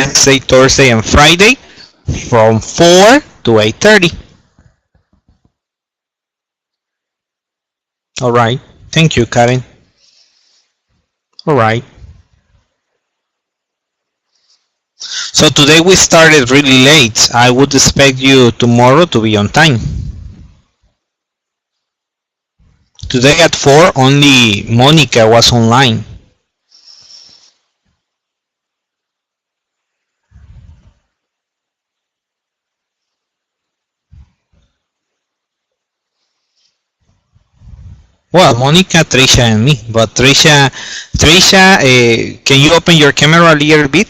Wednesday, Thursday, and Friday from 4 to 8:30. All right. Thank you, Karen. All right. So today we started really late. I would expect you tomorrow to be on time. Today at 4, only Monica was online. Well, Monica, Trisha, and me. But Trisha, can you open your camera a little bit?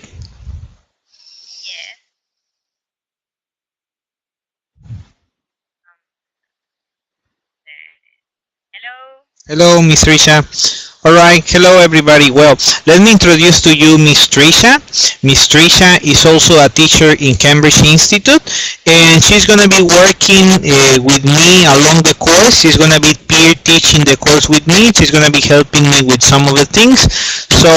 Hello, Miss Trisha. All right, hello everybody. Well, let me introduce to you Miss Trisha. Miss Trisha is also a teacher in Cambridge Institute, and she's going to be working with me along the course. She's going to be peer teaching the course with me. She's going to be helping me with some of the things. So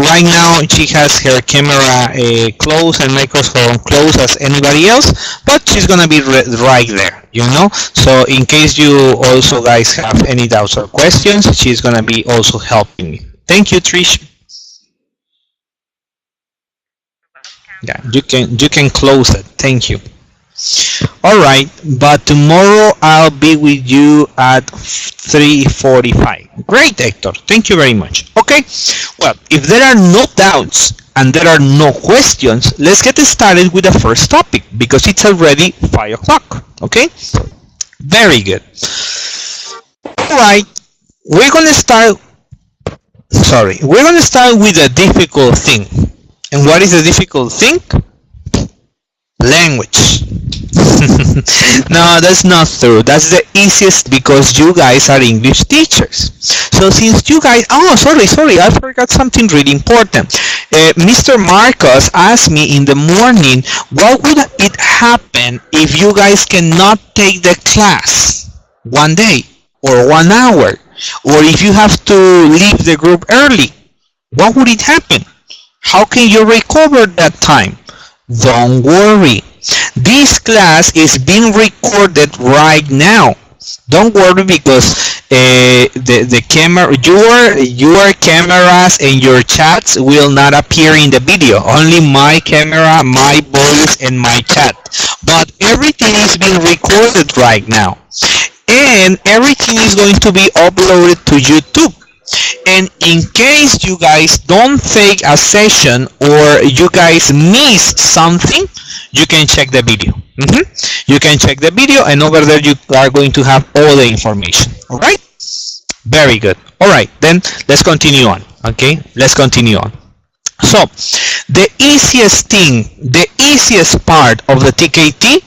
right now she has her camera closed and microphone closed as anybody else, but she's going to be right there, you know. So in case you also guys have any doubts or questions, she's going to be also helping me. Thank you, Trish. Yeah, you can close it. Thank you. All right, but tomorrow I'll be with you at 3:45. Great, Hector. Thank you very much. Okay. Well, if there are no doubts and there are no questions, let's get started with the first topic because it's already 5 o'clock. Okay. Very good. All right. We're going to start. We're going to start with a difficult thing. And what is the difficult thing? Language. No, that's not true. That's the easiest because you guys are English teachers. So since you guys, sorry, I forgot something really important. Mr. Marcos asked me in the morning, what would it happen if you guys cannot take the class one day or 1 hour, or if you have to leave the group early? What would it happen? How can you recover that time? Don't worry. This class is being recorded right now. Don't worry because the camera, your cameras and your chats will not appear in the video. Only my camera, my voice, and my chat. But everything is being recorded right now. And everything is going to be uploaded to YouTube. And in case you guys don't take a session or you guys miss something, you can check the video. You can check the video, and over there you are going to have all the information. All right? Very good. All right, then let's continue on. Okay, let's continue on. So the easiest thing, the easiest part of the TKT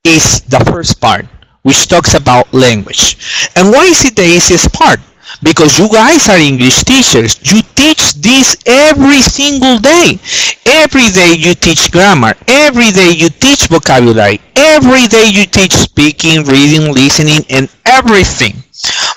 is the first part, which talks about language. And why is it the easiest part? Because you guys are English teachers. You teach this every single day. Every day you teach grammar. Every day you teach vocabulary. Every day you teach speaking, reading, listening, and everything.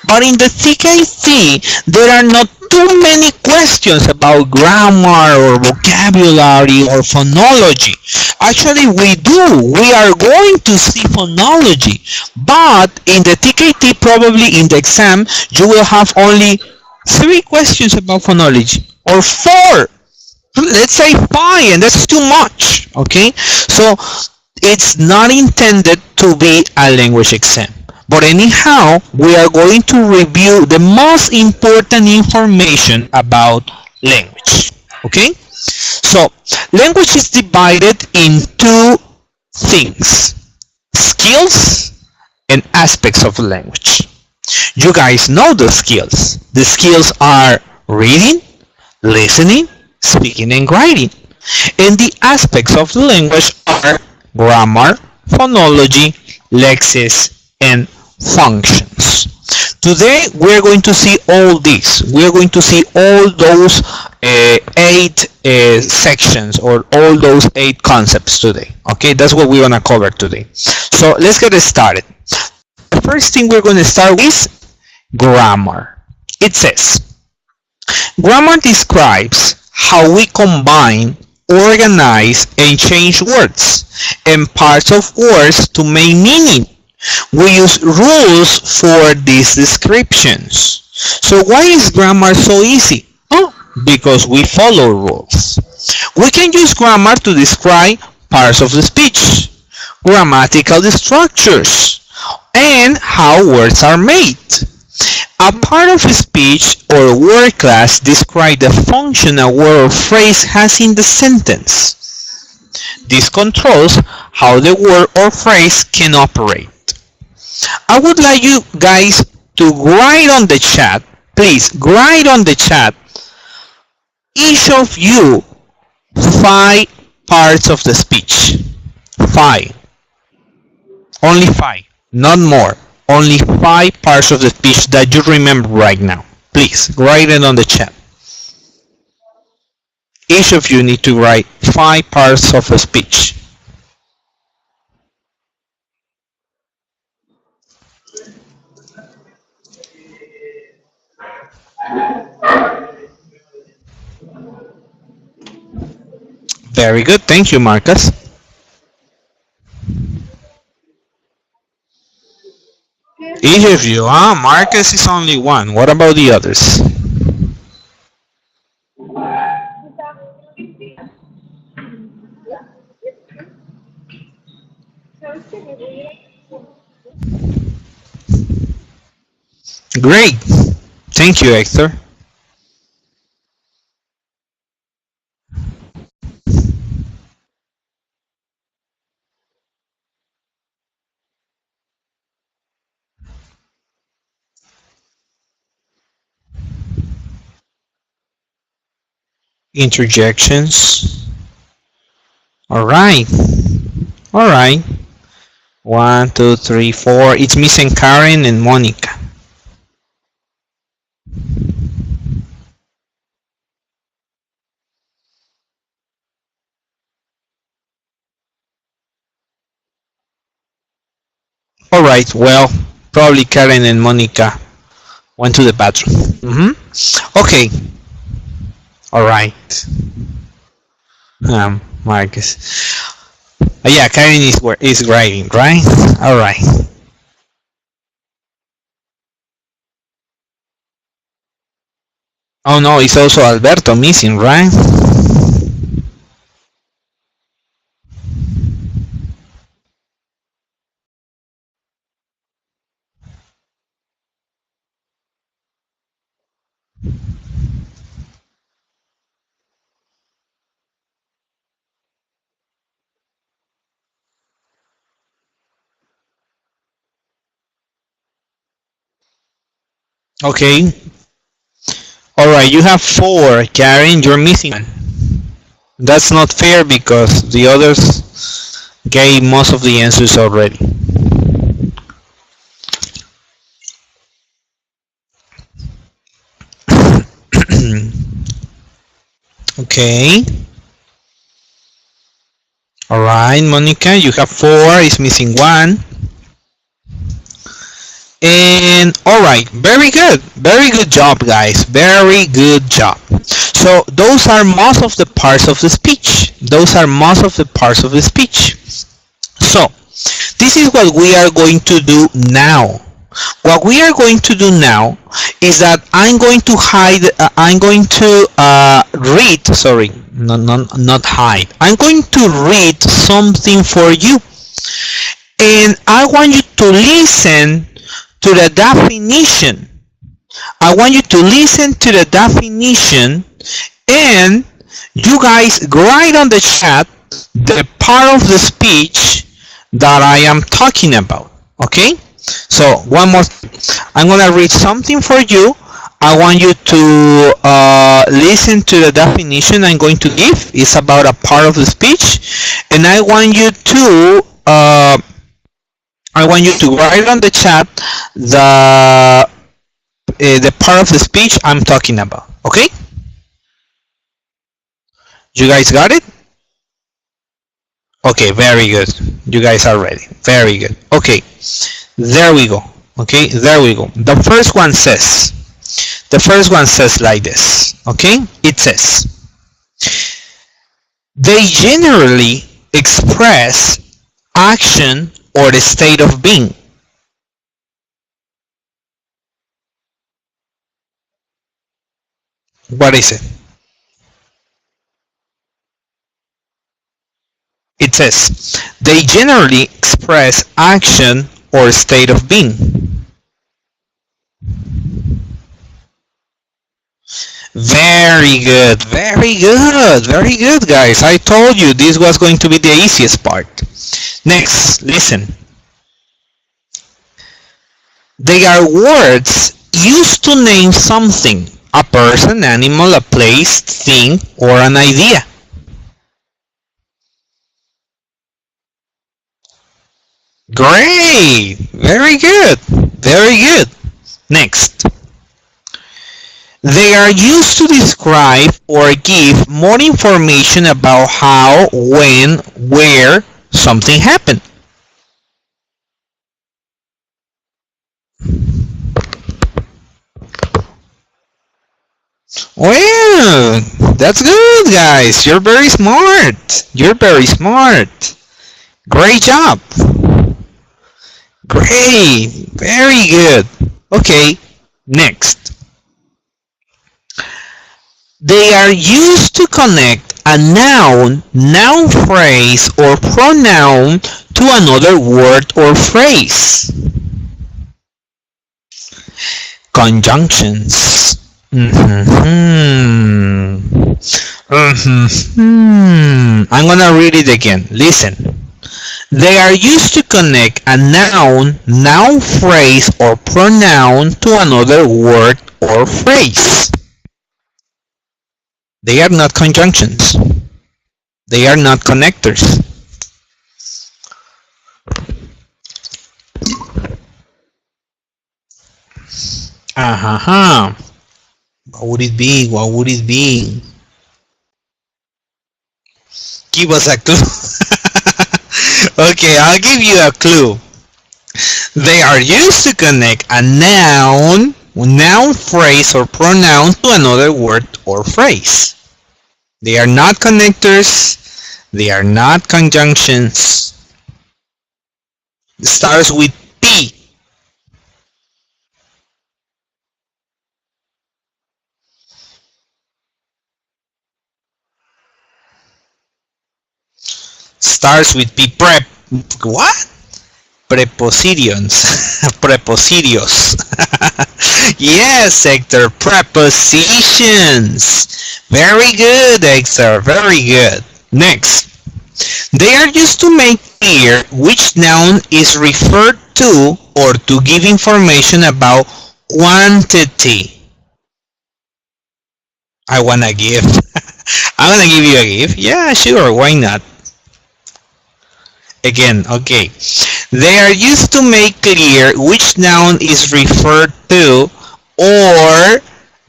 But in the TKT, there are not too many questions about grammar or vocabulary or phonology. Actually, we do. We are going to see phonology. But in the TKT, probably in the exam, you will have only 3 questions about phonology, or 4. Let's say 5, and that's too much. Okay? So it's not intended to be a language exam. But anyhow, we are going to review the most important information about language. Okay? So, language is divided in 2 things: skills and aspects of language. You guys know the skills. The skills are reading, listening, speaking, and writing. And the aspects of the language are grammar, phonology, lexis, and functions. Today we're going to see all this. We're going to see all those 8 sections, or all those 8 concepts today. Okay, that's what we're going to cover today. So let's get started. The first thing we're going to start with is grammar. It says, grammar describes how we combine organize and change words and parts of words to make meaning. We use rules for these descriptions. So why is grammar so easy? Oh, because we follow rules. We can use grammar to describe parts of the speech, grammatical structures, and how words are made. A part of a speech or word class describes the function a word or phrase has in the sentence. This controls how the word or phrase can operate. I would like you guys to write on the chat, please write on the chat, each of you 5 parts of the speech. 5. Only 5, not more. Only 5 parts of the speech that you remember right now. Please write it on the chat. Each of you need to write 5 parts of a speech. Very good. Thank you, Marcus. Each of you, Marcus is only one. What about the others? Great. Thank you, Hector. Interjections. All right. All right. 1, 2, 3, 4. It's missing Karen and Monica. All right. Well, probably Karen and Monica went to the bathroom. Okay. All right. Marcus. Yeah, Karen is writing, right? All right. Oh no, it's also Alberto missing, right? Okay. All right, you have 4. Karen, you're missing one. That's not fair because the others gave most of the answers already. Okay. All right, Monica, you have 4. Is missing 1. And all right, very good job, guys, very good job. So those are most of the parts of the speech. So this is what we are going to do now. What we are going to do now is that I'm going to read, sorry, not hide. I'm going to read something for you, and I want you to listen to the definition. I want you to listen to the definition, and you guys write on the chat the part of the speech that I am talking about. Okay? So one more thing. I'm gonna read something for you. I want you to listen to the definition I'm going to give. It's about a part of the speech, and I want you to write on the chat the part of the speech I'm talking about. Okay? You guys got it? Okay, very good. You guys are ready. Very good. Okay, there we go. Okay, there we go. The first one says like this. Okay, it says, They generally express action or the state of being. What is it? It says, they generally express action or state of being. Very good, very good, very good, guys. I told you this was going to be the easiest part. Next, listen. They are words used to name something, a person, animal, a place, thing, or an idea. Great! Very good. Very good. Next. They are used to describe or give more information about how, when, where something happened. Well, that's good, guys. You're very smart. You're very smart. Great job. Great. Very good. Okay, next. They are used to connect a noun phrase, or pronoun to another word or phrase. Conjunctions. I'm gonna read it again. Listen. They are used to connect a noun phrase, or pronoun to another word or phrase. They are not conjunctions. They are not connectors. What would it be? What would it be? Give us a clue. Okay, I'll give you a clue. They are used to connect a noun phrase, or pronoun to another word or phrase. They are not connectors. They are not conjunctions. It starts with P. Starts with P. What? Prepositions. Prepositions. Yes, Hector. Prepositions. Very good, Hector. Very good. Next. They are used to make clear which noun is referred to, or to give information about quantity. I wanna give. I wanna give you a gift. Yeah, sure. Why not? Again, okay. They are used to make clear which noun is referred to, or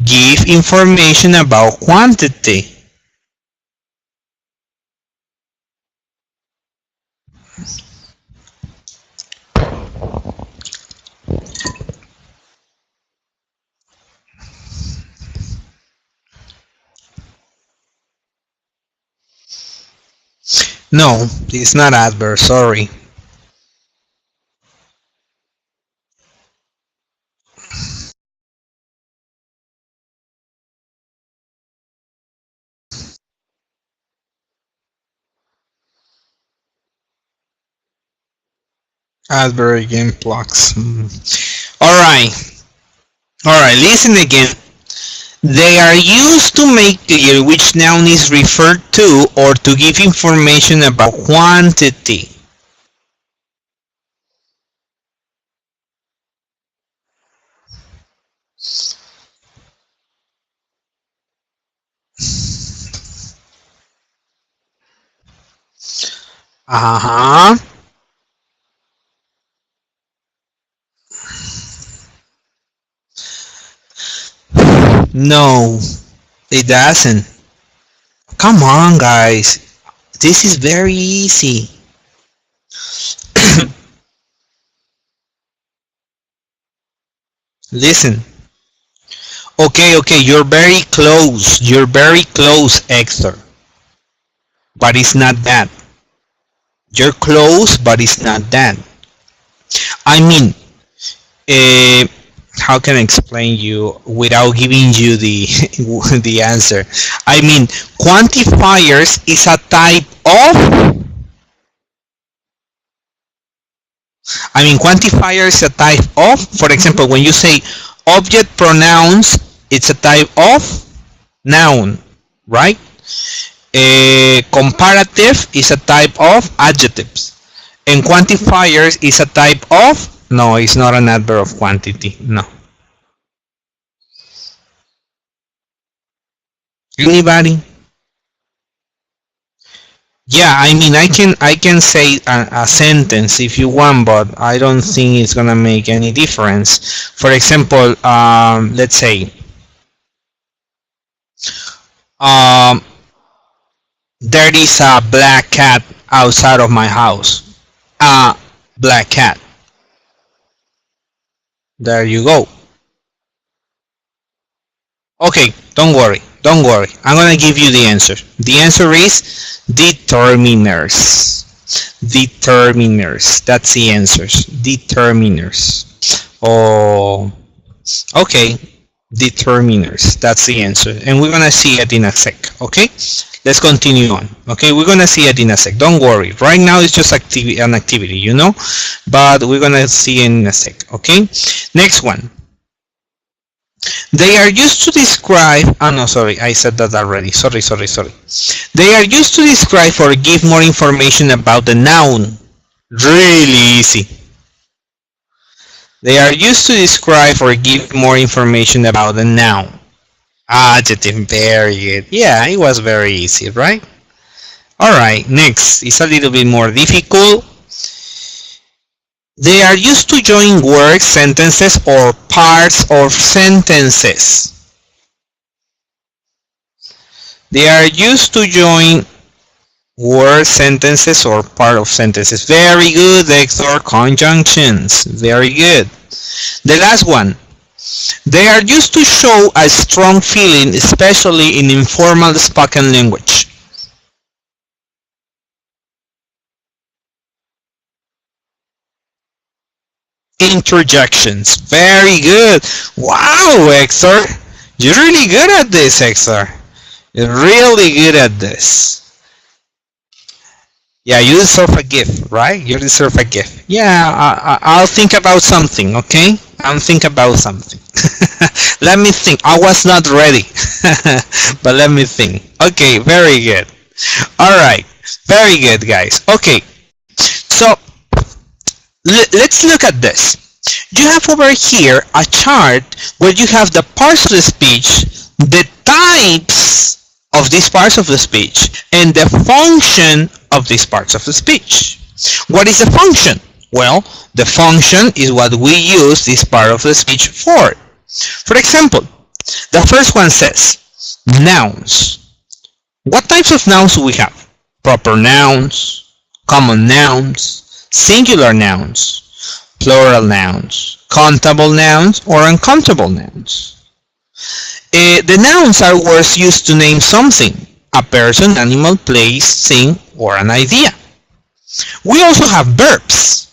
give information about quantity. No, it's not adverb, sorry. Adverb again, blocks. Alright. Alright, listen again. They are used to make clear which noun is referred to, or to give information about quantity. Uh-huh. No, it doesn't. Come on, guys. This is very easy. Listen. Okay, you're very close. You're very close, Hector. but it's not that. You're close, but it's not that. I mean, uh, how can I explain you without giving you the the answer? I mean, quantifiers is a type of. I mean, quantifier is a type of. For example, when you say object pronouns, it's a type of noun, right? Comparative is a type of adjectives. And quantifiers is a type of. No, it's not an adverb of quantity. No. Anybody? Yeah, I mean, I can say a sentence if you want, but I don't think it's gonna make any difference. For example, let's say um, there is a black cat outside of my house. A black cat. There you go. Okay, don't worry. Don't worry. I'm gonna give you the answer. The answer is determiners. Determiners. That's the answers. Determiners. Oh, okay. Determiners. That's the answer. And we're gonna see it in a sec. Okay? Let's continue on. Okay, we're gonna see it in a sec. Don't worry. Right now it's just an activity, you know? But we're gonna see it in a sec. Okay? Next one. They are used to describe, oh no, sorry, I said that already. Sorry. They are used to describe or give more information about the noun. Really easy. They are used to describe or give more information about the noun. Adjective, very good. Yeah, it was very easy, right? Alright, next. It's a little bit more difficult. They are used to join words, sentences, or parts of sentences. They are used to join words, sentences, or part of sentences. Very good, Hector. Conjunctions. Very good. The last one. They are used to show a strong feeling, especially in informal spoken language. Interjections. Very good. Wow, Hector. You're really good at this, Hector. You're really good at this. Yeah, you deserve a gift, right? You deserve a gift. Yeah, I'll think about something, okay? I'll think about something. Let me think. I was not ready, but let me think. Okay, very good. All right, very good, guys. Okay, so let's look at this. You have over here a chart where you have the parts of the speech, the types of these parts of the speech, and the function of these parts of the speech. What is the function? Well, the function is what we use this part of the speech for. For example, the first one says nouns. What types of nouns do we have? Proper nouns, common nouns, singular nouns, plural nouns, countable nouns, or uncountable nouns. The nouns are words used to name something, a person, animal, place, thing, or an idea. We also have verbs.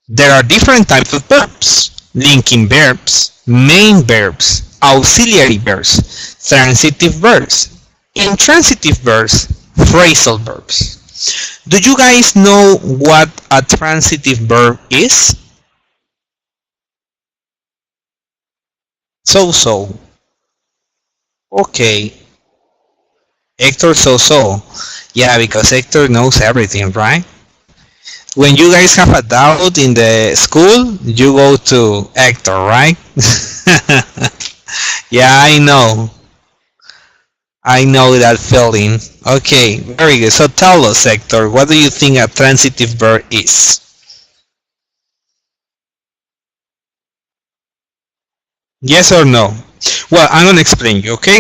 There are different types of verbs: linking verbs, main verbs, auxiliary verbs, transitive verbs, intransitive verbs, phrasal verbs. Do you guys know what a transitive verb is? So. Okay. Hector so. Yeah, because Hector knows everything, right? When you guys have a doubt in the school, you go to Hector, right? Yeah, I know. I know that feeling. Okay, very good. So tell us, Hector, what do you think a transitive verb is? Yes or no? Well, I'm going to explain you, okay?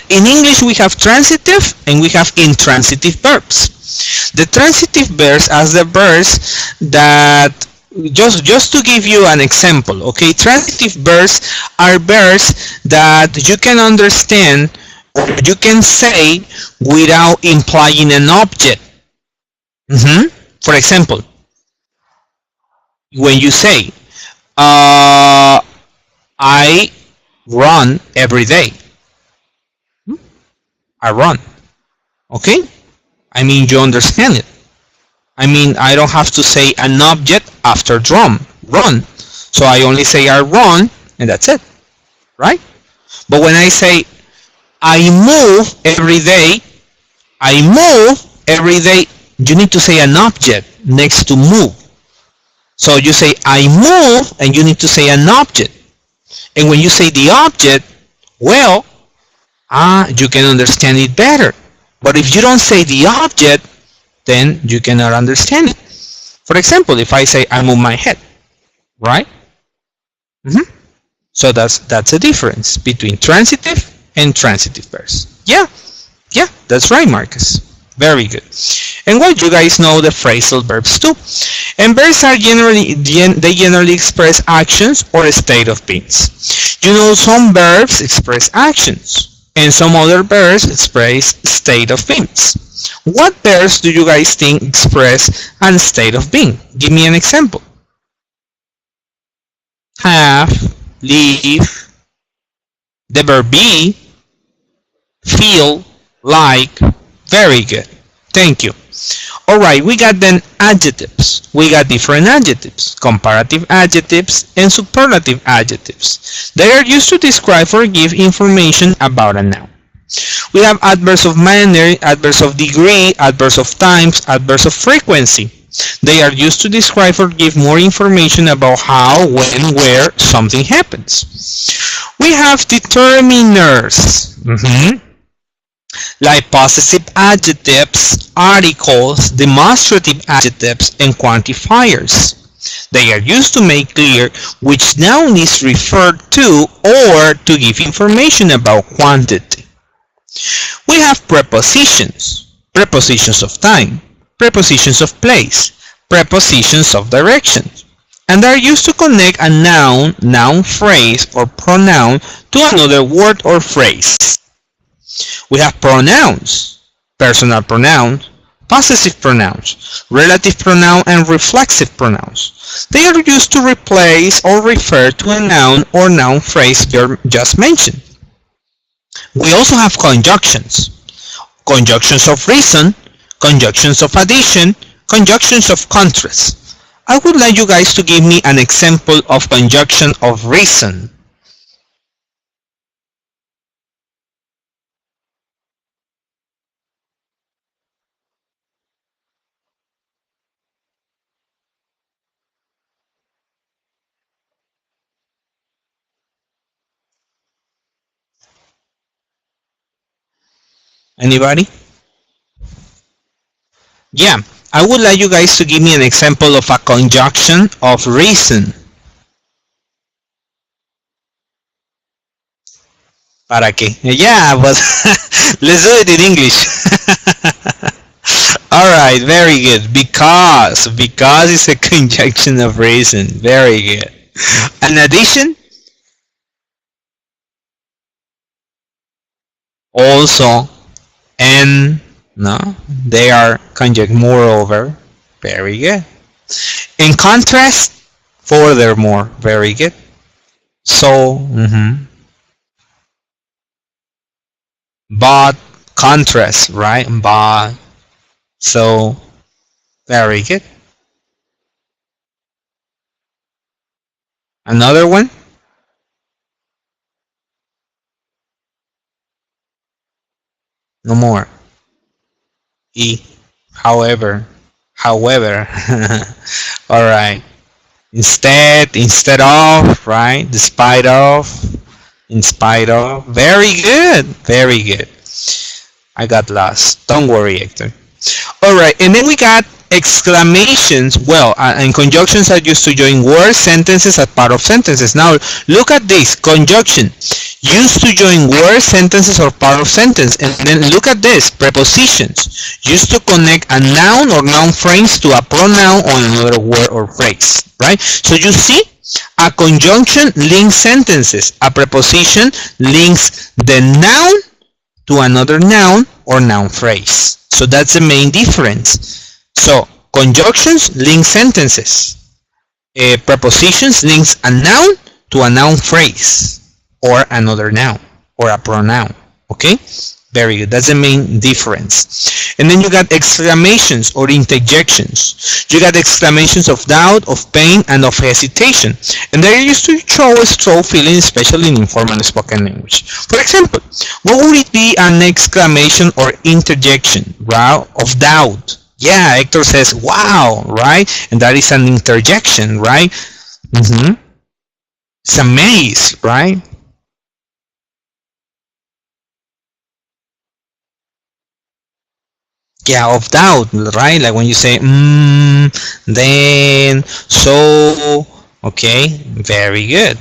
In English, we have transitive and we have intransitive verbs. The transitive verbs are the verbs that, just to give you an example, okay? Transitive verbs are verbs that you can understand You can say without implying an object. For example, when you say, I run every day. I run. Okay? I mean, you understand it. I mean, I don't have to say an object after run. So I only say I run, and that's it. Right? But when I say I move every day, I move every day, you need to say an object next to move. So you say I move, and you need to say an object. And when you say the object, well, you can understand it better. But if you don't say the object, then you cannot understand it. For example, if I say I move my head, right? So that's a difference between transitive and transitive verbs. Yeah, that's right, Marcus. Very good. And well, you guys know the phrasal verbs too. And verbs are generally express actions or a state of beings. You know, some verbs express actions, and some other verbs express state of beings. What verbs do you guys think express a state of being? Give me an example. Have, live, the verb be, feel, like. Very good. Thank you. Alright, we got then adjectives. We got different adjectives, comparative adjectives and superlative adjectives. They are used to describe or give information about a noun. We have adverbs of manner, adverbs of degree, adverbs of times, adverbs of frequency. They are used to describe or give more information about how, when, where something happens. We have determiners. Like possessive adjectives, articles, demonstrative adjectives, and quantifiers. They are used to make clear which noun is referred to or to give information about quantity. We have prepositions, prepositions of time, prepositions of place, prepositions of direction, and they are used to connect a noun, noun phrase, or pronoun to another word or phrase. We have pronouns, personal pronouns, possessive pronouns, relative pronoun, and reflexive pronouns. They are used to replace or refer to a noun or noun phrase just mentioned. We also have conjunctions, conjunctions of reason, conjunctions of addition, conjunctions of contrast. I would like you guys to give me an example of conjunction of reason. Anybody? Yeah, I would like you guys to give me an example of a conjunction of reason. ¿Para qué? Yeah, but let's do it in English. Alright, very good. Because is a conjunction of reason. Very good. An addition? Also. And no, they are conjunct moreover. Very good. In contrast, furthermore. Very good. So, but, contrast, right? But, so, very good. Another one? No more. However. All right. Instead of, right? Despite of, in spite of. Very good. Very good. I got lost. Don't worry, Hector. All right, and then we got exclamations. Well, and conjunctions are used to join words, sentences as part of sentences. Now, look at this conjunction. Used to join words, sentences, or part of sentence. And then look at this, prepositions. Used to connect a noun or noun phrase to a pronoun or another word or phrase, right? So you see, a conjunction links sentences. A preposition links the noun to another noun or noun phrase. So that's the main difference. So conjunctions link sentences. Prepositions links a noun to a noun phrase or another noun or a pronoun. Okay, very good. That's the main difference. And then you got exclamations or interjections. You got exclamations of doubt, of pain, and of hesitation. And they're used to show a strong feeling, especially in informal spoken language. For example, what would it be an exclamation or interjection, right, of doubt? Yeah, Hector says, wow, right? And that is an interjection, right? It's a maze, right? Yeah, of doubt, right? Like when you say, then, so, okay, very good.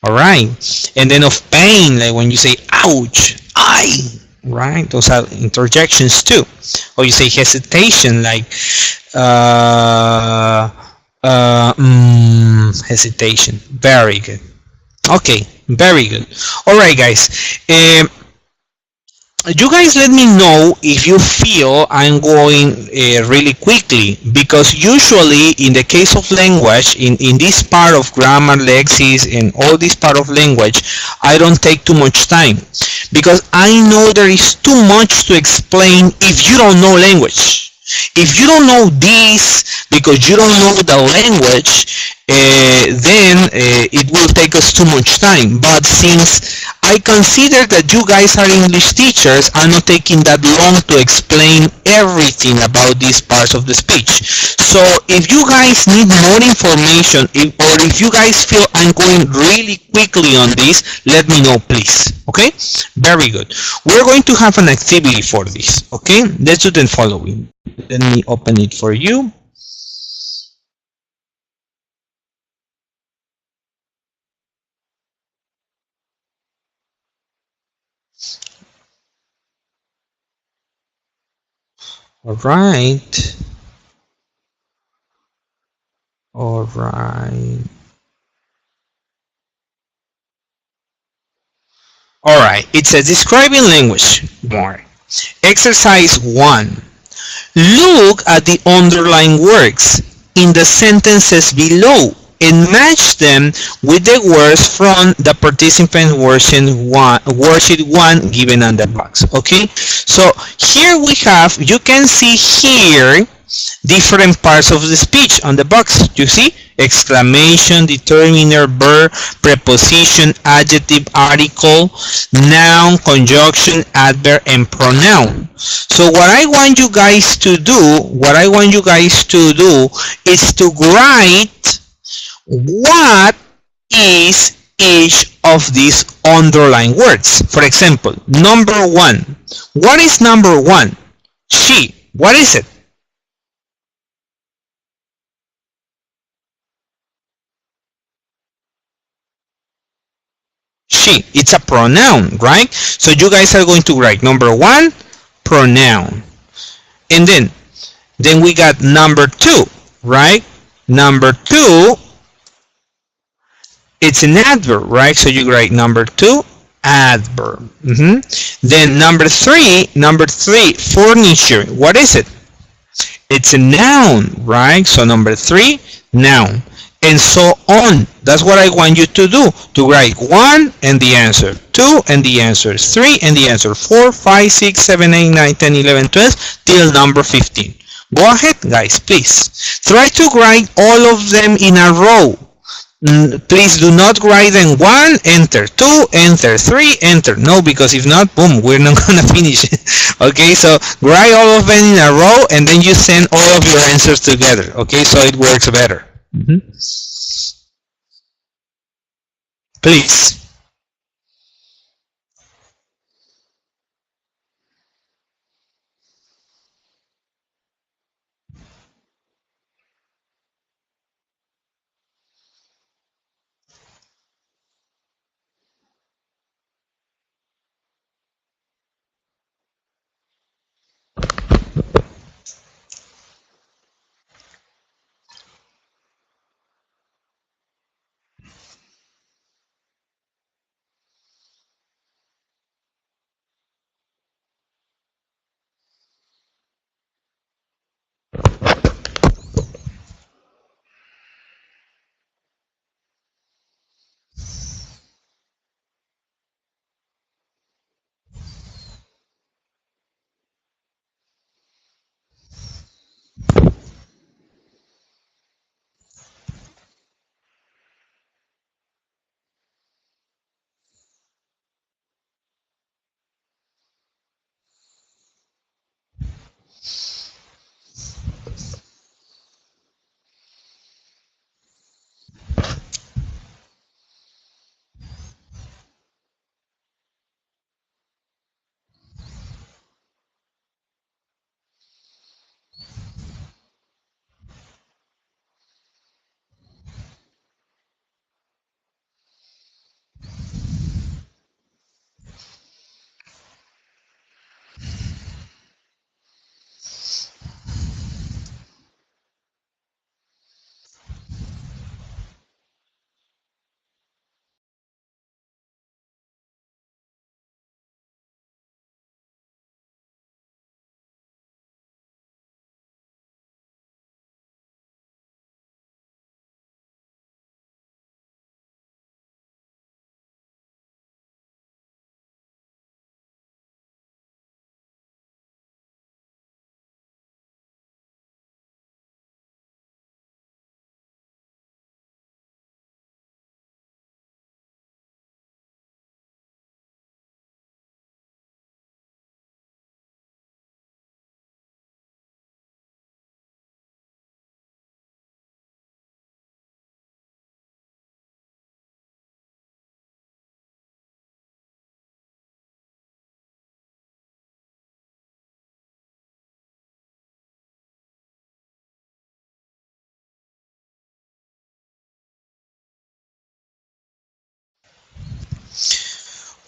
All right. And then of pain, like when you say, ouch, I, right? Those are interjections too. Or you say hesitation, like, uh, hesitation. Very good. Okay, very good. All right, guys. You guys let me know if you feel I'm going really quickly, because usually in the case of language, in this part of grammar, lexis, and all this part of language, I don't take too much time, because I know there is too much to explain if you don't know language. If you don't know this because you don't know the language, then it will take us too much time. But since I consider that you guys are English teachers, I'm not taking that long to explain everything about these parts of the speech. So if you guys need more information, or if you guys feel I'm going really quickly on this, let me know, please. Okay? Very good. We're going to have an activity for this. Okay? Let's do the following. Let me open it for you. All right. All right. All right. It's a describing language. More. Exercise 1. Look at the underlined words in the sentences below and match them with the words from the participant worksheet 1 given on the box. Okay, so here we have, you can see here different parts of the speech on the box. You see exclamation, determiner, verb, preposition, adjective, article, noun, conjunction, adverb, and pronoun. So what I want you guys to do, is to write what is each of these underlined words. For example, number 1. What is number 1? She. What is it? She. It's a pronoun, right? So you guys are going to write number 1, pronoun. And then we got number 2, right? Number 2, it's an adverb, right? So you write number 2, adverb. Then number 3, furniture. What is it? It's a noun, right? So number 3, noun. And so on. That's what I want you to do. To write 1 and the answer, 2 and the answer, 3 and the answer, 4, 5, 6, 7, 8, 9, 10, 11, 12, till number 15. Go ahead, guys, please. Try to write all of them in a row. Please do not write them 1, enter, 2, enter, 3, enter. No, because if not, boom, we're not gonna finish it. Okay, so write all of them in a row and then you send all of your answers together. Okay, so it works better. Please.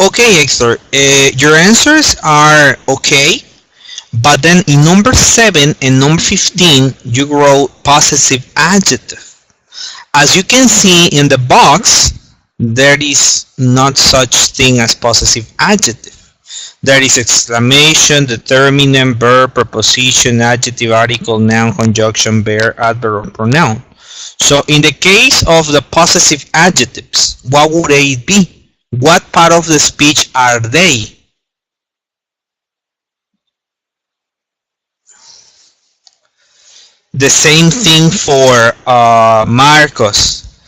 Okay, Hector, your answers are okay, but then in number 7 and number 15, you wrote possessive adjective. As you can see in the box, there is not such thing as possessive adjective. There is exclamation, determinant, verb, preposition, adjective, article, noun, conjunction, verb, adverb, or pronoun. So in the case of the possessive adjectives, what would they be? What part of the speech are they? The same thing for Marcos.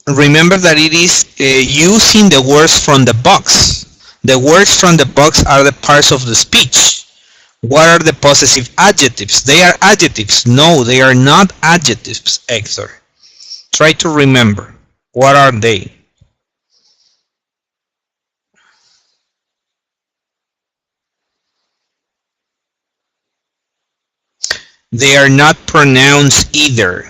Remember that it is using the words from the box. The words from the box are the parts of the speech. What are the possessive adjectives? They are adjectives. No, they are not adjectives, Hector. Try to remember. What are they? They are not pronouns either.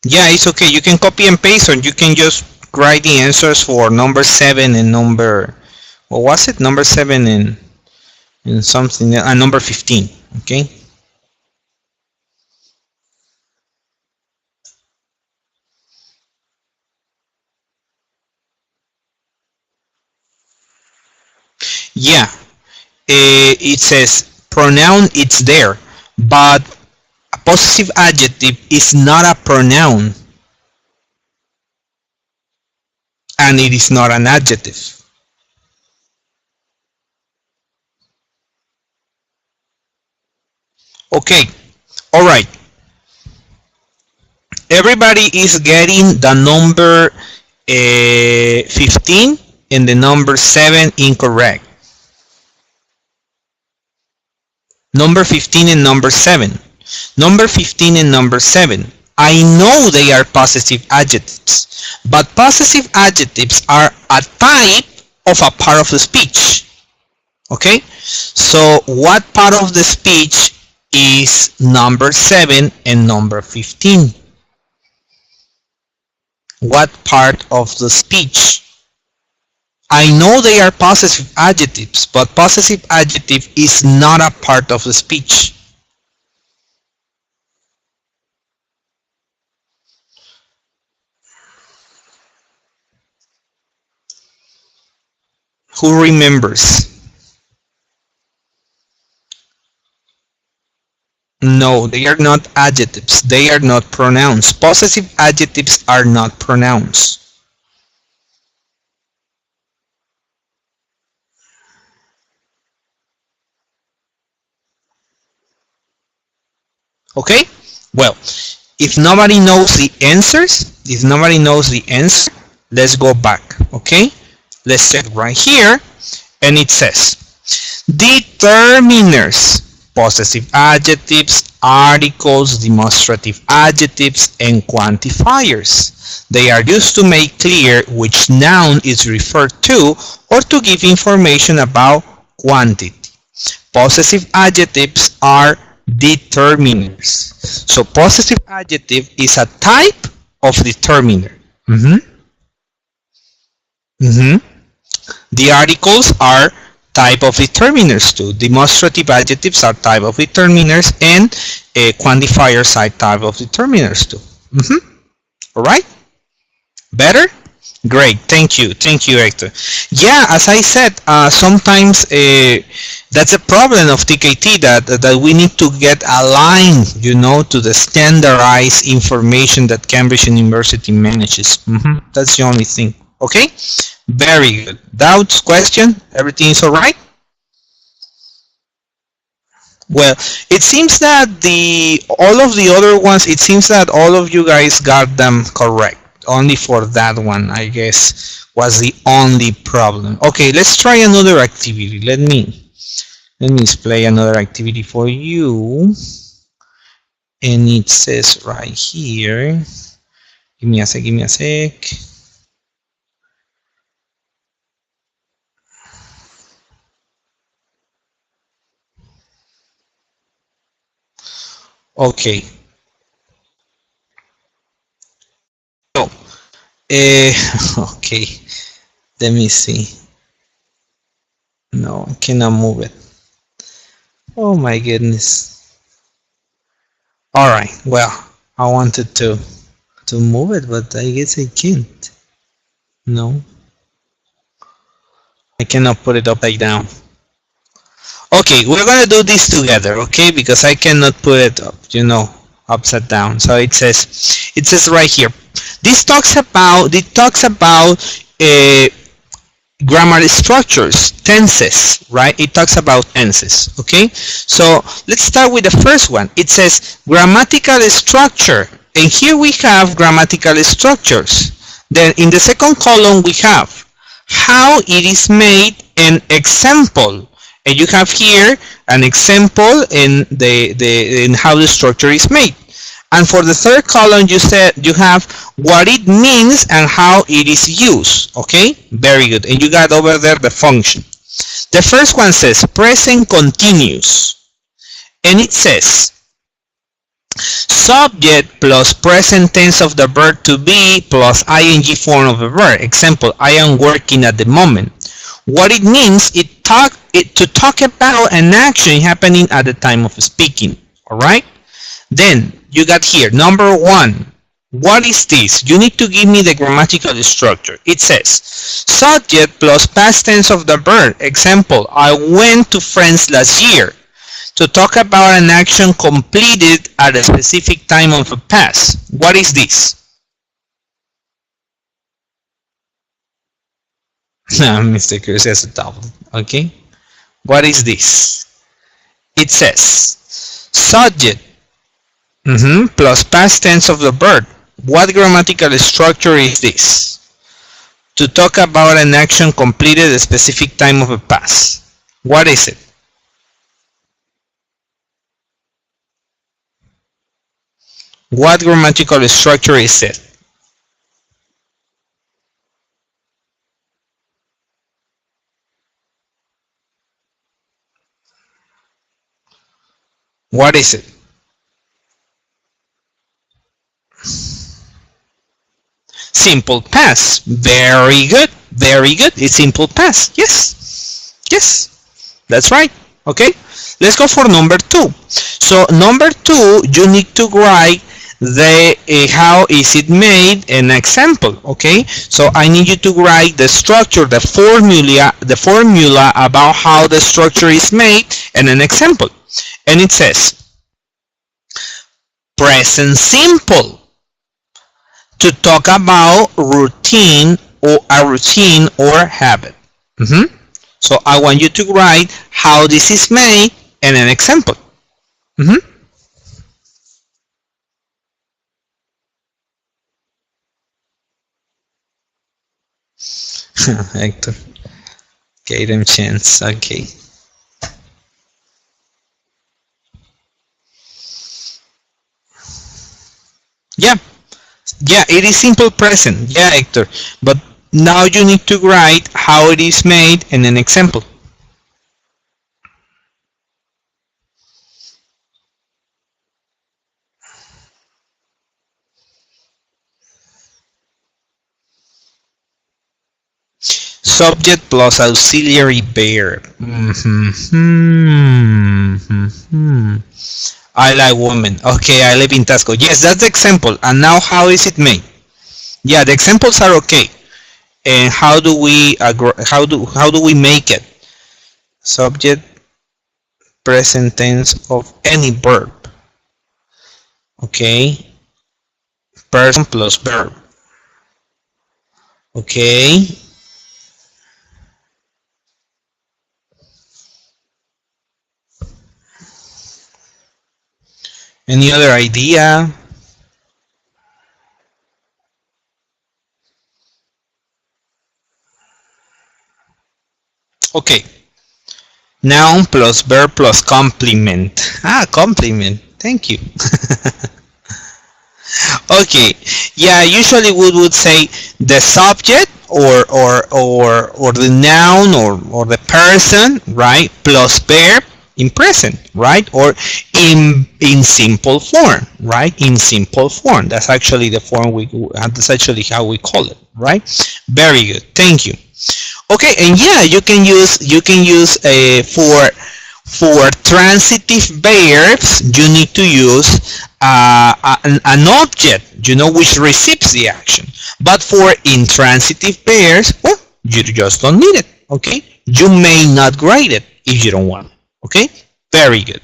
Yeah, it's okay. You can copy and paste, or you can just write the answers for number 7 and number, what was it? Number 7 and something, and number 15. Okay. Yeah, it says pronoun, it's there, but a possessive adjective is not a pronoun, and it is not an adjective. Okay, all right. Everybody is getting the number 15 and the number 7 incorrect. Number 15 and number 7. Number 15 and number 7. I know they are possessive adjectives, but possessive adjectives are a type of a part of the speech. Okay? So what part of the speech is number 7 and number 15? What part of the speech? I know they are possessive adjectives, but possessive adjective is not a part of the speech. Who remembers? No, they are not adjectives. They are not pronouns. Possessive adjectives are not pronouns. Okay? Well, if nobody knows the answer, let's go back. Okay? Let's check right here. And it says, determiners, possessive adjectives, articles, demonstrative adjectives, and quantifiers. They are used to make clear which noun is referred to or to give information about quantity. Possessive adjectives are determiners. So possessive adjective is a type of determiner. The articles are type of determiners too. Demonstrative adjectives are type of determiners, and quantifiers are type of determiners too. All right? Better? Great. Thank you. Thank you, Hector. Yeah, as I said, sometimes that's a problem of TKT, that we need to get aligned, to the standardized information that Cambridge University manages. That's the only thing. Okay? Very good. Doubts, question? Everything is all right? Well, it seems that all of the other ones, it seems that all of you guys got them correct. Only for that one, I guess, was the only problem. Okay, let's try another activity. Let me display another activity for you. And it says right here, give me a sec. Okay. So, okay. Let me see. No, I cannot move it. Oh my goodness. All right. Well, I wanted to move it, but I guess I can't. No, I cannot put it upside down. Okay, we're gonna do this together, okay? Because I cannot put it up, upside down. So it says right here. It talks about grammar structures, tenses, right? It talks about tenses, okay? So let's start with the first one. It says grammatical structure, and here we have grammatical structures. Then in the second column we have how it is made, an example, and you have here an example in how the structure is made. And for the third column, you have what it means and how it is used. Okay, very good. And you got over there the function. The first one says present continuous, and it says subject plus present tense of the verb to be plus ing form of the verb. Example, I am working at the moment. What it means, to talk about an action happening at the time of speaking. All right. Then you got here number one. What is this? You need to give me the grammatical structure. It says subject plus past tense of the verb. Example, I went to France last year. To talk about an action completed at a specific time of the past. What is this? Mr. Cruz has a tablet. Okay. What is this? It says subject plus past tense of the verb. What grammatical structure is this? To talk about an action completed at a specific time of the past. What is it? What grammatical structure is it? What is it? Simple past. Very good. Very good. It's simple past. Yes. Yes. That's right. Okay. Let's go for number two. So number two, you need to write the how is it made an example. Okay. So I need you to write the structure, the formula about how the structure is made and an example. And it says present simple. To talk about routine or a routine or habit. So I want you to write how this is made and an example. Hector, gave them chance. Okay. Yeah. Yeah, it is simple present. Yeah, Hector. But now you need to write how it is made and an example. Subject plus auxiliary verb. I like women. Okay, I live in TAXCO. Yes, that's the example. And now how is it made? Yeah, the examples are okay. And how do we make it? Subject present tense of any verb. Okay. Person plus verb. Okay. Any other idea? Okay. Noun plus verb plus complement. Complement. Thank you. Okay. Yeah, usually we would say the subject or the noun or the person, right? Plus verb in present, right? Or in simple form, right? In simple form. That's actually the form that's actually how we call it, right? Very good. Thank you. Okay, and yeah, you can use for transitive verbs, you need to use an object, which receives the action. But for intransitive verbs, well, you just don't need it. Okay, you may not grade it if you don't want it. Okay, very good.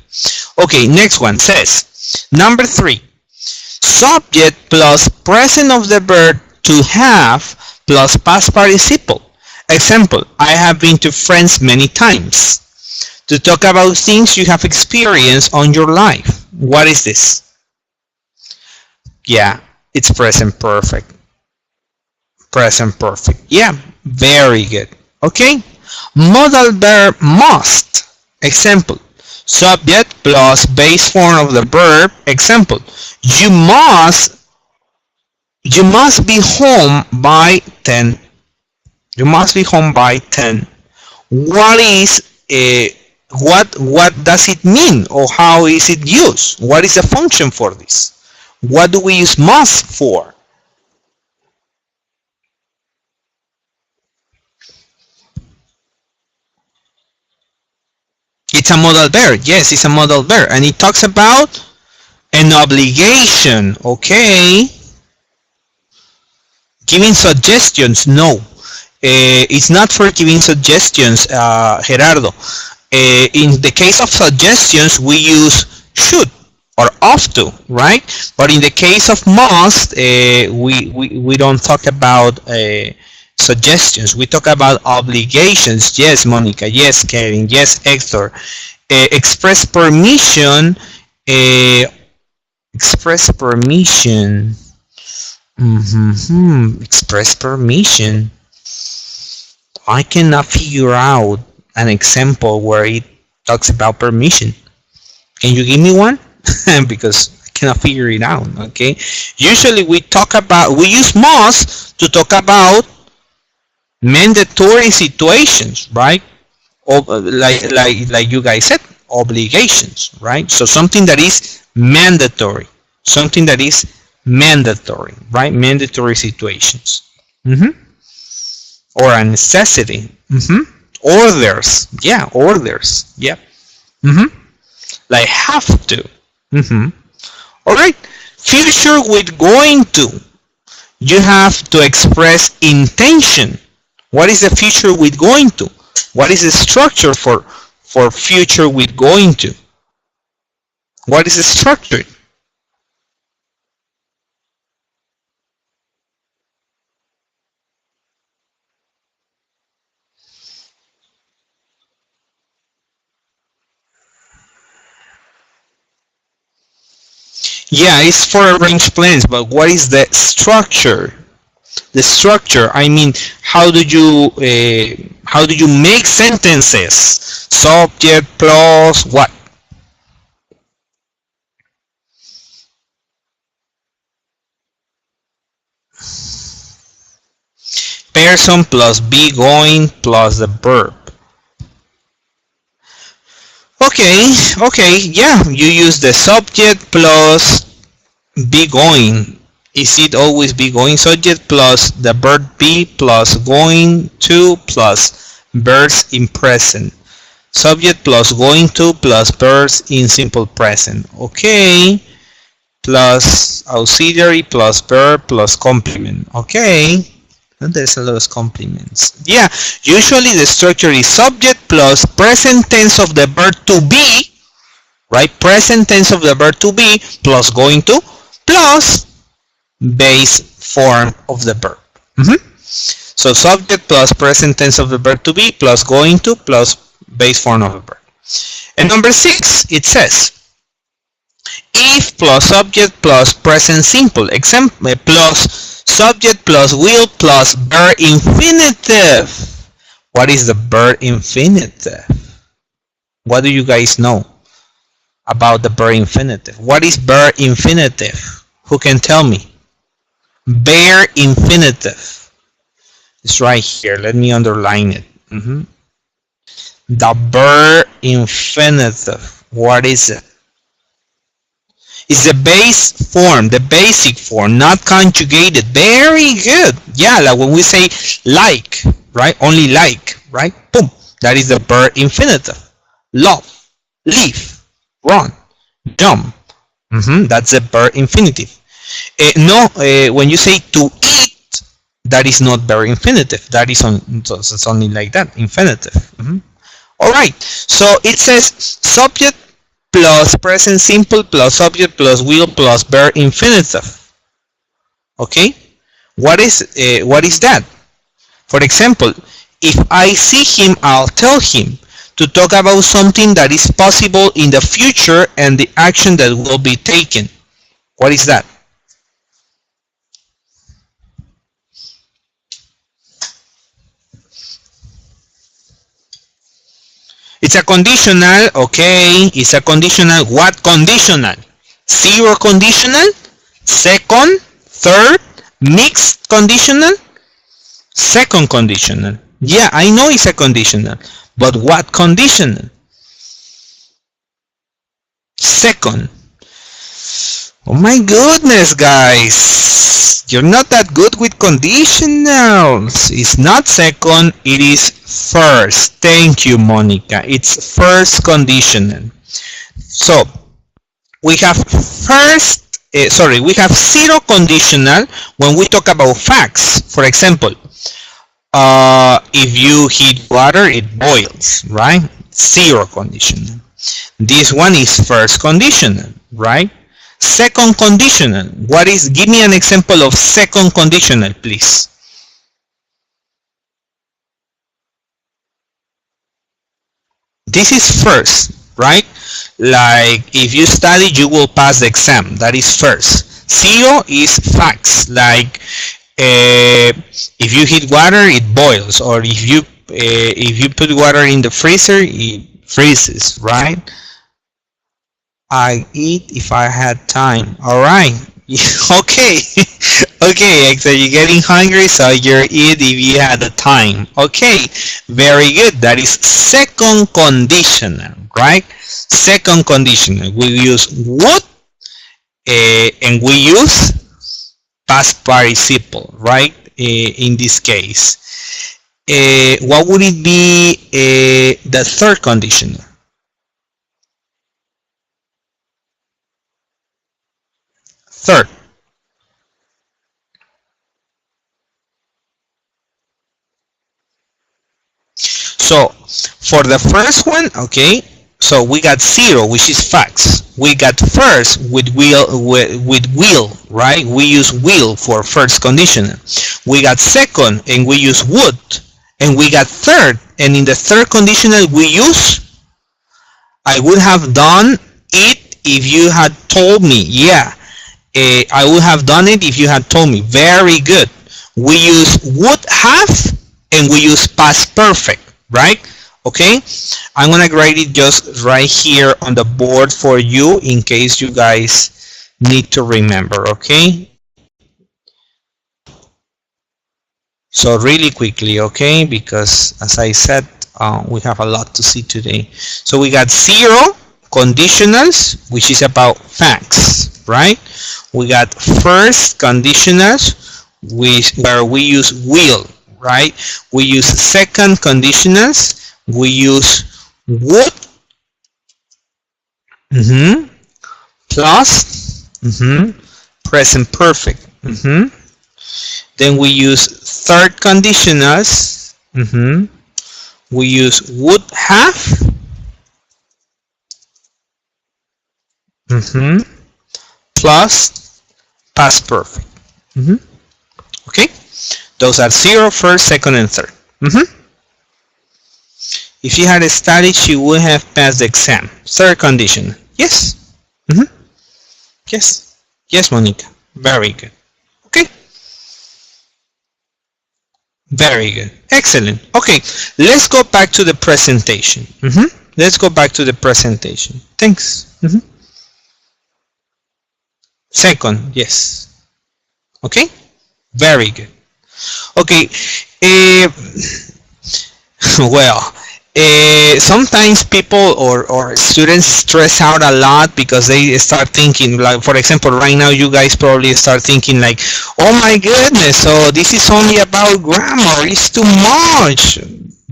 Okay, next one says number 3, subject plus present of the verb to have plus past participle. Example, I have been to France many times. To talk about things you have experienced on your life. What is this? Yeah, it's present perfect. Present perfect. Yeah, very good. Okay. Modal verb must. Example, subject plus base form of the verb. Example, you must be home by 10. You must be home by 10. What is what does it mean, or how is it used? What is the function for this? What do we use must for? It's a modal verb. Yes, it's a modal verb, and it talks about an obligation. Okay. Giving suggestions? No. It's not for giving suggestions, Gerardo. In the case of suggestions, we use should or ought to, right? But in the case of must, we don't talk about suggestions. We talk about obligations. Yes, Monica. Yes, Kevin. Yes, Hector. Express permission. Express permission. Express permission. I cannot figure out an example where it talks about permission. Can you give me one? Because I cannot figure it out. Okay. Usually we use must to talk about mandatory situations, right? Like you guys said, obligations, right? So something that is mandatory, right? Mandatory situations. Or a necessity. Orders. Yeah, orders. Yeah. Like have to. All right. Future with going to. You have to express intention. What is the future with going to? What is the structure for future with going to? What is the structure? Yeah, it's for arranged plans, but what is the structure? The structure, I mean, how do you make sentences? Subject plus what? Person plus be going plus the verb. Okay, yeah, you use the subject plus be going. Is it always be going? Subject plus the verb be plus going to plus verbs in present. Subject plus going to plus verbs in simple present. Okay. Plus auxiliary plus verb plus complement. Okay. And there's a lot of complements. Yeah, usually the structure is subject plus present tense of the verb to be, right? Present tense of the verb to be plus going to plus base form of the verb. So subject plus present tense of the verb to be plus going to plus base form of the verb. And number 6, it says if plus subject plus present simple. Example plus subject plus will plus verb infinitive. What is the verb infinitive? What do you guys know about the verb infinitive? What is verb infinitive? Who can tell me? Verb infinitive. It's right here. Let me underline it. The verb infinitive. What is it? It's the base form, the basic form, not conjugated. Very good. Yeah, like when we say like, right? Only like, right? Boom. That is the verb infinitive. Love, live, run, jump. That's the verb infinitive. When you say to eat, that is not verb infinitive. That is it's only like that, infinitive. All right. So it says subject plus present simple plus subject plus will plus verb infinitive. Okay. What is that? For example, if I see him, I'll tell him. To talk about something that is possible in the future and the action that will be taken. What is that? It's a conditional, okay. It's a conditional. What conditional? Zero conditional? Second? Third? Mixed conditional? Second conditional. Yeah, I know it's a conditional. But what conditional? Second. Oh my goodness, guys. You're not that good with conditionals. It's not second, it is first. Thank you, Monica. It's first conditional. So, we have we have zero conditional when we talk about facts. For example, if you heat water, it boils, right? Zero conditional. This one is first conditional, right? Second conditional. What is? Give me an example of second conditional, please. This is first, right? Like if you study, you will pass the exam. That is first. Zero is facts. Like if you heat water, it boils, or if you put water in the freezer, it freezes, right? I eat if I had time. All right. Okay. Okay, so you're getting hungry, so you eat if you had the time. Okay, very good. That is second conditional, right? Second conditional. We use would and we use past participle, right? In this case, what would it be? The third conditional. Third. So for the first one, okay, so we got zero, which is facts. We got first with will, right? We use will for first conditional. We got second, and we use would. And we got third, and in the third conditional we use I would have done it if you had told me. Yeah, I would have done it if you had told me. Very good. We use would have and we use past perfect, right? Okay, I'm gonna write it just right here on the board for you in case you guys need to remember. Okay, so really quickly, okay, because as I said, we have a lot to see today. So we got zero conditionals, which is about facts, right? We got first conditionals, where we use will, right? We use second conditionals, we use would, plus present perfect. Then we use third conditionals, we use would have, plus past perfect. Okay, those are zero, first, second, and third. If she had studied, she would have passed the exam. Third condition. Yes. Yes. Yes, Monica. Very good. Okay. Very good. Excellent. Okay. Let's go back to the presentation. Let's go back to the presentation. Thanks. Second. Yes. Okay. Very good. Okay. Well, Sometimes people or students stress out a lot because they start thinking, like for example right now you guys probably start thinking like, oh my goodness, so this is only about grammar, it's too much.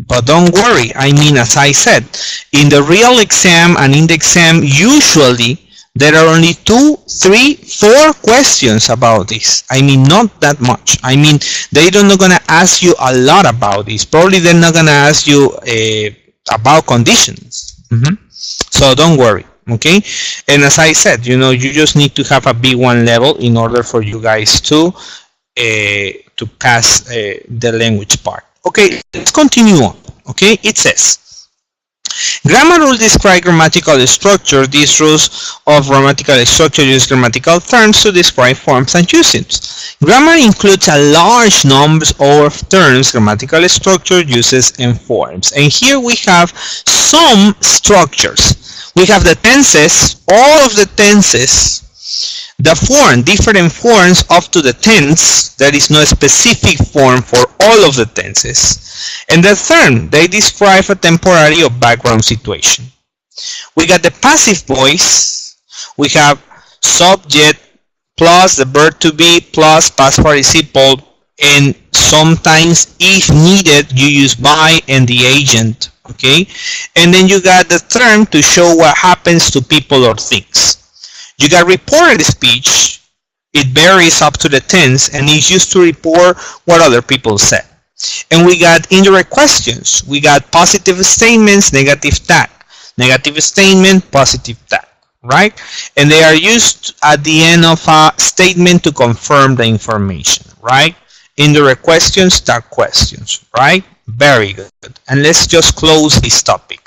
But don't worry, I mean, as I said, in the real exam and in the exam usually there are only 2, 3, 4 questions about this. I mean, not that much. I mean, they don't not gonna ask you a lot about this. Probably they're not gonna ask you about conditions. So don't worry, okay? And as I said, you just need to have a B1 level in order for you guys to pass the language part. Okay, let's continue on. Okay, it says. Grammar rules describe grammatical structure. These rules of grammatical structure use grammatical terms to describe forms and usages. Grammar includes a large number of terms, grammatical structure, uses, and forms. And here we have some structures. We have the tenses, all of the tenses, the form, different forms up to the tense. There is no specific form for all of the tenses. And the term, they describe a temporary or background situation. We got the passive voice. We have subject plus the verb to be plus past participle, and sometimes if needed you use by and the agent. Okay, and then you got the term to show what happens to people or things. You got reported speech. It varies up to the tense and is used to report what other people said. And we got indirect questions. We got positive statements, negative tag. Negative statement, positive tag, right? And they are used at the end of a statement to confirm the information, right? Indirect questions, tag questions, right? Very good. And let's just close this topic.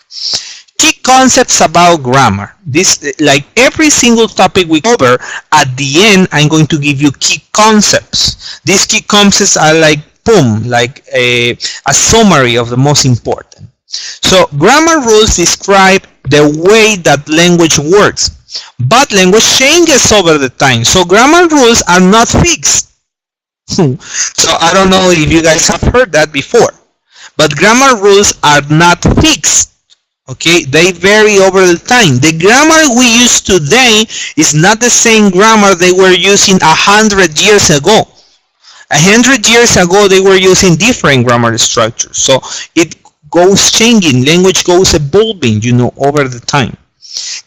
Key concepts about grammar. This, like every single topic we cover, at the end I'm going to give you key concepts. These key concepts are like boom, like a summary of the most important. So grammar rules describe the way that language works, but language changes over the time. So grammar rules are not fixed. So I don't know if you guys have heard that before, but grammar rules are not fixed. Okay, they vary over the time. The grammar we use today is not the same grammar they were using 100 years ago. 100 years ago they were using different grammar structures. So it goes changing, language goes evolving, over the time.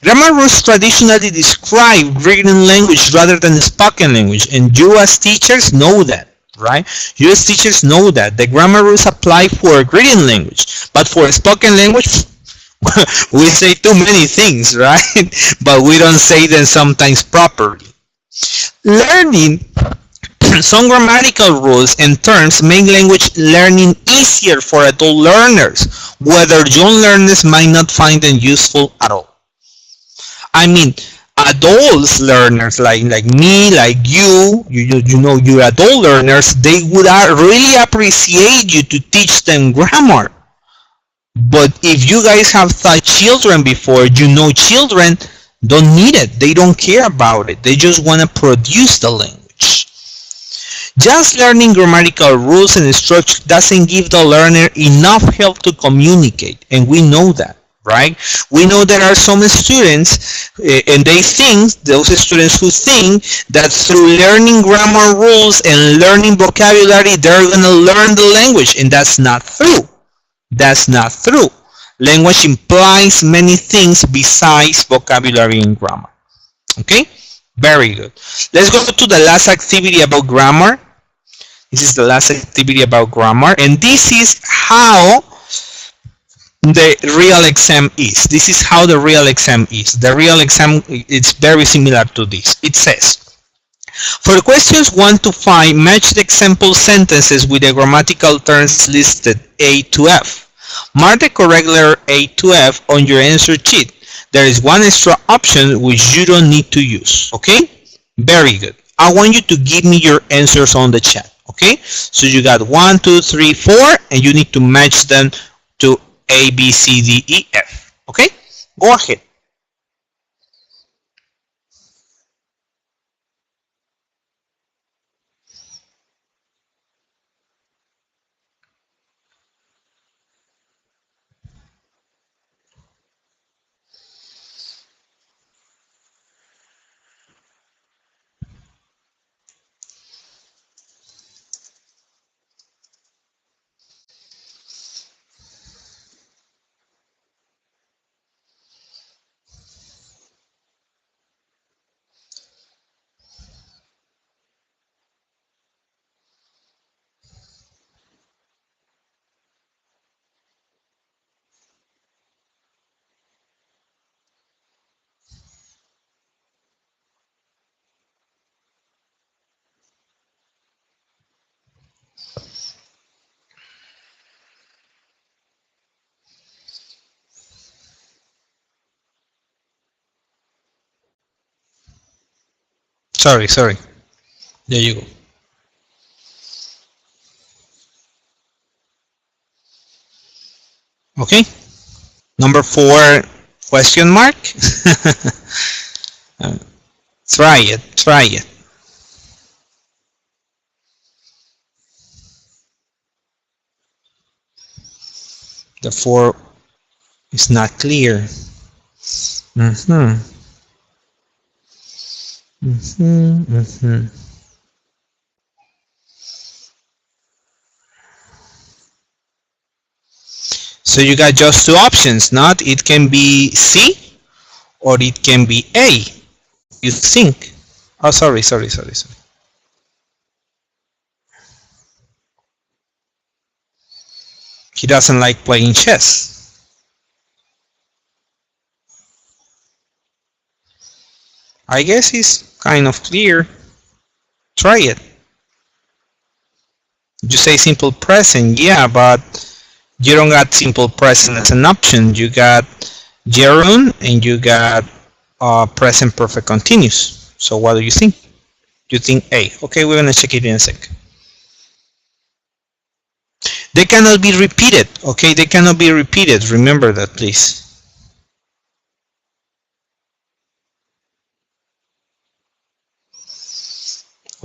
Grammar rules traditionally describe written language rather than spoken language, and you as teachers know that, right? You as teachers know that the grammar rules apply for written language, but for spoken language we say too many things, right? But we don't say them sometimes properly. Learning some grammatical rules and terms make language learning easier for adult learners, whether young learners might not find them useful at all. I mean, adults learners like me, like you adult learners, they would really appreciate you to teach them grammar. But if you guys have taught children before, children don't need it. They don't care about it. They just want to produce the language. Just learning grammatical rules and structure doesn't give the learner enough help to communicate, and we know that, right? We know there are some students, and those students who think that through learning grammar rules and learning vocabulary, they're going to learn the language, and that's not true. That's not true. Language implies many things besides vocabulary and grammar. Okay? Very good. Let's go to the last activity about grammar. This is the last activity about grammar, and this is how the real exam is. This is how the real exam is. The real exam is very similar to this. It says, for questions 1 to 5, match the example sentences with the grammatical terms listed A to F. Mark the correct letter A to F on your answer sheet. There is one extra option which you don't need to use. Okay? Very good. I want you to give me your answers on the chat. Okay? So you got 1, 2, 3, 4, and you need to match them to A, B, C, D, E, F. Okay? Go ahead. Sorry. There you go. Okay. Number 4, question mark. Try it. The 4 is not clear. So you got just 2 options, not? It can be C or it can be A. You think? Oh, sorry. He doesn't like playing chess. I guess it's kind of clear. Try it. You say simple present, yeah, but you don't got simple present as an option. You got gerund and you got present perfect continuous. So what do you think? You think A. Okay, we're gonna check it in a sec. They cannot be repeated. Okay, they cannot be repeated. Remember that, please.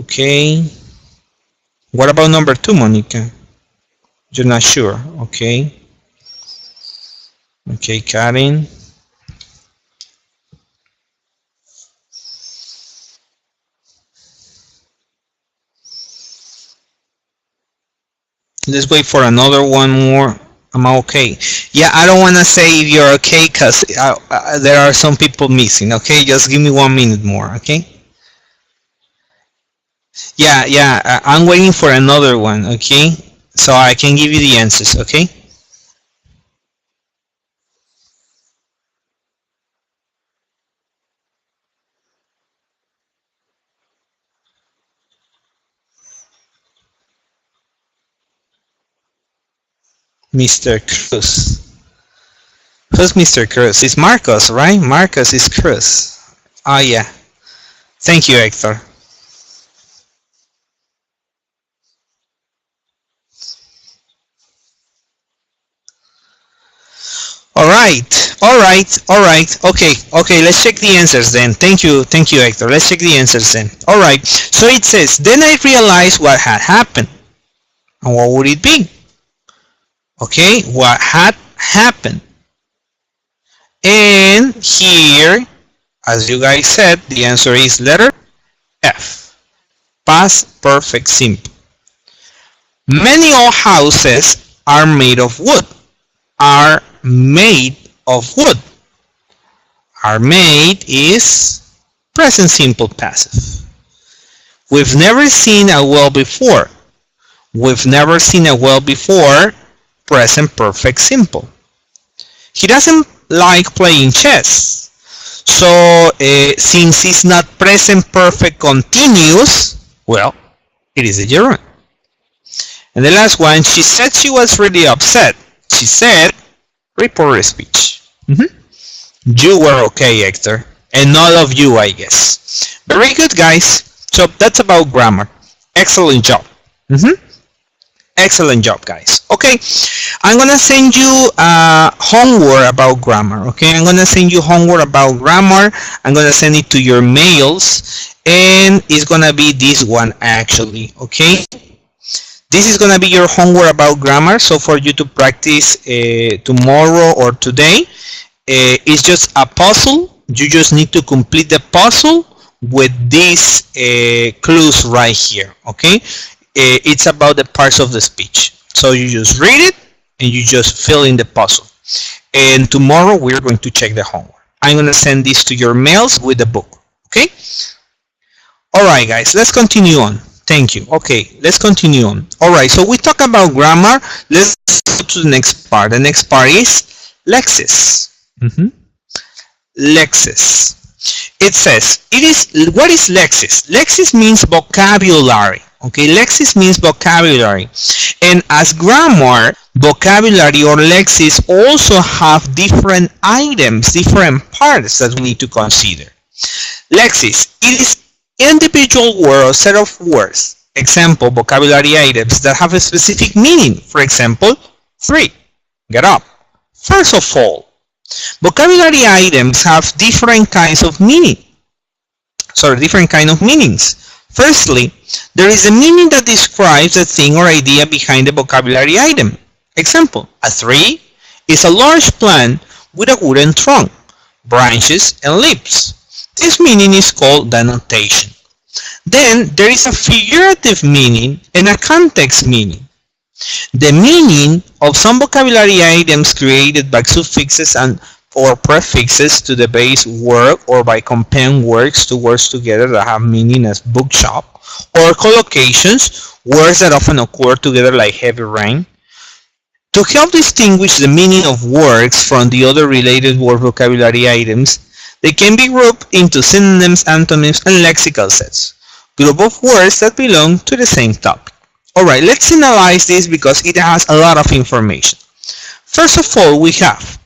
Okay. What about number 2, Monica? You're not sure. Okay. Okay, Karen. Let's wait for another one more. I'm okay. Yeah, I don't want to say if you're okay because there are some people missing. Okay, just give me 1 minute more. Okay. Yeah. I'm waiting for another one. Okay, so I can give you the answers. Okay. Mr. Cruz. Who's Mr. Cruz? It's Marcos, right? Marcos is Cruz. Oh yeah. Thank you, Hector. All right. Okay, let's check the answers then. Thank you, Hector. Let's check the answers then. All right, so it says, then I realized what had happened. And what would it be? Okay, what had happened? And here, as you guys said, the answer is letter F, past perfect simple. Many old houses are made of wood. Are made of wood. Are made is present simple passive. We've never seen a well before. We've never seen a well before, present perfect simple. He doesn't like playing chess. So since it's not present perfect continuous, well, it is a gerund. And the last one, she said she was really upset. She said, report her speech. You were okay, Hector. And all of you, I guess. Very good, guys. So that's about grammar. Excellent job. Excellent job, guys. Okay, I'm gonna send you homework about grammar. Okay, I'm gonna send you homework about grammar. I'm gonna send it to your mails, and it's gonna be this one actually. Okay, this is gonna be your homework about grammar. So for you to practice tomorrow or today, it's just a puzzle. You just need to complete the puzzle with these clues right here. Okay. It's about the parts of the speech. So you just read it and you just fill in the puzzle. And tomorrow we're going to check the homework. I'm going to send this to your mails with the book. Okay? Alright guys, let's continue on. Thank you. Okay, let's continue on. Alright, so we talk about grammar. Let's go to the next part. The next part is lexis. Lexis. It says, what is lexis? Lexis means vocabulary. Okay, lexis means vocabulary. And as grammar, vocabulary or lexis also have different items, different parts that we need to consider. Lexis, it is individual word or set of words, example, vocabulary items that have a specific meaning. For example, 3, get up. First of all, vocabulary items have different kinds of meaning. Different kind of meanings. Firstly, there is a meaning that describes the thing or idea behind the vocabulary item. Example, a tree is a large plant with a wooden trunk, branches, and leaves. This meaning is called denotation. Then there is a figurative meaning and a context meaning. The meaning of some vocabulary items created by suffixes and or prefixes to the base word or by comparing words to words together that have meaning as bookshop, or collocations, words that often occur together like heavy rain. To help distinguish the meaning of words from the other related word vocabulary items, they can be grouped into synonyms, antonyms, and lexical sets, group of words that belong to the same topic. Alright, let's analyze this because it has a lot of information. First of all, we have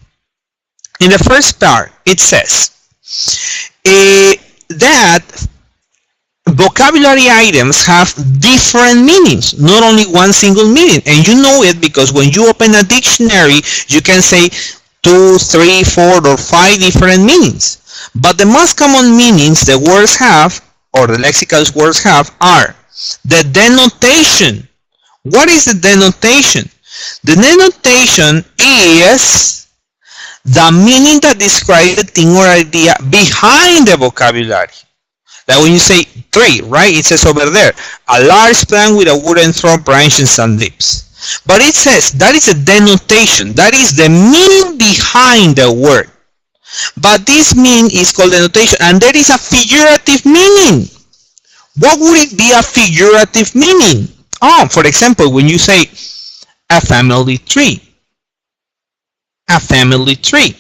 in the first part, it says that vocabulary items have different meanings, not only one single meaning. And you know it because when you open a dictionary, you can say 2, 3, 4, or 5 different meanings. But the most common meanings the words have, or the lexical words have, are the denotation. What is the denotation? The denotation is the meaning that describes the thing or idea behind the vocabulary. Like when you say tree, right? It says over there, a large plant with a wooden trunk, branches, and leaves. But it says that is a denotation. That is the meaning behind the word. But this meaning is called denotation, and there is a figurative meaning. What would it be a figurative meaning? For example, when you say a family tree. A family tree.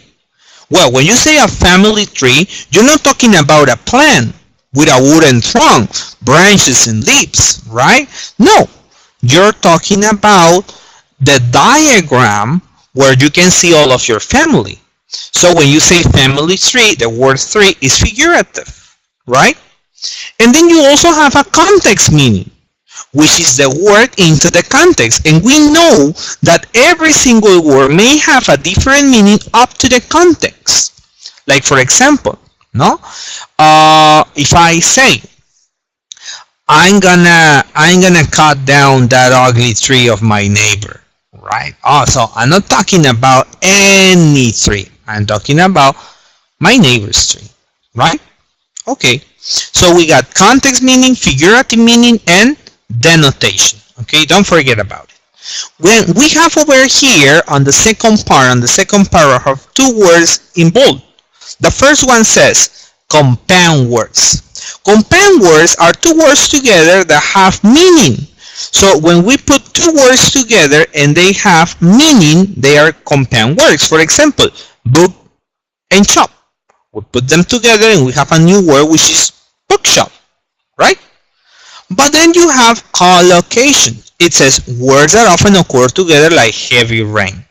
Well, when you say a family tree, you're not talking about a plant with a wooden trunk, branches, and leaves, right? No, you're talking about the diagram where you can see all of your family. So when you say family tree, the word tree is figurative, right? And then you also have a context meaning, which is the word into the context. And we know that every single word may have a different meaning up to the context. Like for example, if I say, I'm gonna cut down that ugly tree of my neighbor, right? So I'm not talking about any tree. I'm talking about my neighbor's tree, right? Okay, so we got context meaning, figurative meaning, and denotation. Okay, don't forget about it. When we have over here on the second part, on the second paragraph, 2 words in bold. The first one says compound words. Compound words are 2 words together that have meaning. So when we put 2 words together and they have meaning, they are compound words. For example, book and shop. We put them together and we have a new word, which is bookshop, right? But then you have collocation. It says words that often occur together like heavy rain.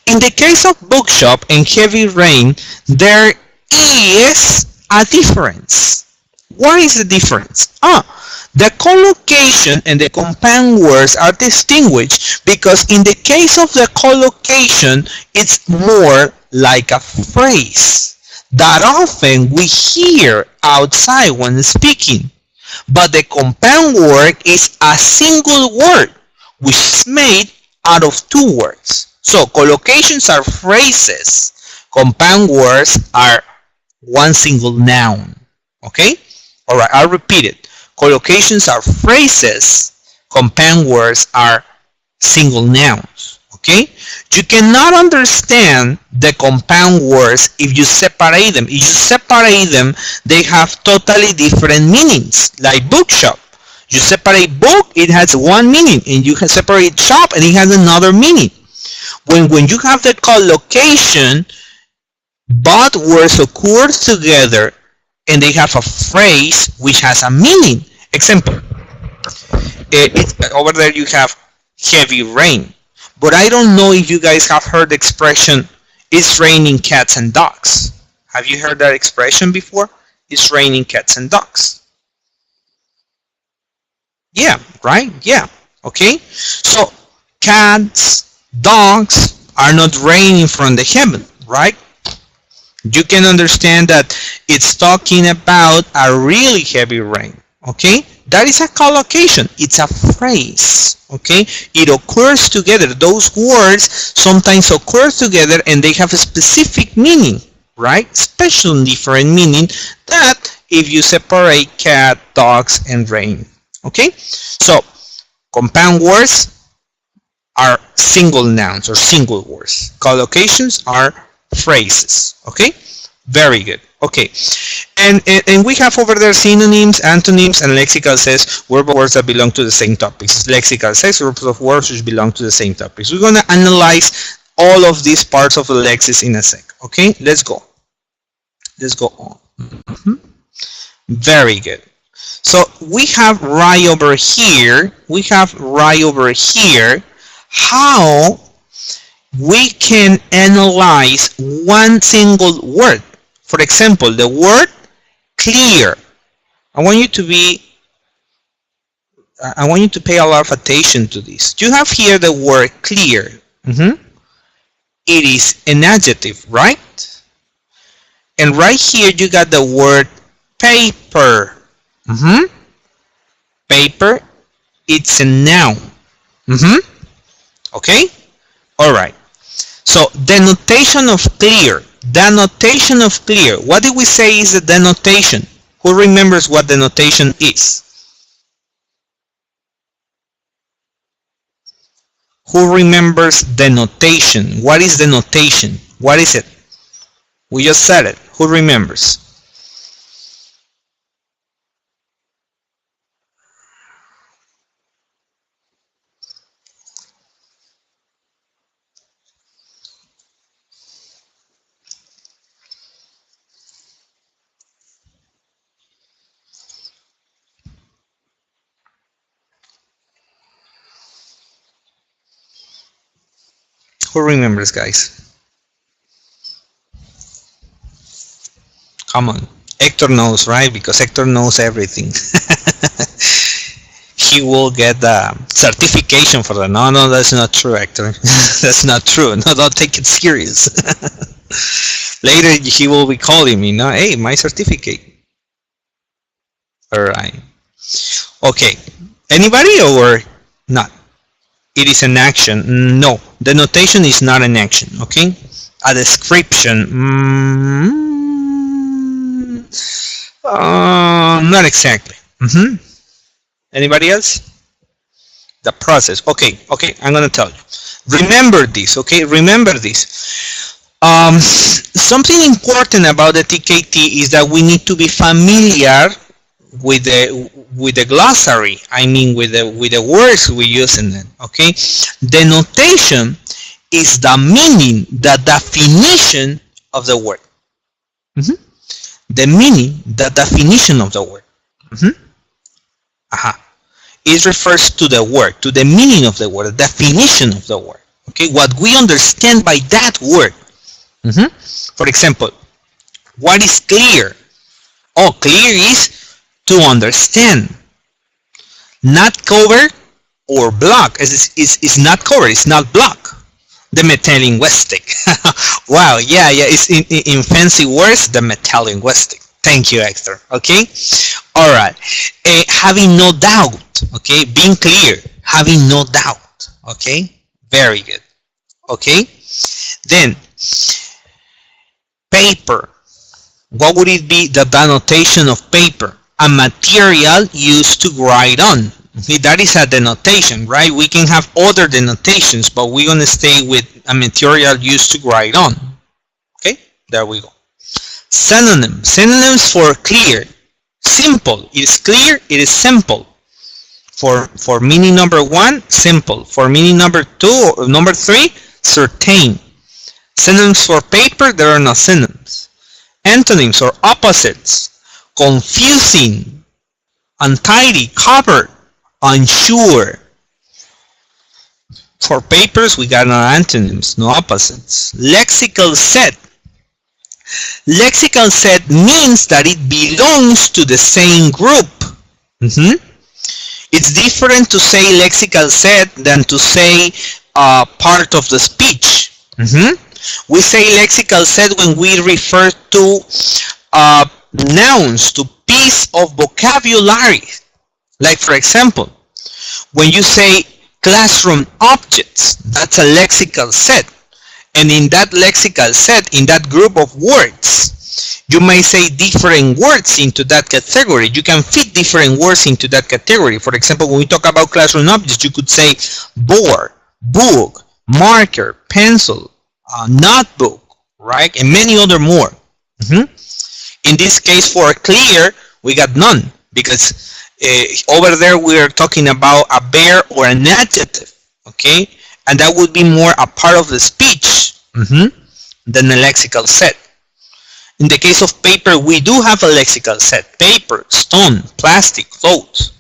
In the case of bookshop and heavy rain, there is a difference. What is the difference? The collocation and the compound words are distinguished because in the case of the collocation, it's more like a phrase that often we hear outside when speaking. But the compound word is a single word which is made out of 2 words. So collocations are phrases. Compound words are one single noun. Okay? Alright, I'll repeat it. Collocations are phrases. Compound words are single nouns. Okay? You cannot understand the compound words if you separate them. If you separate them, they have totally different meanings. Like bookshop. You separate book, it has one meaning. And you can separate shop, and it has another meaning. When you have the collocation, both words occur together and they have a phrase which has a meaning. Example, over there you have heavy rain. But I don't know if you guys have heard the expression, it's raining cats and dogs. Have you heard that expression before? It's raining cats and dogs. Yeah, right? Yeah. Okay. So cats, dogs are not raining from the heaven, right? You can understand that it's talking about a really heavy rain. Okay, that is a collocation. It's a phrase. Okay, it occurs together. Those words sometimes occur together and they have a specific meaning, right? Special different meaning that if you separate cat, dogs, and rain. Okay, so compound words are single nouns or single words. Collocations are phrases. Okay, very good. Okay, and we have over there synonyms, antonyms, and lexical says words that belong to the same topics. Lexical says groups of words which belong to the same topics. We're gonna analyze all of these parts of the lexis in a sec. Okay, let's go. Let's go on. Very good. So we have right over here. We have right over here how we can analyze one single word. For example, the word clear. I want you to pay a lot of attention to this. You have here the word clear. It is an adjective, right? And right here you got the word paper. Paper, it's a noun. Okay? All right. So denotation of clear. Denotation of clear. What did we say is the denotation? Who remembers what denotation is? Who remembers denotation? What is denotation? What is it? We just said it. Who remembers? Who remembers, guys? Come on. Hector knows, right? Because Hector knows everything. He will get the certification for that. No, no, that's not true, Hector. That's not true. No, don't take it serious. Later, he will be calling me. No, hey, my certificate. All right. Okay. Anybody or not? It is an action. No, the notation is not an action. Okay. A description. Not exactly. Anybody else? The process. Okay, okay, I'm gonna tell you. Remember this, okay? Remember this. Something important about the TKT is that we need to be familiar with the glossary. I mean, with the words we use in it. Okay. The notation is the meaning, the definition of the word. The meaning, the definition of the word. It refers to the word, to the meaning of the word, the definition of the word. Okay, what we understand by that word. For example, what is clear? Oh, clear is to understand. Not covered or block. It's not covered, it's not block. The metalinguistic. Wow, yeah, it's in fancy words, the metalinguistic. Thank you, Hector. Okay, all right. Having no doubt. Okay, being clear, having no doubt. Okay, very good. Okay, then paper. What would it be? The denotation of paper, a material used to write on. Okay, that is a denotation, right? We can have other denotations, but we're going to stay with a material used to write on. Okay, there we go. Synonym. Synonyms for clear. Simple. It is clear, it is simple. For meaning number one, simple. For meaning number two or number three, certain. Synonyms for paper, there are no synonyms. Antonyms or opposites. Confusing, untidy, covered, unsure. For papers, we got no antonyms, no opposites. Lexical set. Lexical set means that it belongs to the same group. It's different to say lexical set than to say part of the speech. We say lexical set when we refer to nouns, to piece of vocabulary. Like for example, when you say classroom objects, that's a lexical set. And in that lexical set, in that group of words, you may say different words into that category. You can fit different words into that category. For example, when we talk about classroom objects, you could say board, book, marker, pencil, notebook, right? And many other more. In this case, for clear, we got none, because over there we are talking about a verb or an adjective, okay? And that would be more a part of the speech than a lexical set. In the case of paper, we do have a lexical set. Paper, stone, plastic, clothes.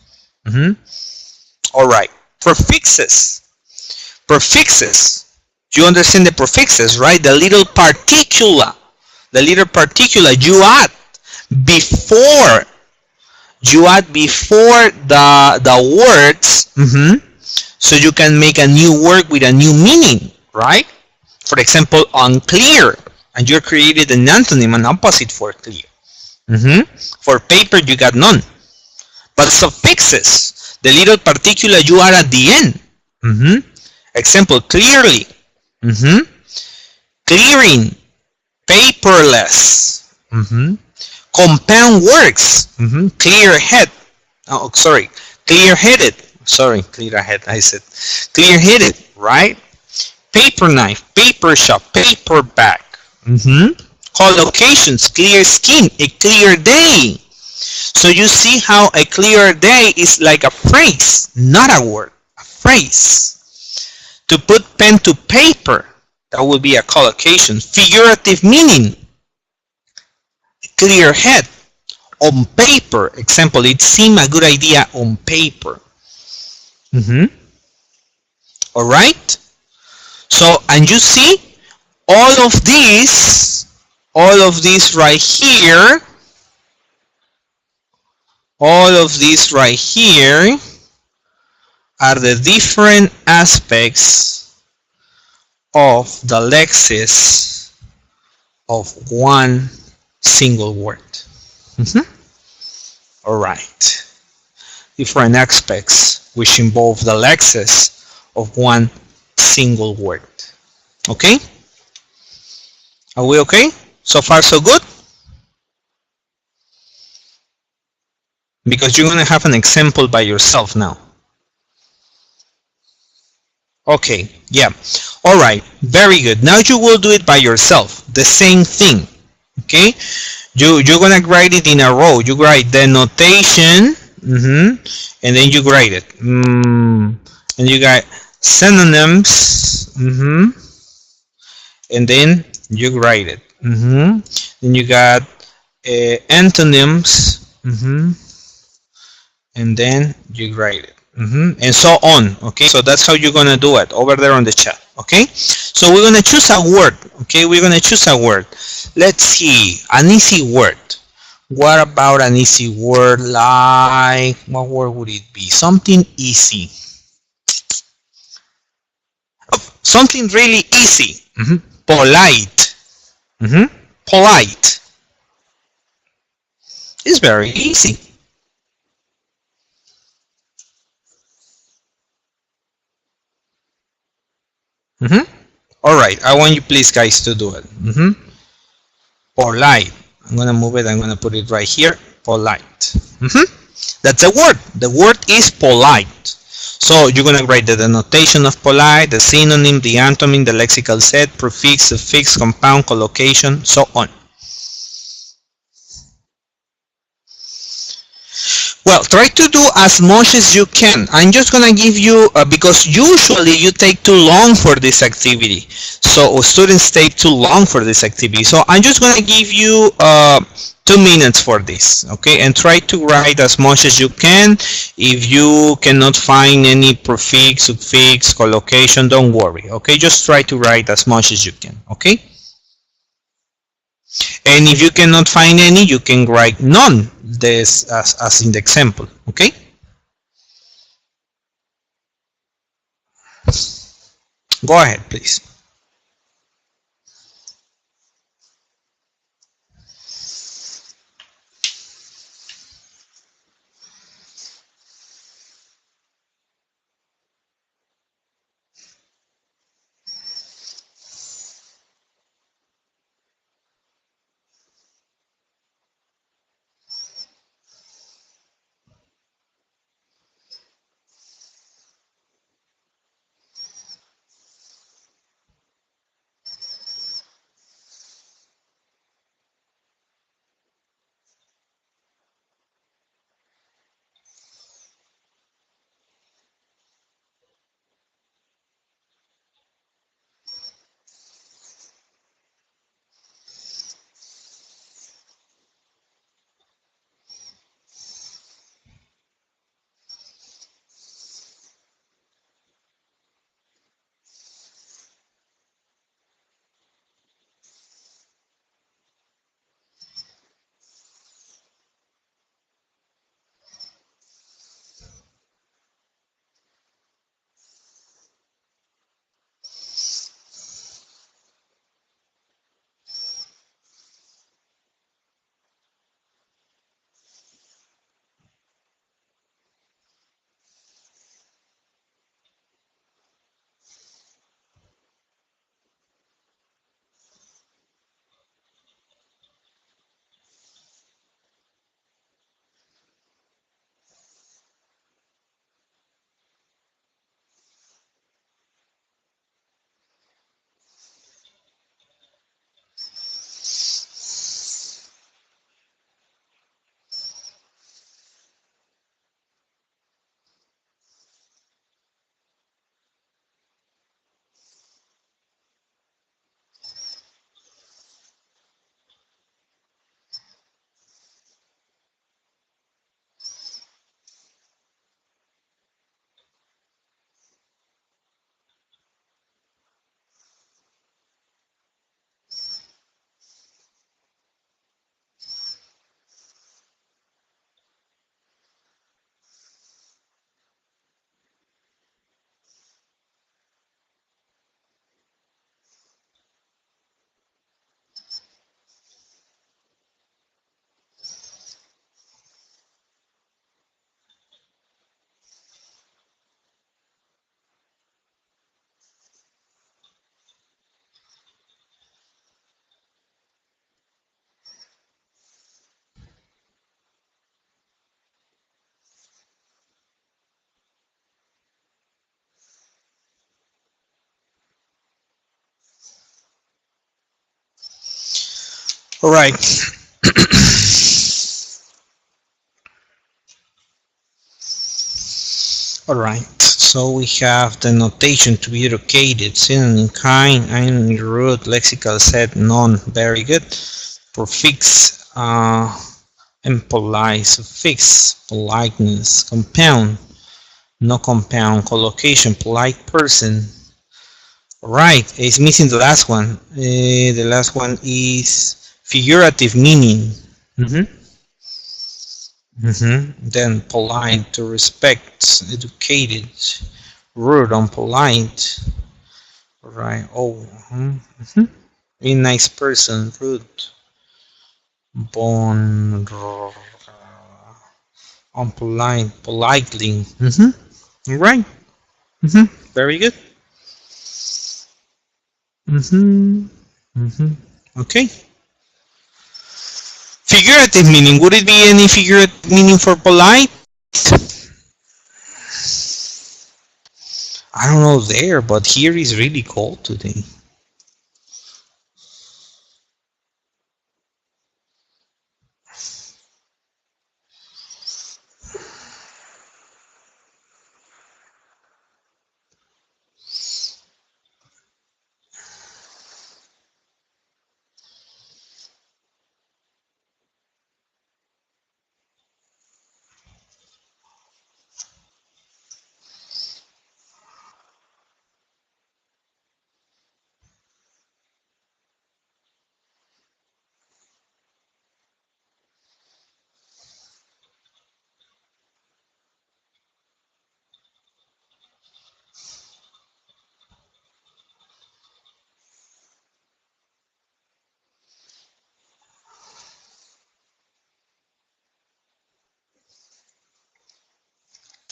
All right. Prefixes. Prefixes. You understand the prefixes, right? The little particular. The little particular you add before. You add before the words. So you can make a new word with a new meaning, right? For example, unclear. And you created an antonym, an opposite for clear. For paper, you got none. But suffixes, the little particular you are at the end. Example, clearly. Clearing. Paperless. Compound words. Clear head. Oh, sorry. Clear-headed. Sorry, clear-head, I said. Clear-headed, right? Paper knife, paper shop, paper bag. Collocations, clear skin, a clear day. So you see how a clear day is like a phrase, not a word, a phrase. To put pen to paper, that would be a collocation. Figurative meaning, clear head. On paper, example, it seemed a good idea on paper. All right. So, and you see all of these right here, all of these right here are the different aspects of the lexis of one single word. All right. Different aspects which involve the lexis of one single word. Okay? Are we okay? So far so good? Because you're going to have an example by yourself now. Okay, yeah. All right, very good. Now you will do it by yourself. The same thing. Okay? You're going to write it in a row. You write the notation, and then you write it. And you got synonyms, and then you write it. Then you got antonyms, and then you write it. And so on. Okay, so that's how you're gonna do it over there on the chat. Okay, so we're gonna choose a word. Okay, we're gonna choose a word. Let's see, an easy word. What about an easy word? Like, what word would it be? Something easy. Oh, something really easy. Polite. Polite. It's very easy. All right, I want you please guys to do it. Polite. I'm gonna move it. I'm gonna put it right here. Polite. That's a word. The word is polite. So you're gonna write the denotation of polite, the synonym, the antonym, the lexical set, prefix, suffix, compound, collocation, so on. Well, try to do as much as you can. I'm just gonna give you, because usually you take too long for this activity. So students take too long for this activity. So I'm just gonna give you 2 minutes for this, okay? And try to write as much as you can. If you cannot find any prefix, suffix, collocation, don't worry, okay? Just try to write as much as you can, okay? And if you cannot find any, you can write none, this as in the example, okay? Go ahead, please. All right. All right. So we have the notation to be educated, synonym kind, and root, lexical set, none. Very good. Prefix and polite, suffix, politeness, compound, no compound, collocation, polite person. All right. It's missing the last one. The last one is figurative meaning. Then polite, to respect, educated, rude, unpolite. Right. Oh, a nice person, rude, born, unpolite, politely. Right. Very good. hmm hmm Okay. Figurative meaning. Would it be any figurative meaning for polite? I don't know there, but here is really cold today.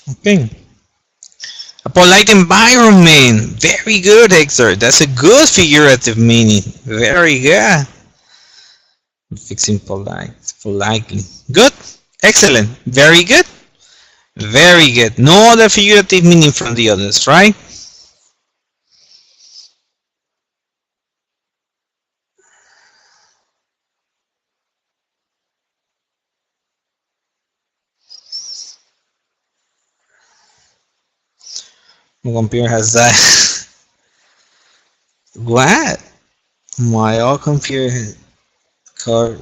Okay. A polite environment. Very good, Hector. That's a good figurative meaning. Very good. Fixing politely. Good. Excellent. Very good. Very good. No other figurative meaning from the others, right? My computer has that. What? My old computer has card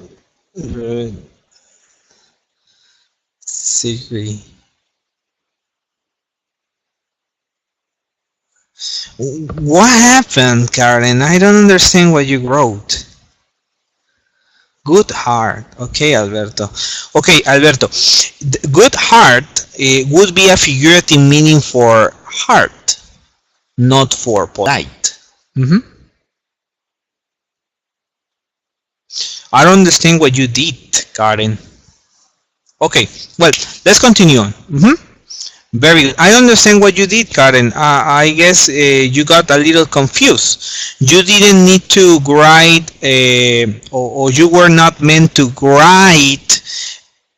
secret. What happened, Karen? I don't understand what you wrote. Good heart. Okay, Alberto. Okay, Alberto. Good heart would be a figurative meaning for heart, not for polite. I don't understand what you did, Karen. Okay, well, let's continue on. Very good. I understand what you did, Karen. I guess you got a little confused. You didn't need to write, or you were not meant to write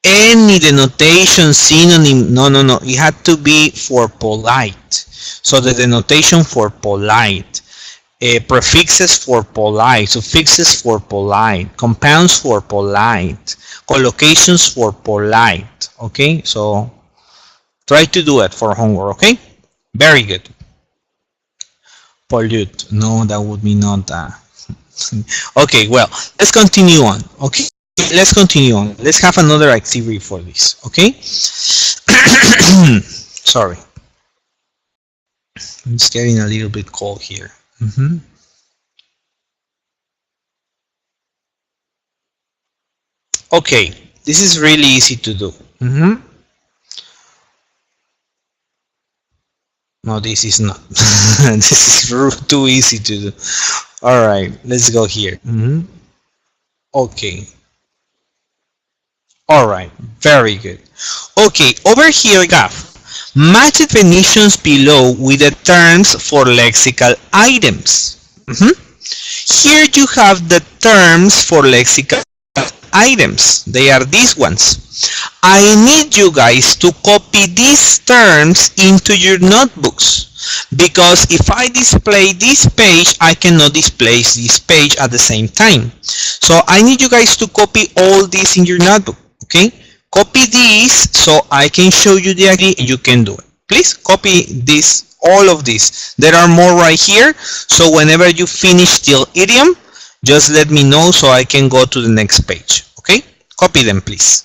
any denotation, synonym. No, no, no. It had to be for polite. So the denotation for polite, prefixes for polite, suffixes for polite, compounds for polite, collocations for polite. Okay, so try to do it for homework, okay? Very good. Pollute. No, that would be not that. Okay, well, let's continue on, okay? Let's continue on. Let's have another activity for this, okay? Sorry. It's getting a little bit cold here. Okay, this is really easy to do. No, this is not. This is too easy to do. All right, let's go here. Okay. All right, very good. Okay, over here we have match definitions below with the terms for lexical items. Here you have the terms for lexical items. They are these ones. I need you guys to copy these terms into your notebooks, because if I display this page, I cannot display this page at the same time. So I need you guys to copy all this in your notebook. Okay, copy this so I can show you the activity and you can do it. Please copy this, all of this. There are more right here, so whenever you finish the idiom, just let me know so I can go to the next page. Okay, copy them, please.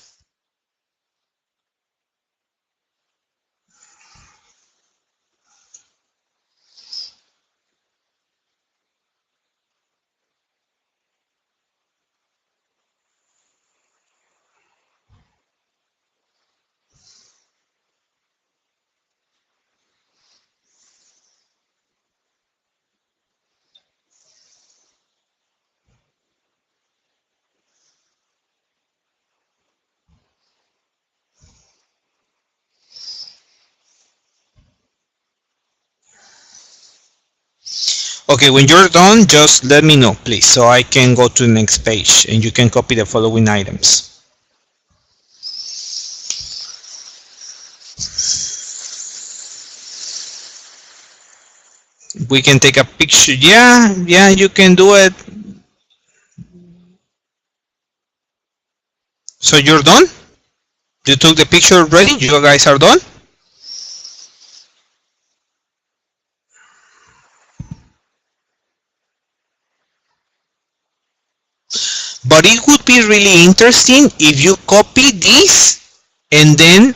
Okay, when you're done, just let me know, please, so I can go to the next page and you can copy the following items. We can take a picture. Yeah, you can do it. So you're done? You took the picture already? You guys are done? But it would be really interesting if you copy this and then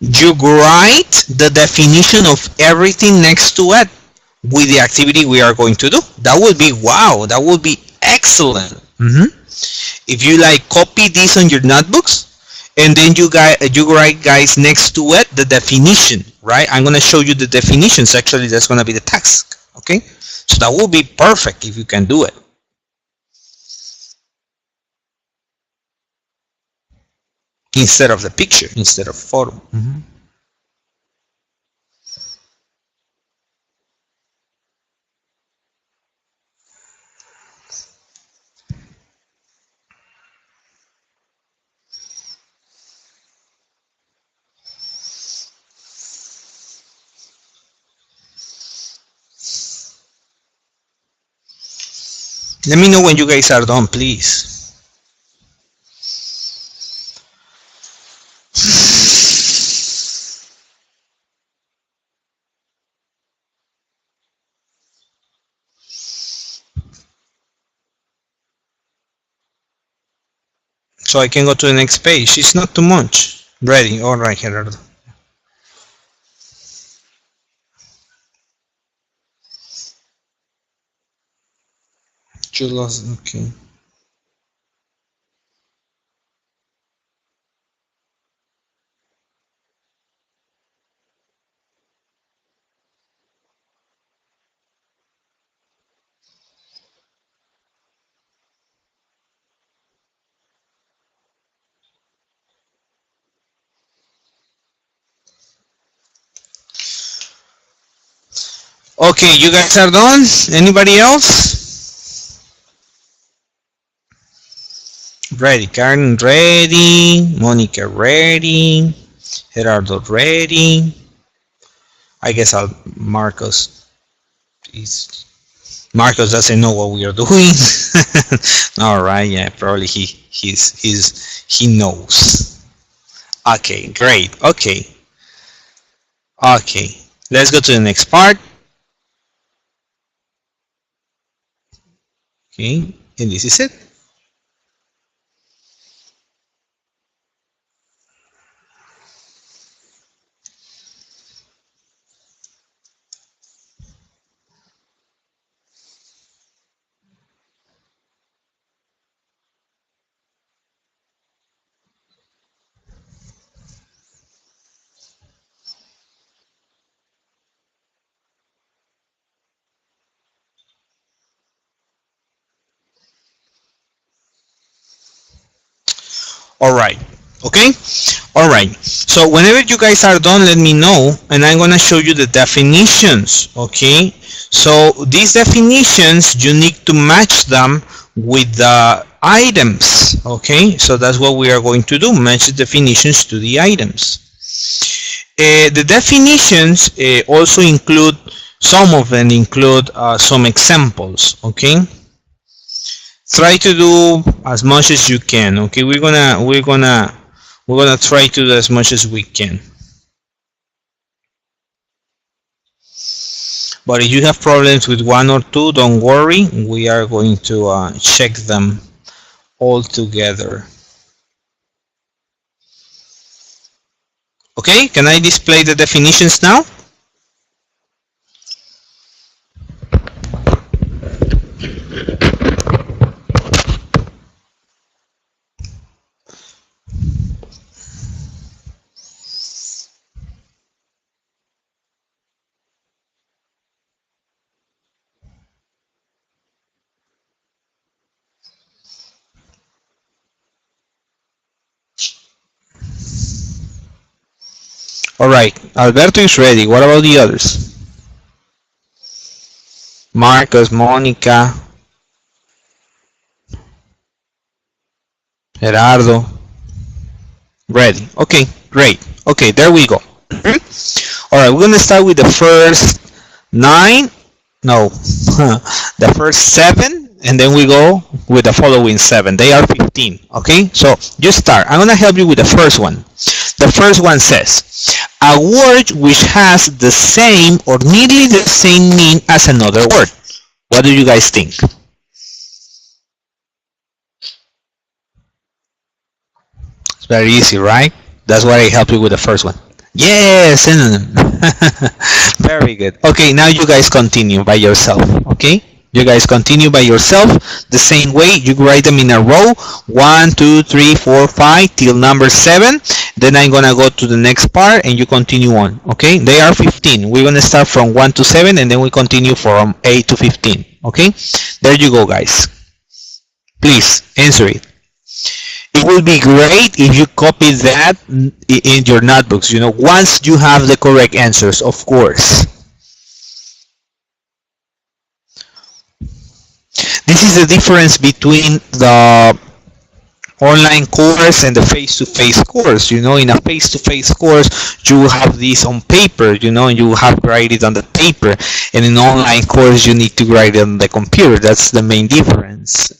you write the definition of everything next to it with the activity we are going to do. That would be wow. That would be excellent. If you like copy this on your notebooks and then you write, guys, next to it the definition, right? I'm going to show you the definitions. Actually, that's going to be the task. Okay, so that would be perfect if you can do it instead of the picture, instead of photo. Let me know when you guys are done, please. So I can go to the next page. It's not too much. Ready. All right, Gerardo. You lost. Okay. Okay, you guys are done? Anybody else? Ready. Karen ready. Monica ready. Gerardo ready. I guess Marcos is Marcos doesn't know what we are doing. All right, yeah, probably he knows. Okay, great. Okay. Okay. Let's go to the next part. Okay, and this is it. All right. Okay. All right. So whenever you guys are done, let me know, and I'm gonna show you the definitions. Okay. So these definitions, you need to match them with the items. Okay. So that's what we are going to do. Match the definitions to the items. The definitions also include, some of them include some examples. Okay. Try to do as much as you can. Okay, we're gonna try to do as much as we can. But if you have problems with one or two, don't worry, we are going to check them all together. Okay, can I display the definitions now? All right, Alberto is ready. What about the others? Marcos, Monica, Gerardo. Ready. Okay, great. Okay, there we go. All right, we're gonna start with the first 9. No, the first 7, and then we go with the following 7. They are 15. Okay, so you start. I'm gonna help you with the first one. The first one says, a word which has the same or nearly the same meaning as another word. What do you guys think? It's very easy, right? That's why I help you with the first one. Yes, synonym. Very good. Okay, now you guys continue by yourself. Okay, you guys continue by yourself the same way. You write them in a row, 1, 2, 3, 4, 5 till number 7. Then I'm gonna go to the next part and you continue on. Okay, they are 15. We're gonna start from 1 to 7 and then we continue from 8 to 15. Okay, there you go, guys. Please answer it. It would be great if you copy that in your notebooks, once you have the correct answers, of course. This is the difference between the online course and the face-to-face course. In a face-to-face course, you have this on paper, and you have to write it on the paper. And in online course, you need to write it on the computer. That's the main difference.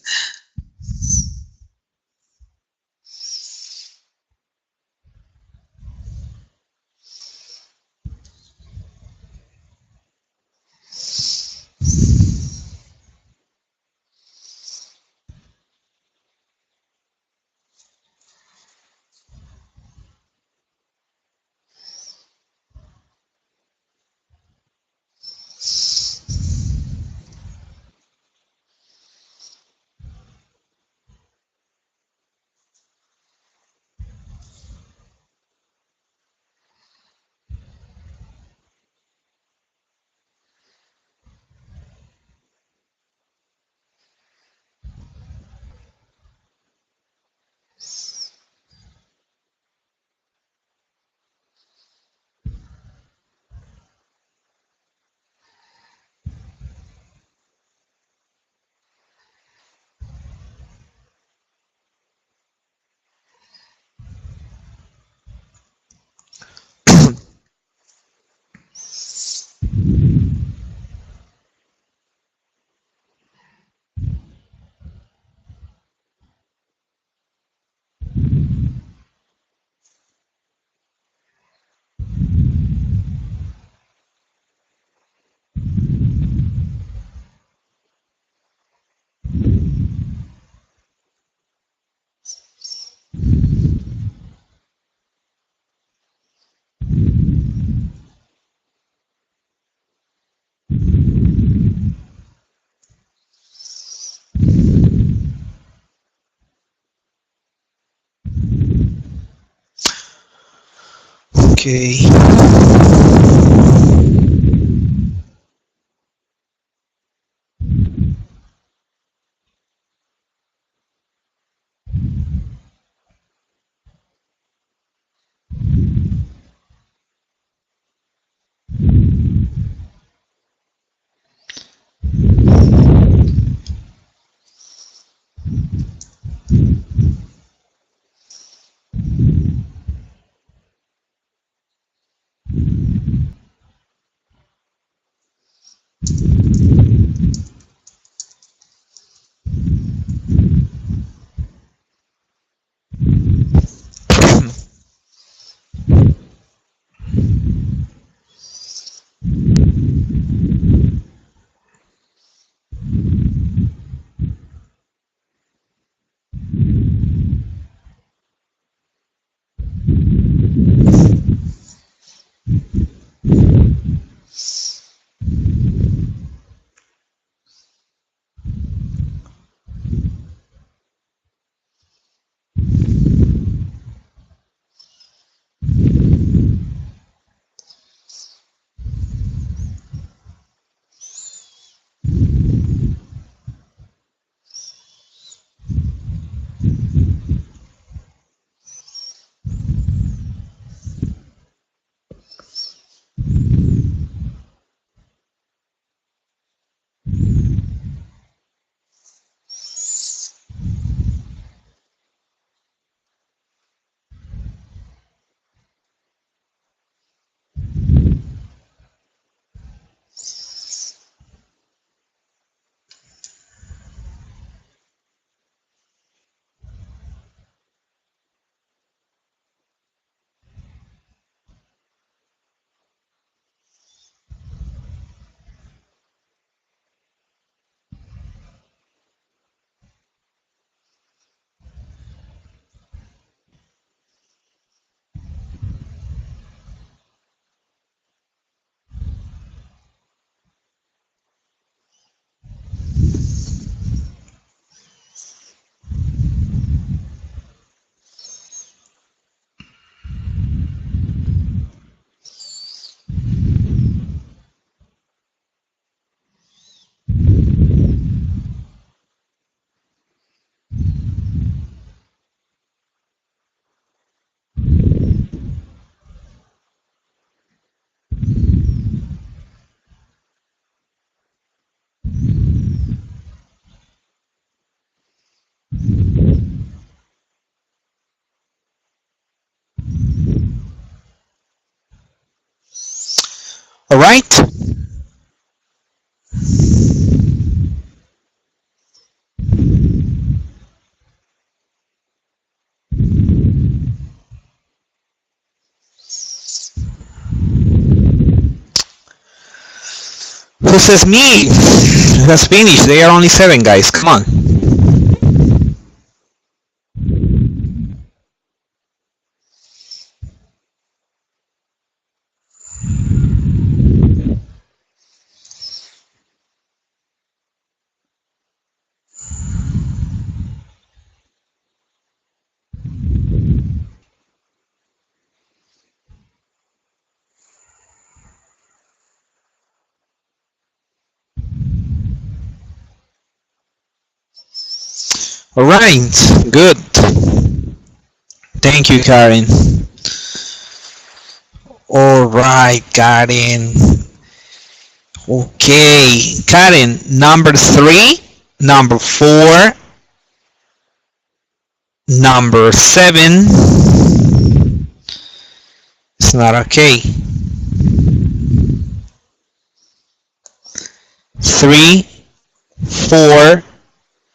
Okay. All right. Who says me? That's finished. They are only 7, guys. Come on. All right. Good. Thank you, Karen. All right, Karen. Okay, Karen. Number 3, number 4, number 7. It's not okay. 3, 4,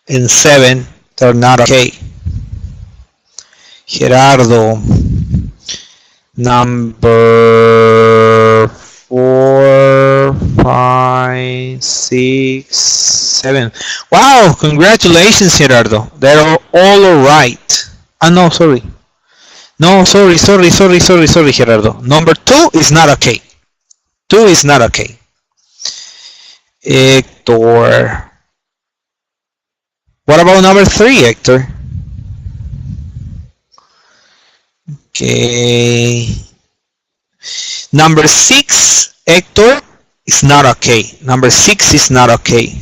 and 7. They're not okay. Gerardo. Number 4, 5, 6, 7. Wow, congratulations, Gerardo. They're all right. Ah, no, sorry. No, sorry, Gerardo. Number 2 is not okay. 2 is not okay. Hector. What about number 3, Hector? Okay. Number 6, Hector, is not okay. Number 6 is not okay.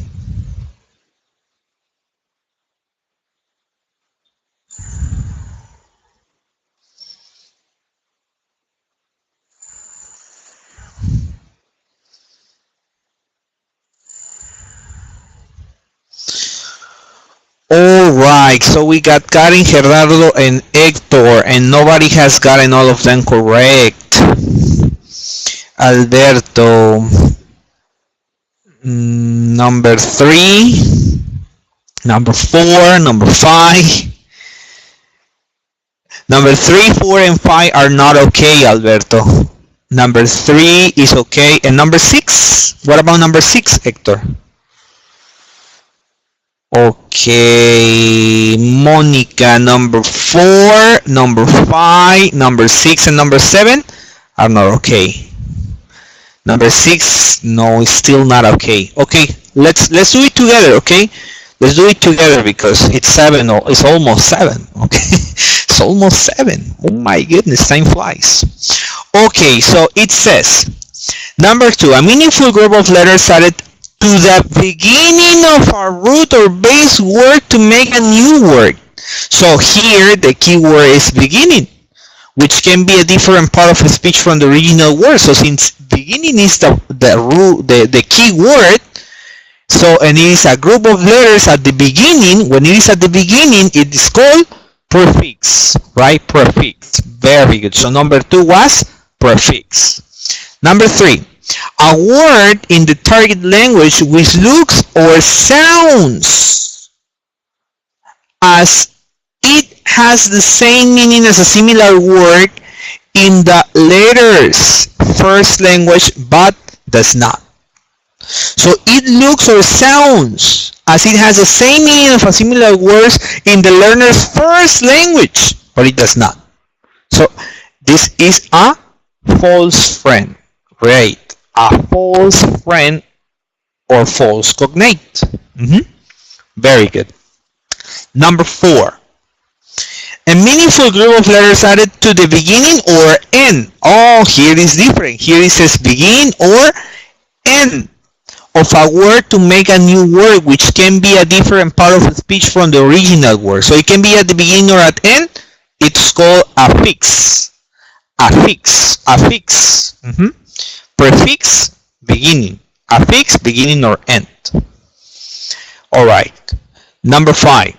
All right, so we got Karen, Gerardo, and Hector, and nobody has gotten all of them correct. Alberto, number 3, number 4, number 5. Number 3, 4, and 5 are not okay, Alberto. Number 3 is okay, and number 6. What about number 6, Hector? Okay, Monica, number 4, number 5, number 6, and number 7 are not okay. Number 6, no, it's still not okay. Okay, let's do it together, okay? Let's do it together because it's 7, or it's almost 7, okay? It's almost 7. Oh my goodness, time flies. Okay, so it says, number 2, a meaningful group of letters added to the beginning of a root or base word to make a new word. So here the key word is beginning, which can be a different part of a speech from the original word. So since beginning is the key word, so and it is a group of letters at the beginning. When it is at the beginning, it is called prefix, right? Prefix. Very good. So number 2 was prefix. Number 3. A word in the target language which looks or sounds as it has the same meaning as a similar word in the letter's first language but does not. So it looks or sounds as it has the same meaning of a similar word in the learner's first language, but it does not. So this is a false friend. Great. A false friend or false cognate. Very good. Number 4. A meaningful group of letters added to the beginning or end. Oh, here is different. Here it says begin or end of a word to make a new word, which can be a different part of the speech from the original word. So it can be at the beginning or at end. It's called affix. Affix. Affix. Prefix, beginning. Affix, beginning or end. All right. Number 5.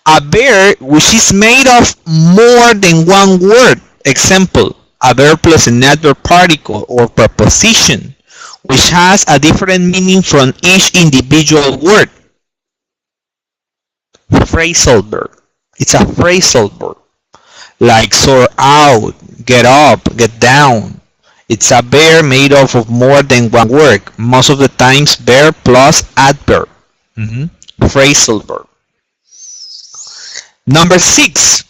A verb which is made of more than one word. Example, a verb plus an adverb particle or preposition which has a different meaning from each individual word. Phrasal verb. It's a phrasal verb. Like sort out, get up, get down. It's a verb made up of more than one word. Most of the times verb plus adverb. Phrasal verb. Number 6.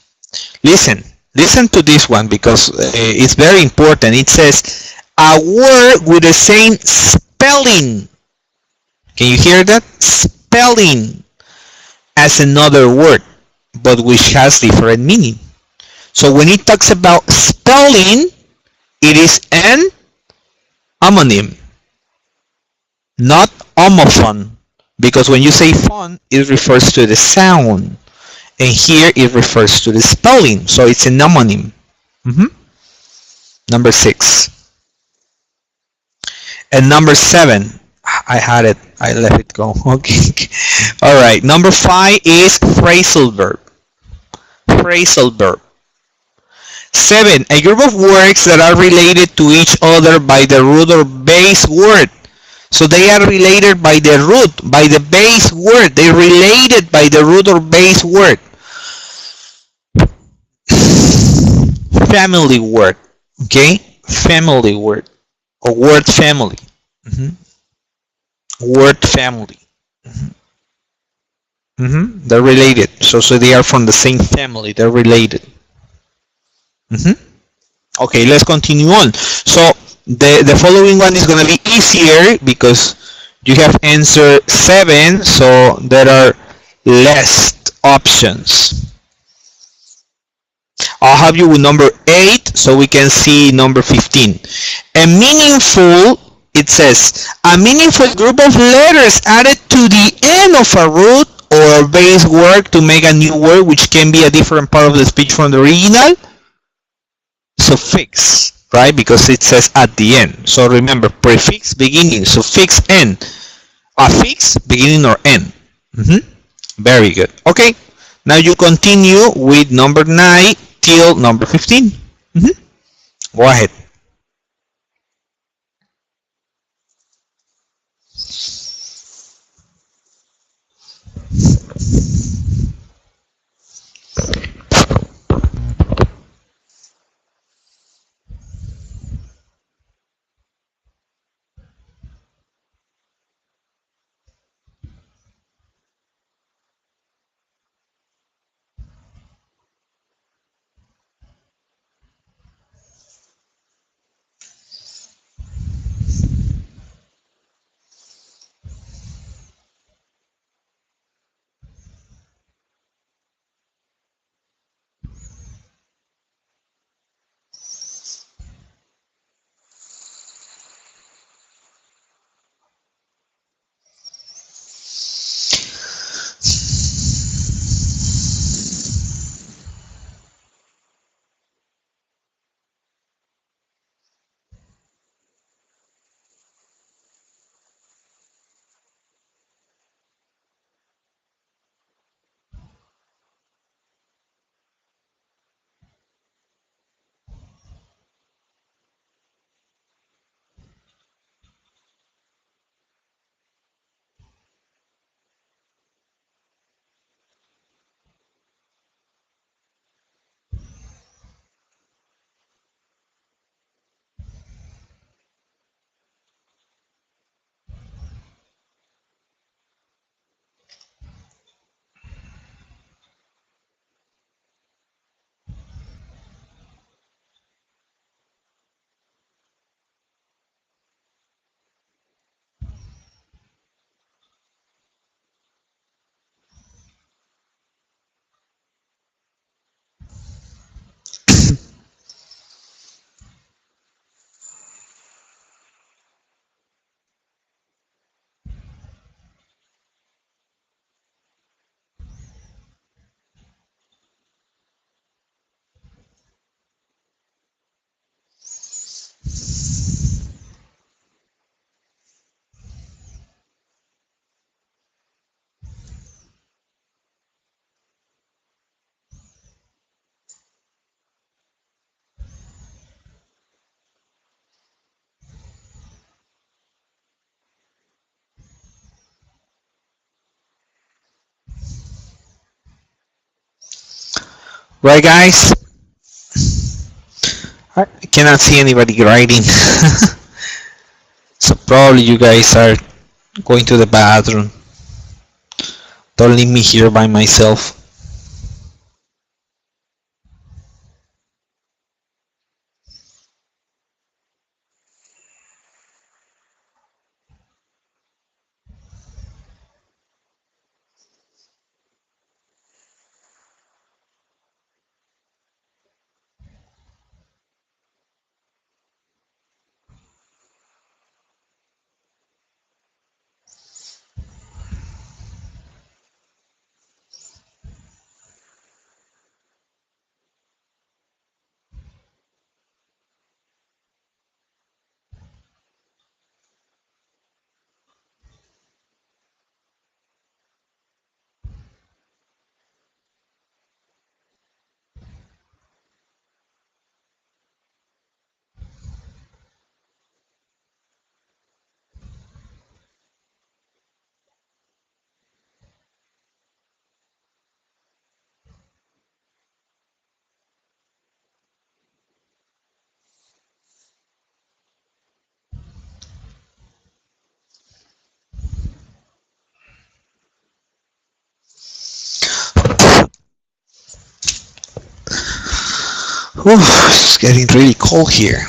Listen to this one because it's very important. It says a word with the same spelling. Can you hear that? Spelling as another word, but which has different meaning. So when it talks about spelling, it is an homonym, not homophone. Because when you say phone, it refers to the sound. And here it refers to the spelling. So it's an homonym. Number 6. And number 7. I had it. I let it go. Okay. All right. Number 5 is phrasal verb. Phrasal verb. 7. A group of words that are related to each other by the root or base word. So they are related by the root, by the base word. They're related by the root or base word. Family word. Okay? Family word. Or word family. Word family. They're related. So they are from the same family. They're related. Okay, let's continue on. So the following one is going to be easier because you have answered 7, so there are less options. I'll have you with number 8 so we can see number 15. A meaningful, it says, a meaningful group of letters added to the end of a root or base word to make a new word which can be a different part of the speech from the original. Suffix, right? Because it says at the end. So remember, prefix beginning, suffix end, affix beginning or end. Very good. Okay, now you continue with number 9 till number 15. Go ahead. Right, guys? I cannot see anybody writing. So probably you guys are going to the bathroom. Don't leave me here by myself. Whew, it's getting really cold here.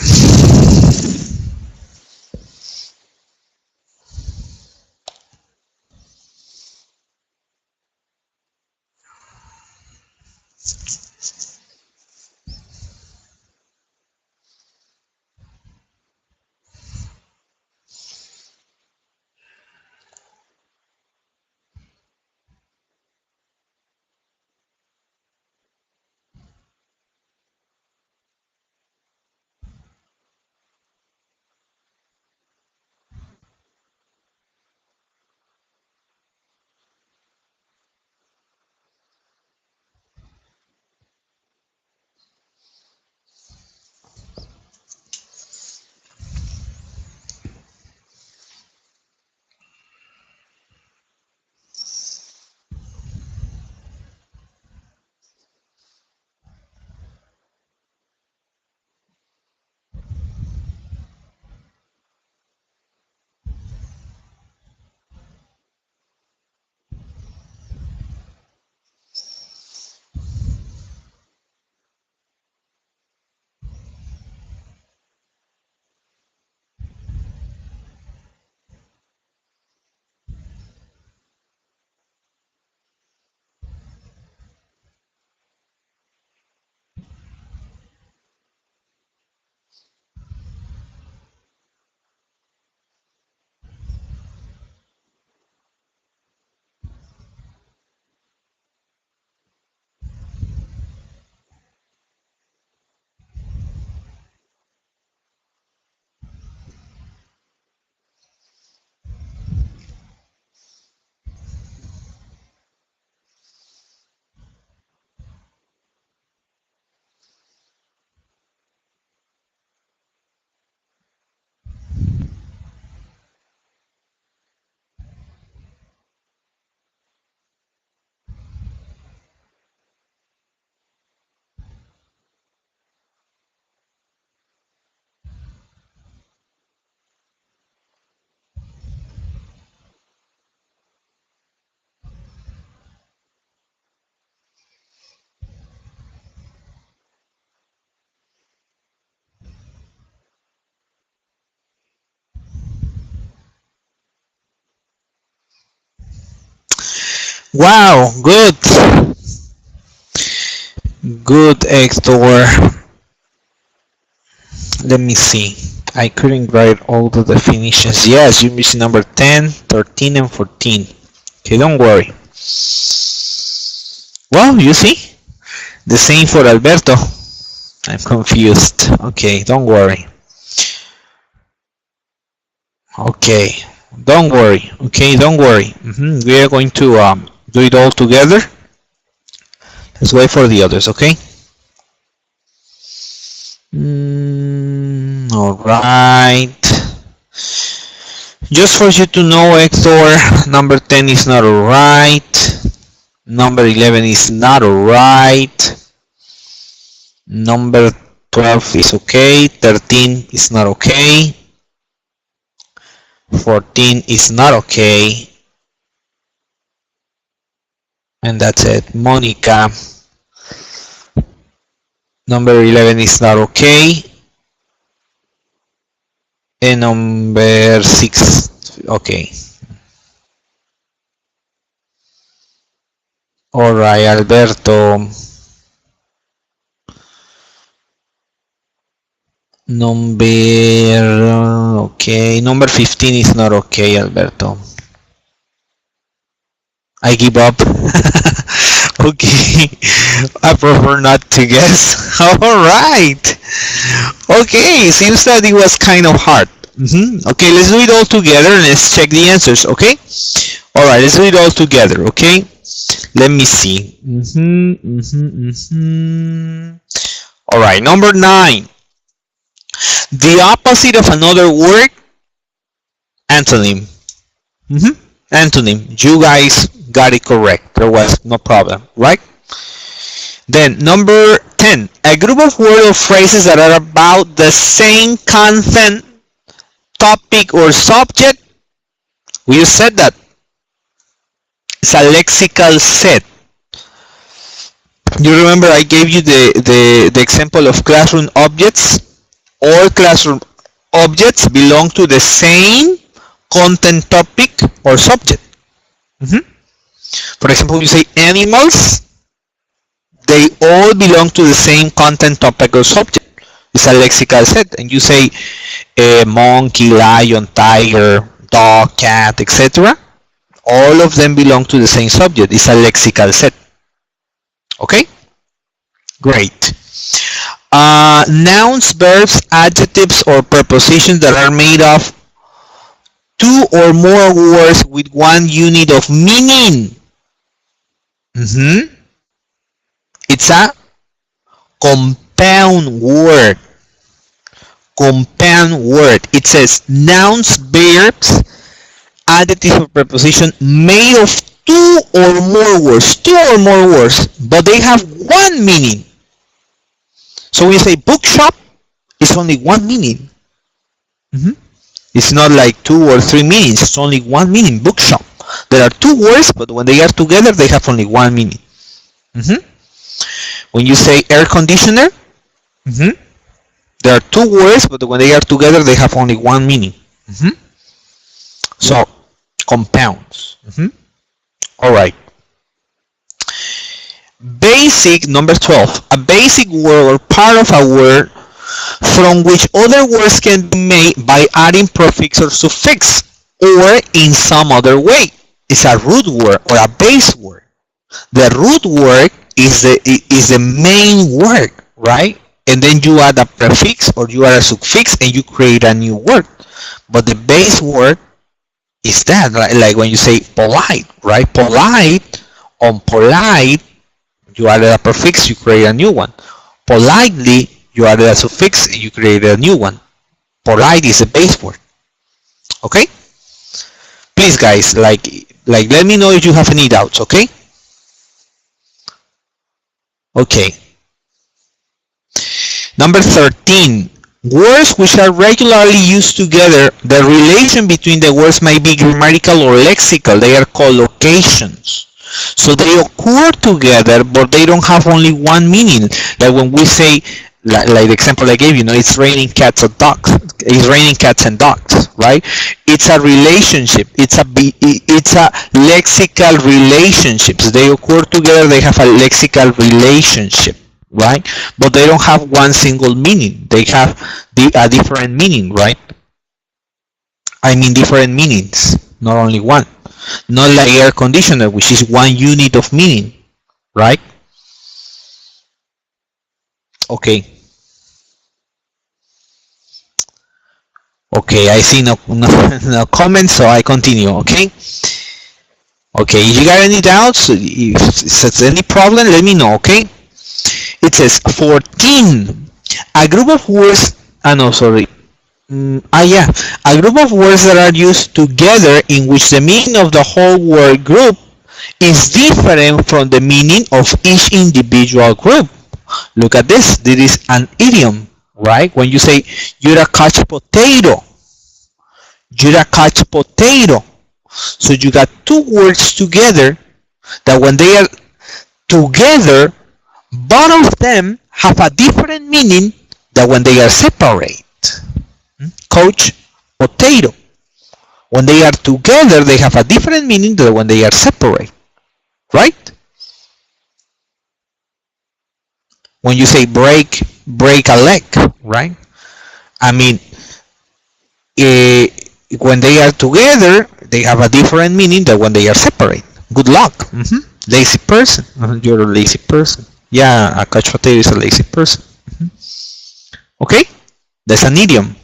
Wow, good. Good, Hector. Let me see. I couldn't write all the definitions. Yes, you missed number 10, 13, and 14. Okay, don't worry. Well, you see? The same for Alberto. I'm confused. Okay, don't worry. Okay, don't worry. Okay, don't worry. We are going to do it all together. Let's wait for the others, okay? All right. Just for you to know, Hector, number 10 is not alright. Number 11 is not alright. Number 12 is okay. 13 is not okay. 14 is not okay. And that's it. Monica. Number 11 is not okay. And number 6, okay. Alright, Alberto. Okay. Number 15 is not okay, Alberto. I give up. Okay. I prefer not to guess. Alright. Okay, seems that it was kind of hard. Okay, let's do it all together and let's check the answers, okay? Alright, let's do it all together, okay? Let me see. Alright, number 9. The opposite of another word, antonym. Antonym. You guys got it correct. There was no problem, right? Then number 10. A group of words or phrases that are about the same content, topic, or subject. We just said that. It's a lexical set. You remember I gave you the example of classroom objects. All classroom objects belong to the same content, topic, or subject. For example, you say animals, they all belong to the same content, topic, or subject. It's a lexical set. And you say monkey, lion, tiger, dog, cat, etc. All of them belong to the same subject. It's a lexical set. Okay? Great. Nouns, verbs, adjectives, or prepositions that are made of 2 or more words with one unit of meaning. It's a compound word. Compound word. It says nouns, verbs, adjectives, or preposition made of 2 or more words. 2 or more words, but they have one meaning. So when you say bookshop, it's only one meaning. It's not like 2 or 3 meanings. It's only one meaning, bookshop. There are 2 words, but when they are together, they have only one meaning. When you say air conditioner, there are 2 words, but when they are together, they have only one meaning. So, compounds. All right. Basic, number 12. A basic word or part of a word from which other words can be made by adding prefix or suffix or in some other way. It's a root word or a base word. The root word is the main word, right? And then you add a prefix or you add a suffix and you create a new word. But the base word is that, right? Like when you say polite, right? Polite, on polite, you added a prefix, you create a new one. Politely, you added a suffix, and you create a new one. Polite is a base word. Okay? Please, guys, like let me know if you have any doubts, okay? Okay. Number 13. Words which are regularly used together, the relation between the words may be grammatical or lexical. They are called locations. So they occur together, but they don't have only one meaning. Like when we say, like the example I gave you, it's raining cats and dogs. It's raining cats and dogs, right? It's a relationship. It's a lexical relationships. They occur together. They have a lexical relationship, right? But they don't have one single meaning. They have a different meaning, right? I mean different meanings, not only one. Not like air conditioner, which is one unit of meaning, right? Okay. Okay, I see no comments, so I continue, okay? Okay, if you got any doubts, if there's any problem, let me know, okay? It says 14. A group of words, a group of words that are used together in which the meaning of the whole word group is different from the meaning of each individual group. Look at this. This is an idiom, right? When you say you're a couch potato, you're a couch potato. So you got two words together that when they are together, both of them have a different meaning than when they are separate. Couch potato. When they are together, they have a different meaning than when they are separate, right? When you say break a leg, right? I mean, when they are together, they have a different meaning than when they are separate. Good luck. Lazy person. You're a lazy person. Yeah, a couch potato is a lazy person. Okay? That's an idiom.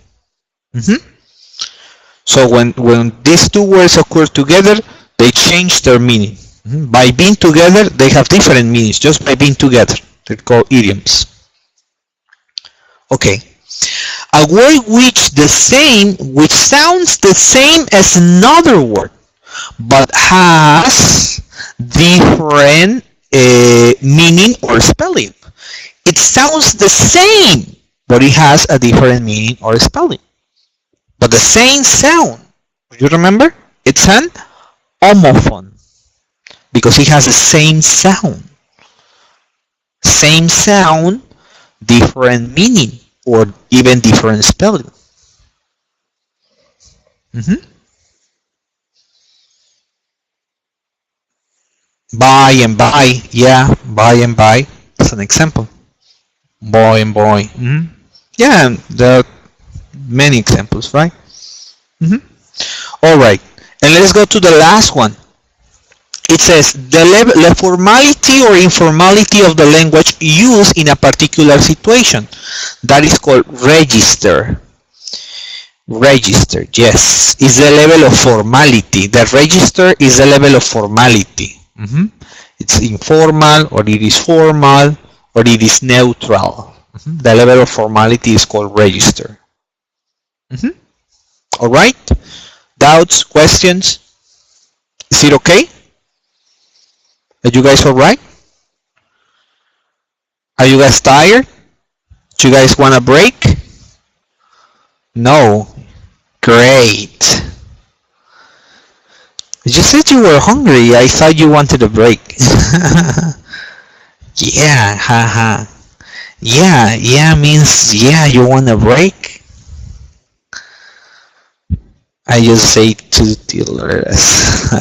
So when these two words occur together, they change their meaning. By being together, they have different meanings just by being together. They're called idioms. Okay. A word which sounds the same as another word, but has different meaning or spelling. It sounds the same, but it has a different meaning or spelling. But the same sound. You remember? It's an homophone because it has the same sound. Same sound, different meaning, or even different spelling. By and by, yeah, by and by. That's an example. Boy and boy. Yeah, there are many examples, right? All right, and let's go to the last one. It says the formality or informality of the language used in a particular situation. That is called register. Register, yes, is the level of formality. The register is the level of formality. It's informal, or it is formal, or it is neutral. The level of formality is called register. All right? Doubts, questions? Is it okay? Are you guys all right? Are you guys tired? Do you guys want a break? No. Great. You said you were hungry. I thought you wanted a break. Yeah, haha. Yeah means yeah, you want a break? I just say tutelars.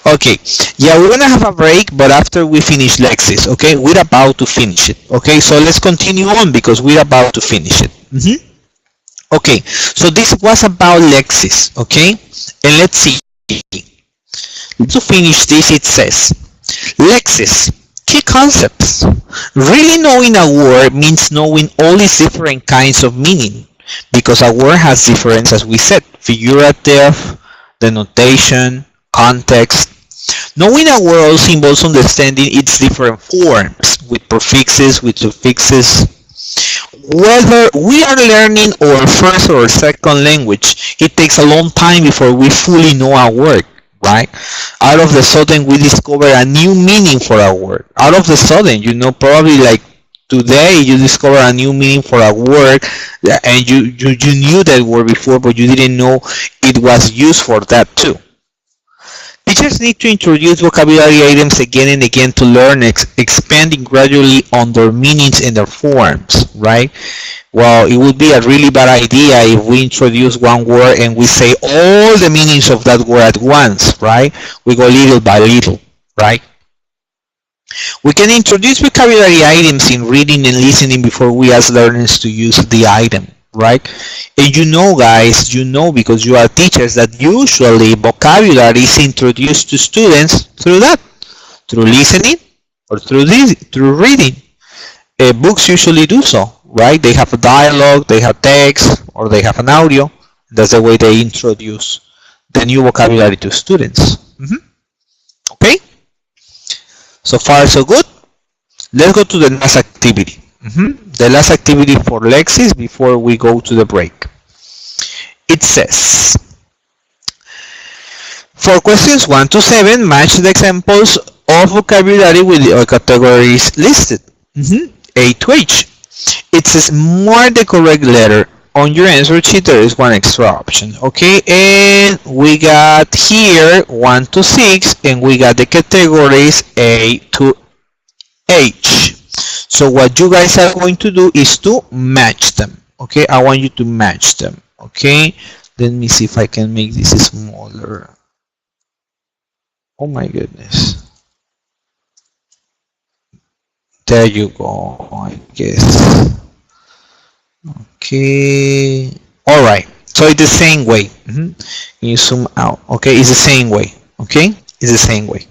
Okay, yeah, we're gonna have a break, but after we finish Lexis, okay? We're about to finish it, okay? So let's continue on because we're about to finish it. Okay, so this was about Lexis, okay? And let's see. To finish this, it says, Lexis, key concepts. Really knowing a word means knowing all its different kinds of meaning, because a word has different, as we said, figurative, denotation, context. Knowing a word also involves understanding its different forms, with prefixes, with suffixes. Whether we are learning our first or second language, it takes a long time before we fully know a word, right? Out of the sudden, we discover a new meaning for a word. Out of the sudden, you know, probably like today, you discover a new meaning for a word, and you knew that word before, but you didn't know it was used for that too. Teachers need to introduce vocabulary items again and again to learn, expanding gradually on their meanings and their forms, right? Well, it would be a really bad idea if we introduce one word and we say all the meanings of that word at once, right? We go little by little, right? We can introduce vocabulary items in reading and listening before we ask learners to use the item, right? And you know, guys, you know, because you are teachers, that usually vocabulary is introduced to students through that, through listening or through reading. Books usually do so, right? They have a dialogue, they have text, or they have an audio. That's the way they introduce the new vocabulary to students. Okay? So far, so good. Let's go to the next activity. The last activity for Lexis before we go to the break. It says, for questions 1 to 7, match the examples of vocabulary with the categories listed. A to H. It says mark the correct letter. On your answer sheet there is one extra option. Okay, and we got here 1 to 6, and we got the categories A to H. So what you guys are going to do is to match them. Okay, I want you to match them. Okay, let me see if I can make this smaller. Oh my goodness. There you go, I guess. Okay. All right. So it's the same way. You zoom out. Okay, it's the same way. Okay, it's the same way.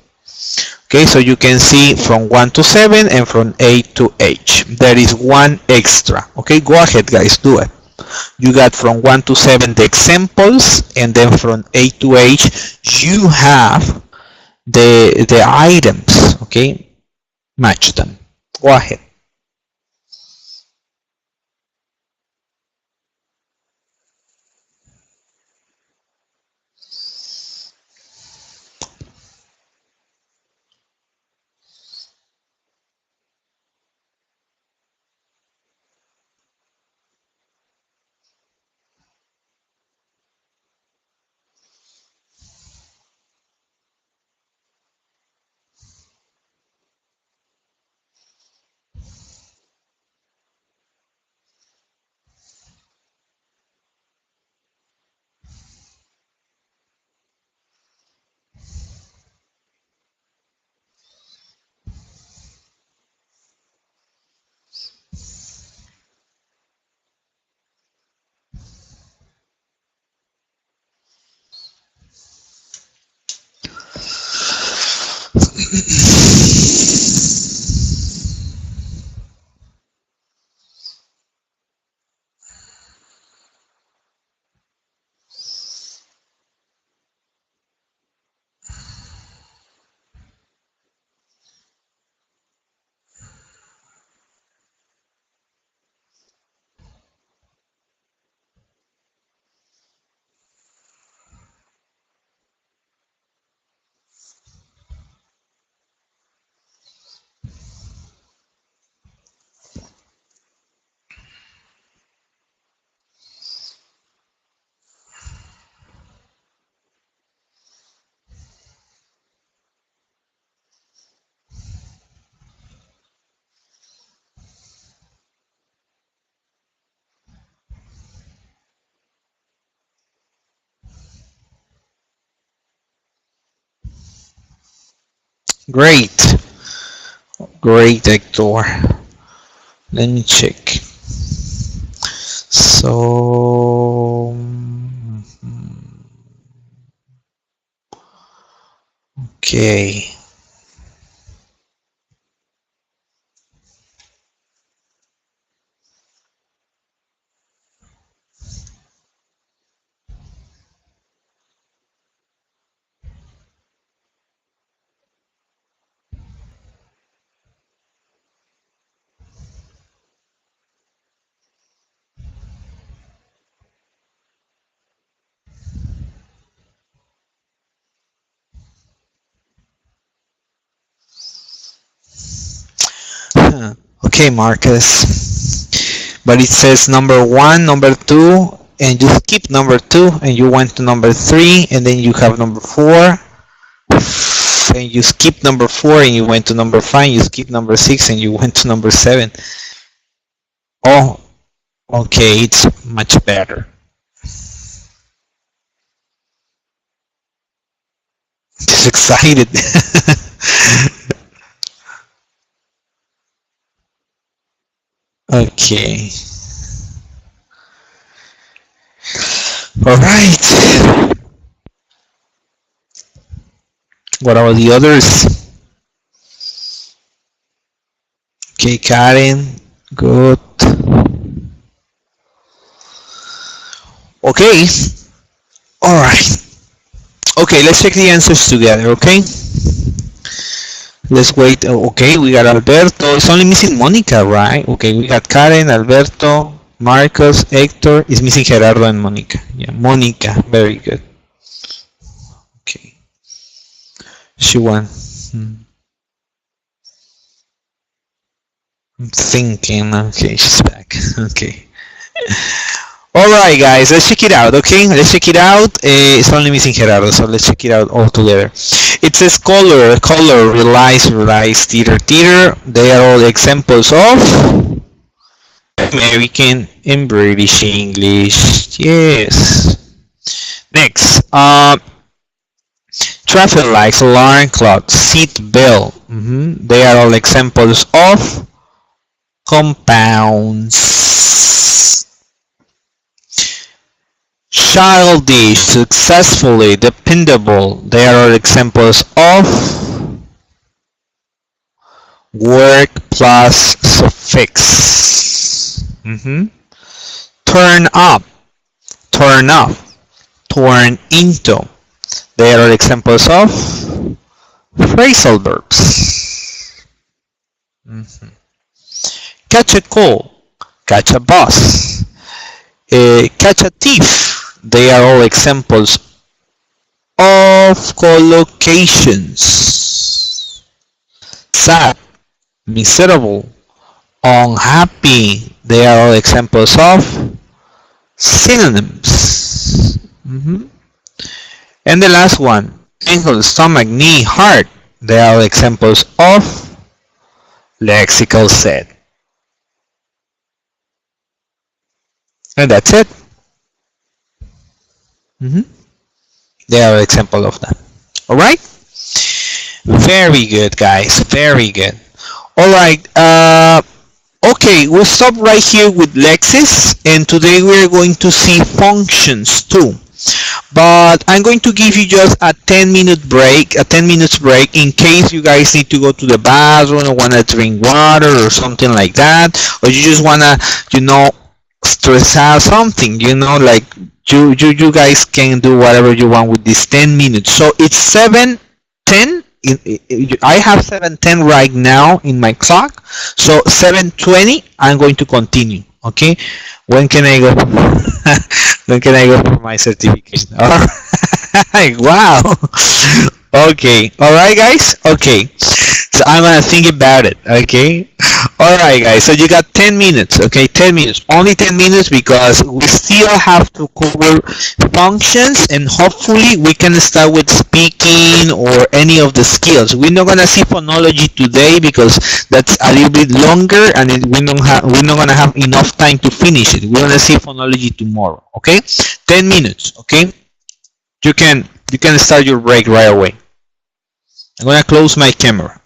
Okay, so you can see from 1 to 7 and from A to H. There is one extra. Okay, go ahead, guys, do it. You got from 1 to 7 the examples, and then from A to H you have the items. Okay, match them. Go ahead. Great. Great, Hector. Let me check. So, okay. Okay, Marcus. But it says number 1, number 2, and you skip number 2, and you went to number 3, and then you have number 4, and you skip number 4, and you went to number 5, you skip number 6, and you went to number 7. Oh, okay, it's much better. Just excited. Okay. All right. What about the others? Okay, Karen. Good. Okay. All right. Okay, let's check the answers together, okay? Let's wait. Okay, we got Alberto. It's only missing Monica, right? Okay, we got Karen, Alberto, Marcos, Hector. It's missing Gerardo and Monica. Yeah, Monica. Very good. Okay. She won. I'm thinking. Okay, she's back. Okay. All right, guys, let's check it out. Okay, let's check it out. It's only missing Gerardo, so let's check it out all together. It says color, color, realize, realize, theater, theater. They are all examples of American and British English. Yes. Next, traffic lights, alarm clock, seat belt. They are all examples of compounds. Childish, successfully, dependable. They are all examples of work plus suffix. Turn up, turn off, turn into. They are examples of phrasal verbs. Catch a call, catch a bus, catch a thief. They are all examples of collocations. Sad, miserable, unhappy. They are all examples of synonyms. And the last one, ankle, stomach, knee, heart. They are examples of lexical set. And that's it. They are example of that. All right. Very good, guys. Very good. All right. Okay, we'll stop right here with lexis, and today we're going to see functions too. But I'm going to give you just a 10-minute break, in case you guys need to go to the bathroom or want to drink water or something like that, or you just want to, stress out something, like you guys can do whatever you want with these 10 minutes. So it's 7:10. I have 7:10 right now in my clock. So 7:20, I'm going to continue. Okay. When can I go? When can I go for my certification? All right. Wow. Okay. All right, guys. Okay. So I'm gonna think about it. Okay. All right, guys. So you got 10 minutes. Okay, 10 minutes. Only 10 minutes because we still have to cover functions, and hopefully we can start with speaking or any of the skills. We're not gonna see phonology today because that's a little bit longer, and we're not gonna have enough time to finish it. We're gonna see phonology tomorrow. Okay, 10 minutes. Okay, you can start your break right away. I'm gonna close my camera.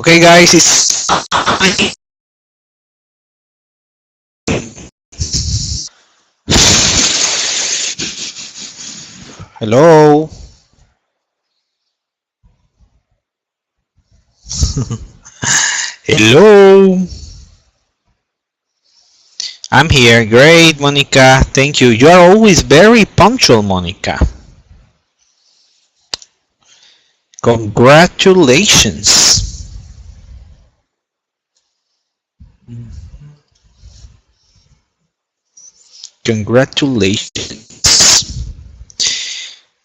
Okay, guys, it's hello. Hello. I'm here. Great, Monica. Thank you. You are always very punctual, Monica. Congratulations. Congratulations.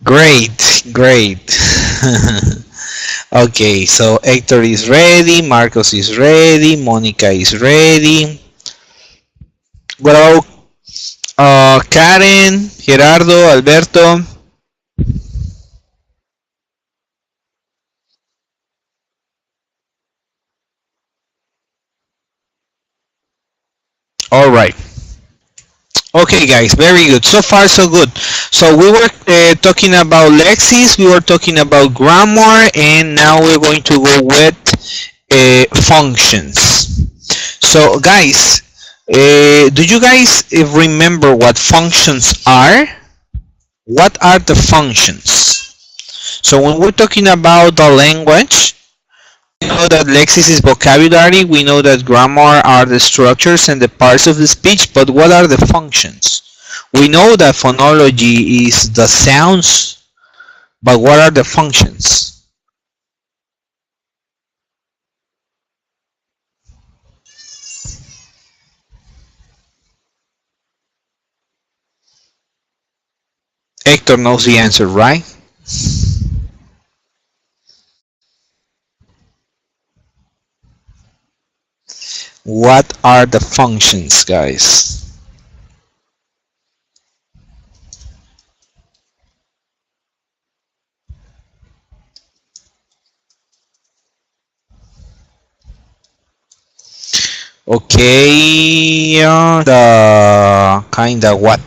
Great, great. Okay, so Hector is ready, Marcos is ready, Monica is ready. What about Karen, Gerardo, Alberto? All right. Okay, guys, very good. So far, so good. So we were talking about lexis, we were talking about grammar, and now we're going to go with functions. So, guys, do you guys remember what functions are? What are the functions? So when we're talking about the language, we know that lexis is vocabulary, we know that grammar are the structures and the parts of the speech, but what are the functions? We know that phonology is the sounds, but what are the functions? Hector knows the answer, right? What are the functions, guys? Okay, the kind of what?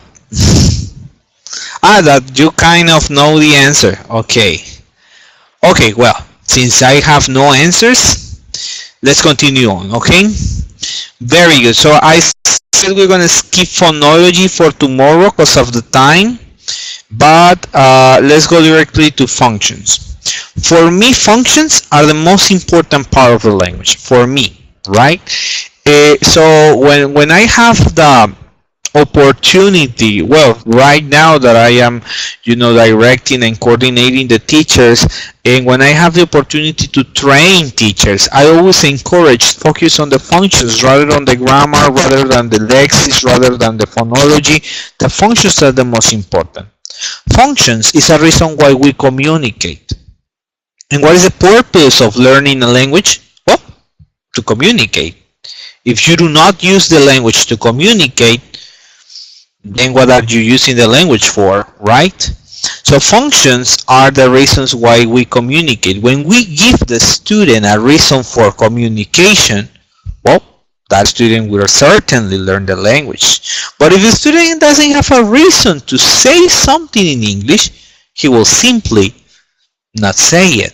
That you kind of know the answer. Okay. Okay, well, since I have no answers, let's continue on, okay? Very good. So I said we're going to skip phonology for tomorrow because of the time, but let's go directly to functions. For me, functions are the most important part of the language, for me, right? So when I have the opportunity, well, right now that I am, directing and coordinating the teachers, and when I have the opportunity to train teachers, I always encourage focus on the functions rather than the grammar, rather than the lexis, rather than the phonology. The functions are the most important. Functions is a reason why we communicate. And what is the purpose of learning a language? Well, to communicate. If you do not use the language to communicate, then what are you using the language for, right? So functions are the reasons why we communicate. When we give the student a reason for communication, well, that student will certainly learn the language. But if the student doesn't have a reason to say something in English, he will simply not say it,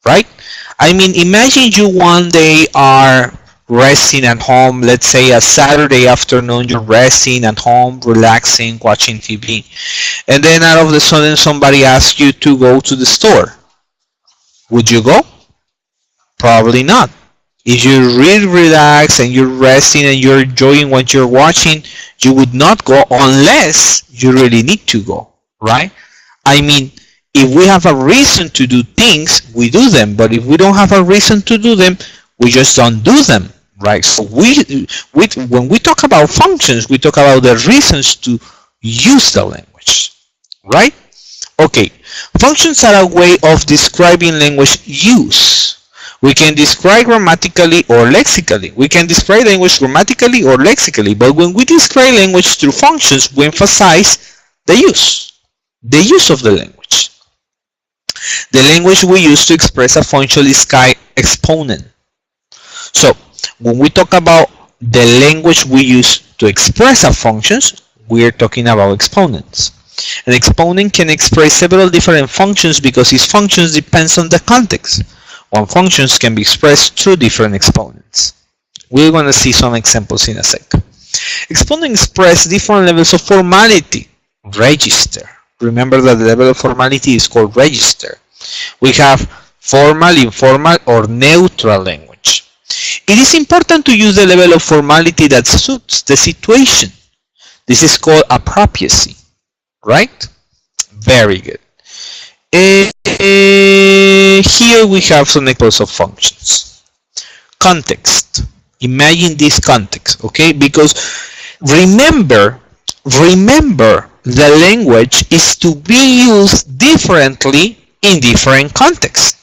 right? I mean, imagine you one day are resting at home, let's say a Saturday afternoon, you're resting at home, relaxing, watching TV, and then out of the sudden somebody asks you to go to the store. Would you go? Probably not. If you're really relaxed and you're resting and you're enjoying what you're watching, you would not go unless you really need to go, right? I mean, if we have a reason to do things, we do them. But if we don't have a reason to do them, we just don't do them, right? So when we talk about functions, we talk about the reasons to use the language, right? Okay, functions are a way of describing language use. We can describe grammatically or lexically. We can describe language grammatically or lexically, but when we describe language through functions, we emphasize the use of the language. The language we use to express a function is called exponent. So when we talk about the language we use to express a functions, we're talking about exponents. An exponent can express several different functions because its functions depends on the context. One functions can be expressed through different exponents. We're going to see some examples in a sec. Exponents express different levels of formality. Register. Remember that the level of formality is called register. We have formal, informal, or neutral language. It is important to use the level of formality that suits the situation. This is called appropriacy, right? Very good. Here we have some examples of functions. Context. Imagine this context, okay? Because remember, the language is to be used differently in different contexts,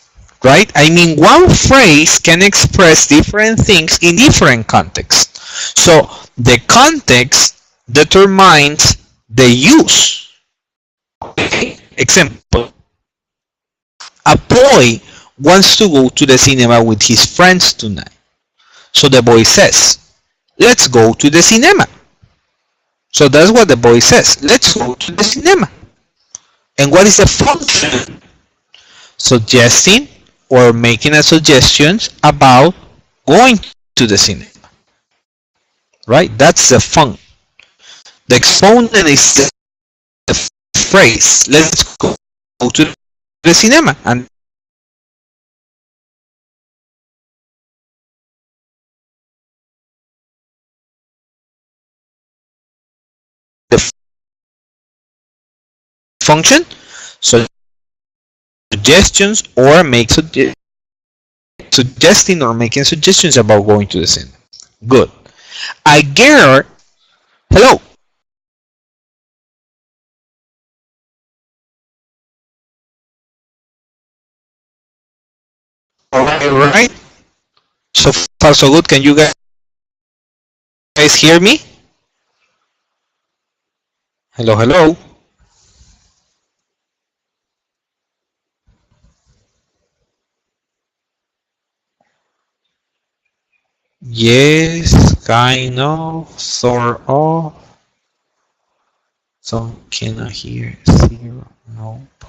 right? I mean, one phrase can express different things in different contexts. So the context determines the use. Okay? Example. A boy wants to go to the cinema with his friends tonight. So the boy says, let's go to the cinema. So that's what the boy says. Let's go to the cinema. And what is the function? Suggesting or making a suggestion about going to the cinema. Right? That's the function. The exponent is the phrase. Let's go to the cinema. And the function, suggestions or suggesting or making suggestions about going to the cinema. Good. A girl, hello. All right. So far so good. Can you guys hear me? Hello, hello. Yes, kind of, sort of. So can I hear zero? Nope.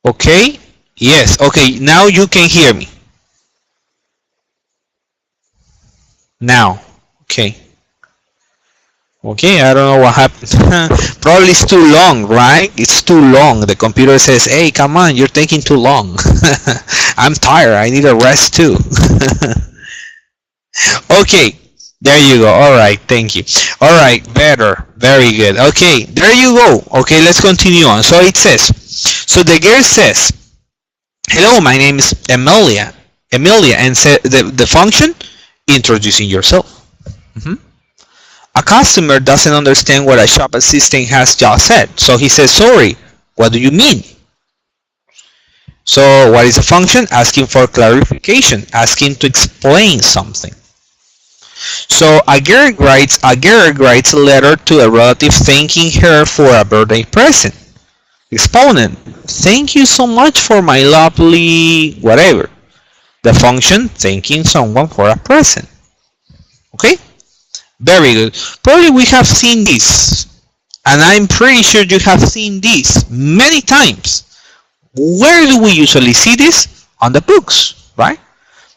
Okay. Yes. Okay. Now you can hear me. Now. Okay. Okay, I don't know what happened. Probably it's too long, right? It's too long. The computer says, hey, come on, you're taking too long. I'm tired. I need a rest too. Okay, there you go. All right, thank you. All right, better. Very good. Okay, there you go. Okay, let's continue on. So it says, so the girl says, hello, my name is Emilia. Emilia, and the function, introducing yourself. A customer doesn't understand what a shop assistant has just said. So he says, sorry, what do you mean? So what is the function? Asking for clarification, asking to explain something. So a girl writes a letter to a relative thanking her for a birthday present. Exponent, thank you so much for my lovely whatever. The function, thanking someone for a present. Okay? Very good. Probably we have seen this, and I'm pretty sure you have seen this many times. Where do we usually see this? On the books, right?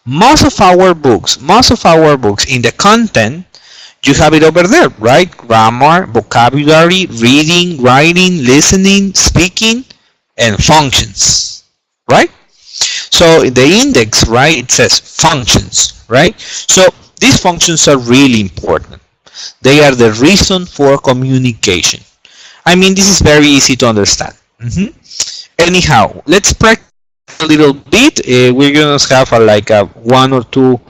Most of our books in the content, you have it over there, right? Grammar, vocabulary, reading, writing, listening, speaking, and functions, right? So in the index, right, it says functions, right? So these functions are really important. They are the reason for communication. I mean, this is very easy to understand. Anyhow, let's practice a little bit. We're going to have like a 1 or 2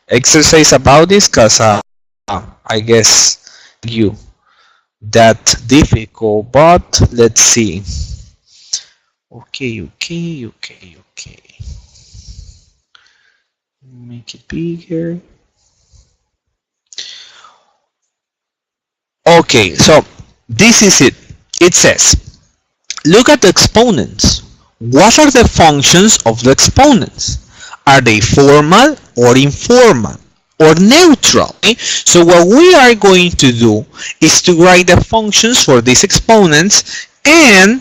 exercise about this because I guess you that difficult, but let's see. Okay. Make it bigger. Okay, so this is it. It says, look at the exponents. What are the functions of the exponents? Are they formal or informal or neutral? Okay? So what we are going to do is to write the functions for these exponents and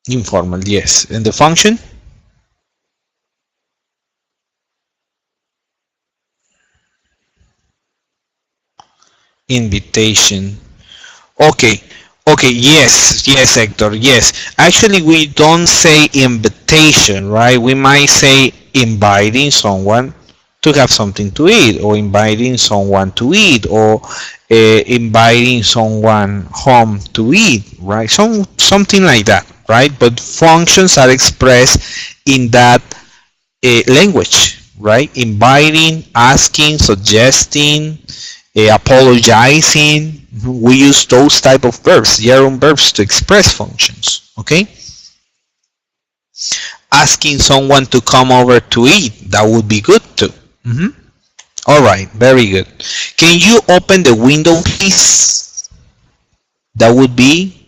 Informal, yes. And the function? Invitation. Okay. Okay, yes, yes, Hector, yes. Actually, we don't say invitation, right? We might say inviting someone to have something to eat, or inviting someone to eat, or inviting someone home to eat, right? Something like that, right? But functions are expressed in that language, right? Inviting, asking, suggesting, apologizing. We use those type of verbs, gerund verbs, to express functions. Okay. Asking someone to come over to eat, that would be good too. All right, very good. Can you open the window, please? That would be.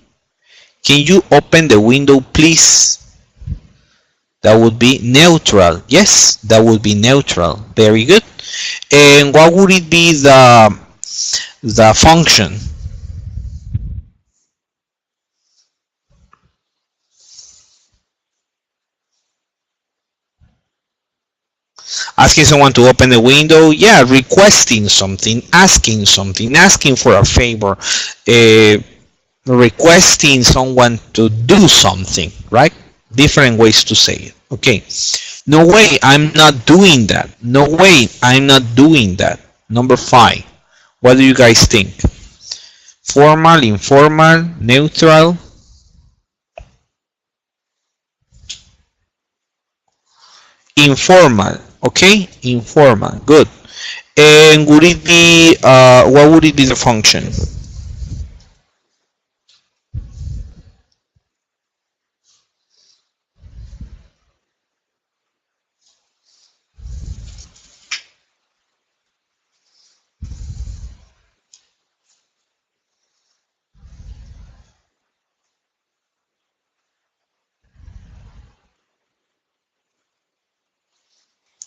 Can you open the window, please? That would be neutral. Yes, that would be neutral. Very good. And what would it be the function? Asking someone to open the window, yeah, requesting something, asking for a favor, requesting someone to do something, right? Different ways to say it. Okay. No way, I'm not doing that. No way, I'm not doing that. Number 5. What do you guys think? Formal, informal, neutral? Informal. Okay, informal. Good. And would it be, what would it be the function?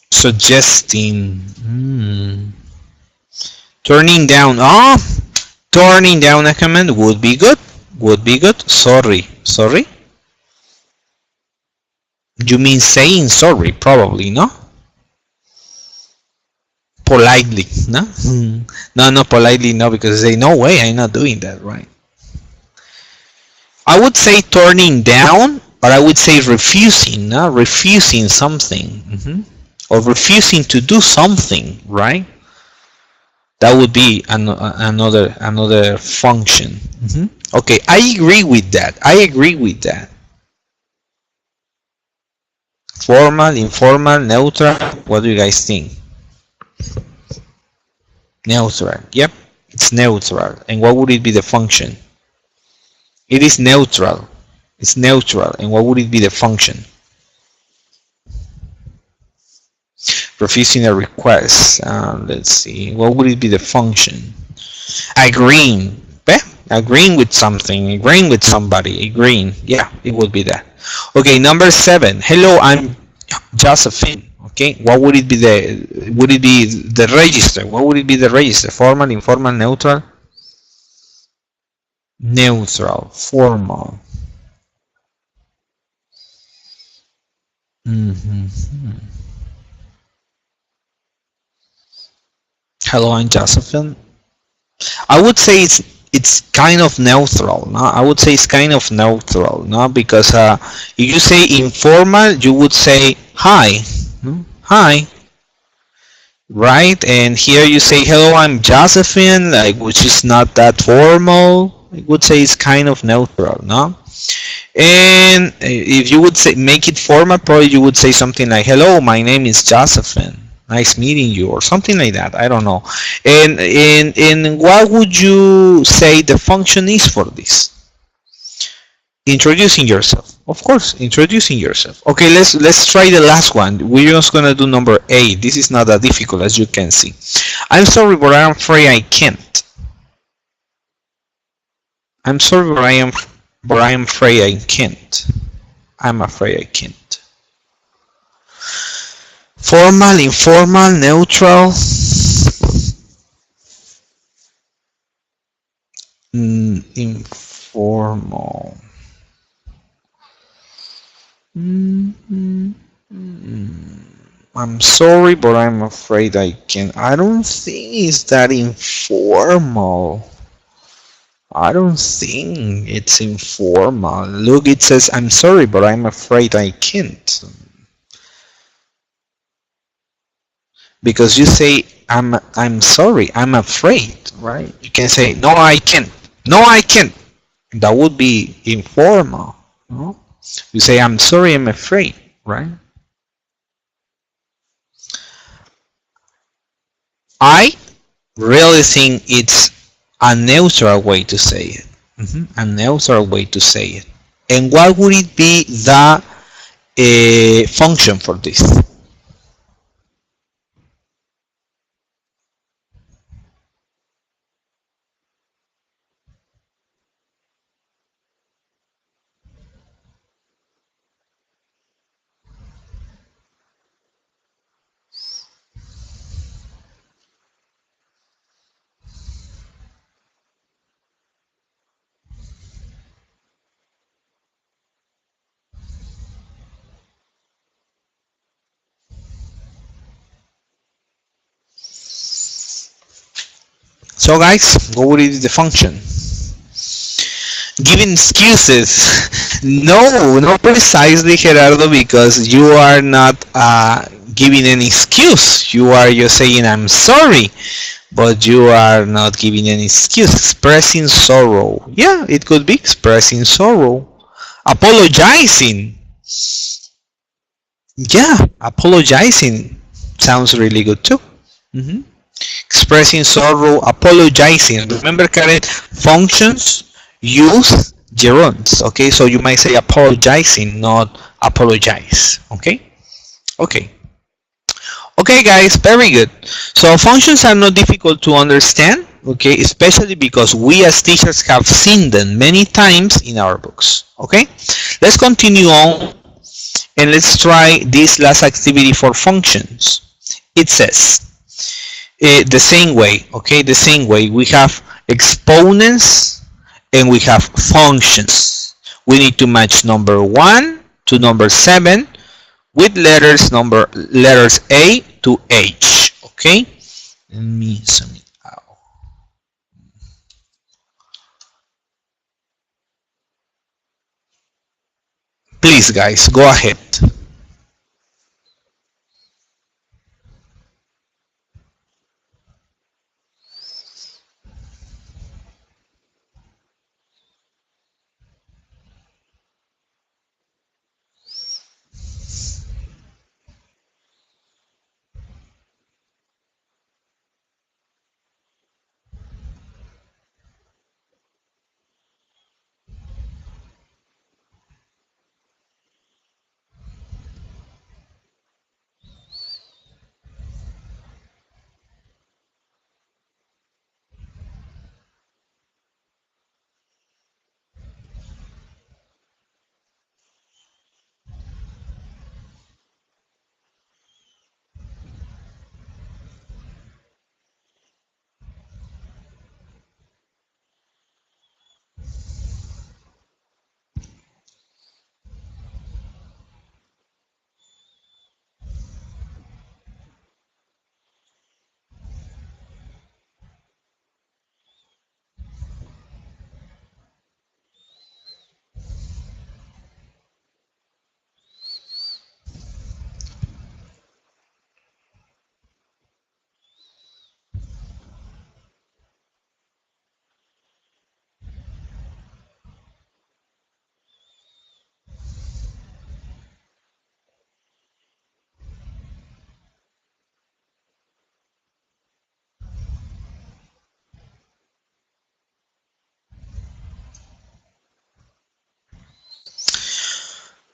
Suggesting. Turning down. Oh, turning down a command would be good. Would be good. Sorry. Sorry? You mean saying sorry, probably, no? Politely, no? No, not politely, no, because they say, no way, I'm not doing that, right? I would say turning down, or I would say refusing, no? Refusing something. Or refusing to do something, right? That would be another function. Okay, I agree with that. I agree with that. Formal, informal, neutral. What do you guys think? Neutral. Yep, it's neutral. And what would it be the function? It is neutral. It's neutral. And what would it be the function? Refusing a request. Let's see. What would it be the function? Agreeing. Agreeing with something. Agreeing with somebody. Agreeing. Yeah, it would be that. Okay, number 7. Hello, I'm Josephine. Okay, what would it be would it be the register? What would it be the register? Formal, informal, neutral? Neutral, formal. Hello, I'm Josephine. I would say it's kind of neutral. No? I would say it's kind of neutral, no? Because if you say informal, you would say hi, hi, right? And here you say hello, I'm Josephine, like, which is not that formal. I would say it's kind of neutral, no? And if you would say make it formal, probably you would say something like, hello, my name is Josephine. Nice meeting you, or something like that. I don't know. And what would you say the function is for this? Introducing yourself. Of course, introducing yourself. Okay, let's try the last one. We're just gonna do number 8. This is not that difficult, as you can see. I'm sorry, but I'm afraid I can't. I'm sorry, but I am afraid I can't. I'm afraid I can't. Formal, informal, neutral. Informal. Mm, I'm sorry, but I'm afraid I can't. I don't think it's that informal. I don't think it's informal. Look, it says, I'm sorry, but I'm afraid I can't. Because you say, I'm sorry, I'm afraid, right? You can say, no, I can't. No, I can't. That would be informal. No? You say, I'm sorry, I'm afraid, right? I really think it's a neutral way to say it. A neutral way to say it. And what would it be the function for this? So guys, what would it be the function? Giving excuses. No, not precisely, Gerardo, because you are not giving an excuse. You are just saying, I'm sorry, but you are not giving any excuse. Expressing sorrow. Yeah, it could be expressing sorrow. Apologizing. Yeah, apologizing sounds really good too. Mhm. Expressing sorrow, apologizing. Remember, Karen, functions use gerunds. Okay, so you might say apologizing, not apologize. Okay, okay, okay, guys, very good. So functions are not difficult to understand. Okay, especially because we as teachers have seen them many times in our books. Okay, let's continue on and let's try this last activity for functions. It says, the same way, okay, the same way we have exponents and we have functions. We need to match number 1 to number 7 with letters A to H. Okay, let me zoom it out. Please, guys, go ahead.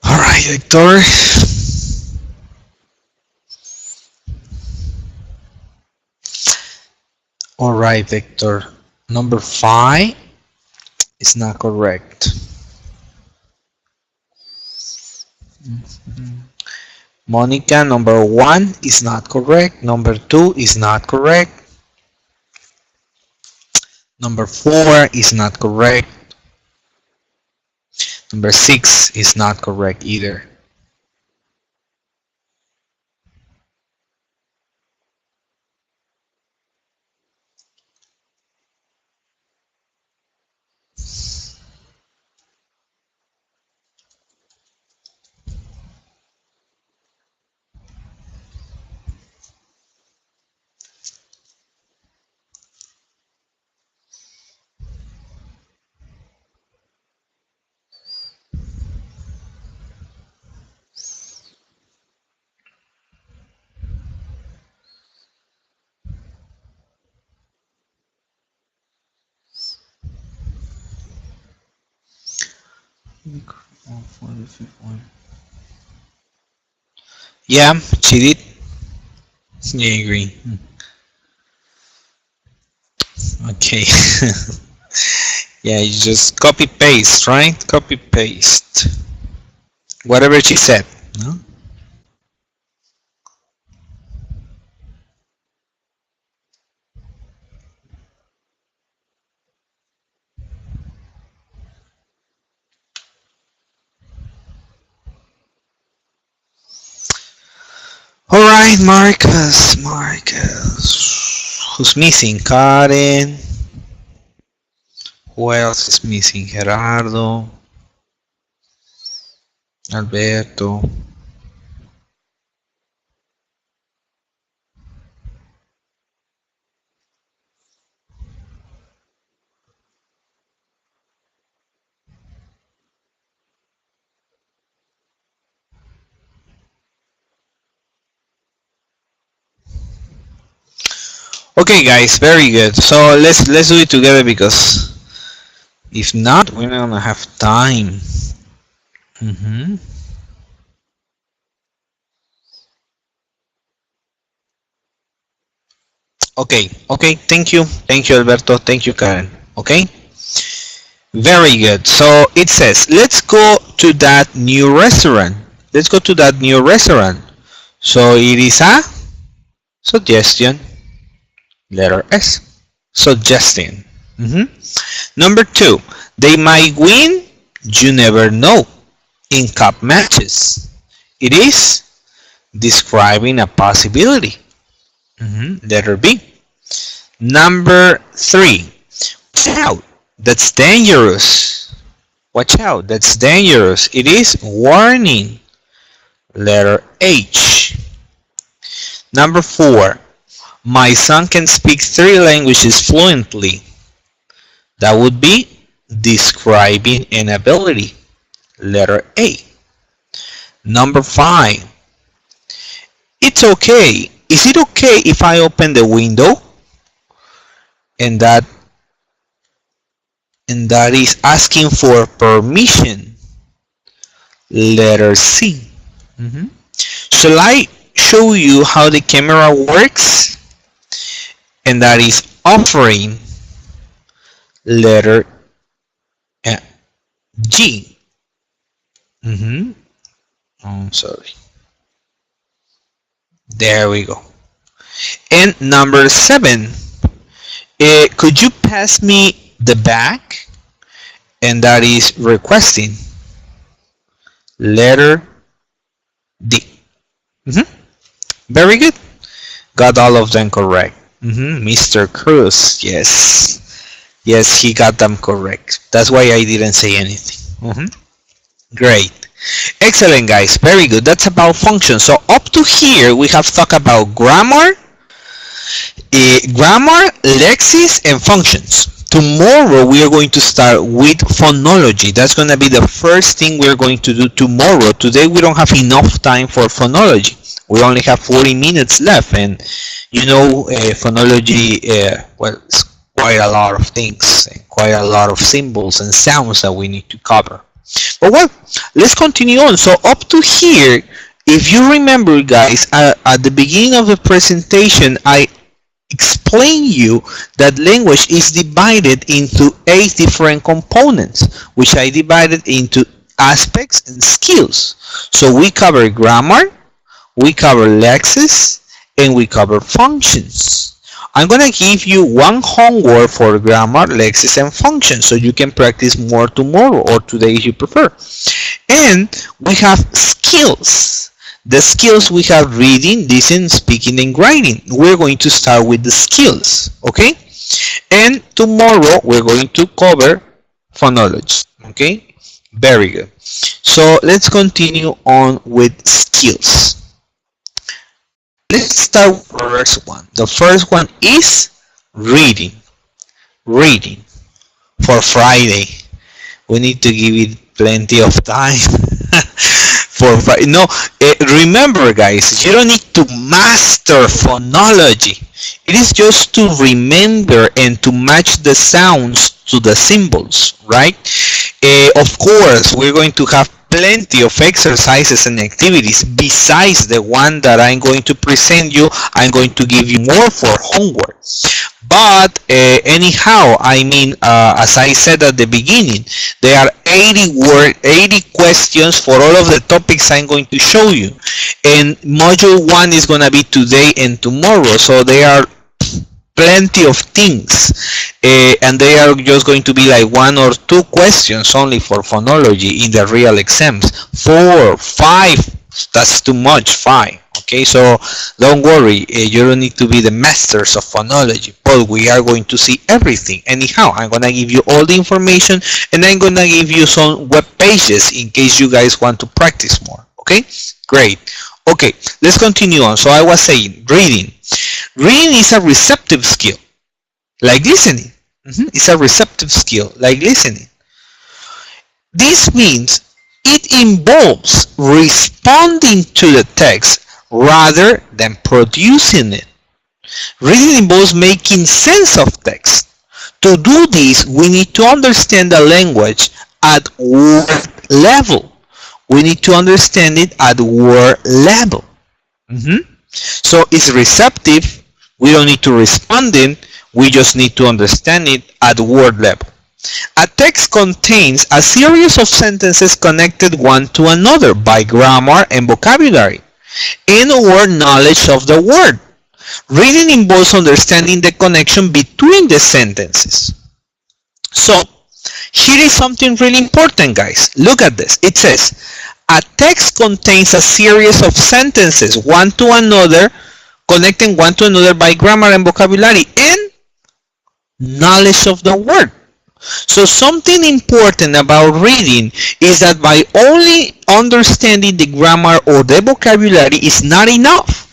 All right, Hector. All right, Victor. Number 5 is not correct. Monica, number 1 is not correct. Number 2 is not correct. Number 4 is not correct. Number 6 is not correct either. Yeah, she did. Yeah, I agree. Okay. Yeah, you just copy paste, right? Copy paste. Whatever she said. No? Alright, Marcus. Marcus. Who's missing? Karen. Who else is missing? Gerardo. Alberto. Okay, guys, very good. So let's do it together because if not, we're not gonna have time. Mhm. Okay, okay. Thank you, Alberto. Thank you, Karen. Okay, very good. So it says, let's go to that new restaurant. Let's go to that new restaurant. So it is a suggestion. Letter S. Suggesting. Mhm. Number two, they might win. You never know. In cup matches. It is describing a possibility. Letter B. Number three. Watch out. That's dangerous. Watch out. That's dangerous. It is warning. Letter H. Number four. My son can speak 3 languages fluently. That would be describing an ability. Letter A. Number five. It's okay. Is it okay if I open the window? And that is asking for permission. Letter C. Shall I show you how the camera works? And that is offering. Letter G. I'm sorry. There we go. And number 7. Could you pass me the bag? And that is requesting. Letter D. Very good. Got all of them correct. Mr. Cruz, yes. Yes, he got them correct. That's why I didn't say anything. Great. Excellent, guys. Very good. That's about functions. So up to here, we have talked about grammar, lexis, and functions. Tomorrow, we are going to start with phonology. That's going to be the first thing we're going to do tomorrow. Today, we don't have enough time for phonology. We only have 40 minutes left. And, you know, phonology, well, it's quite a lot of things, quite a lot of symbols and sounds that we need to cover. But well, let's continue on. So up to here, if you remember, guys, at the beginning of the presentation, I explained you that language is divided into 8 different components, which I divided into aspects and skills. So we cover grammar, we cover lexis, and we cover functions. I'm going to give you one homework for grammar, lexis, and functions so you can practice more tomorrow or today if you prefer. And we have skills. The skills we have reading, listening, speaking, and writing. We're going to start with the skills, okay? And tomorrow we're going to cover phonology, okay? Very good. So let's continue on with skills. Let's start with the first one. The first one is reading. Reading for Friday. We need to give it plenty of time. No, remember, guys, you don't need to master phonology. It is just to remember and to match the sounds to the symbols, right? Of course, we're going to have plenty of exercises and activities besides the one that I'm going to present you. I'm going to give you more for homework. But anyhow, I mean, as I said at the beginning, there are 80 questions for all of the topics I'm going to show you. And module 1 is going to be today and tomorrow. So there are plenty of things, and they are just going to be like 1 or 2 questions only for phonology in the real exams. 4, 5, that's too much. 5. Okay, so don't worry, you don't need to be the masters of phonology, but we are going to see everything. Anyhow, I'm gonna give you all the information, and I'm gonna give you some web pages in case you guys want to practice more. Okay, great. Okay, let's continue on. So I was saying, reading. Reading is a receptive skill, like listening. It's a receptive skill, like listening. This means it involves responding to the text rather than producing it. Reading involves making sense of text. To do this, we need to understand the language at word level. We need to understand it at word level. So it's receptive. We don't need to respond in. We just need to understand it at word level. A text contains a series of sentences connected one to another by grammar and vocabulary, and/or knowledge of the word. Reading involves understanding the connection between the sentences. So, here is something really important, guys. Look at this. It says, a text contains a series of sentences, one to another, connecting one to another by grammar and vocabulary, and knowledge of the word. So something important about reading is that by only understanding the grammar or the vocabulary is not enough.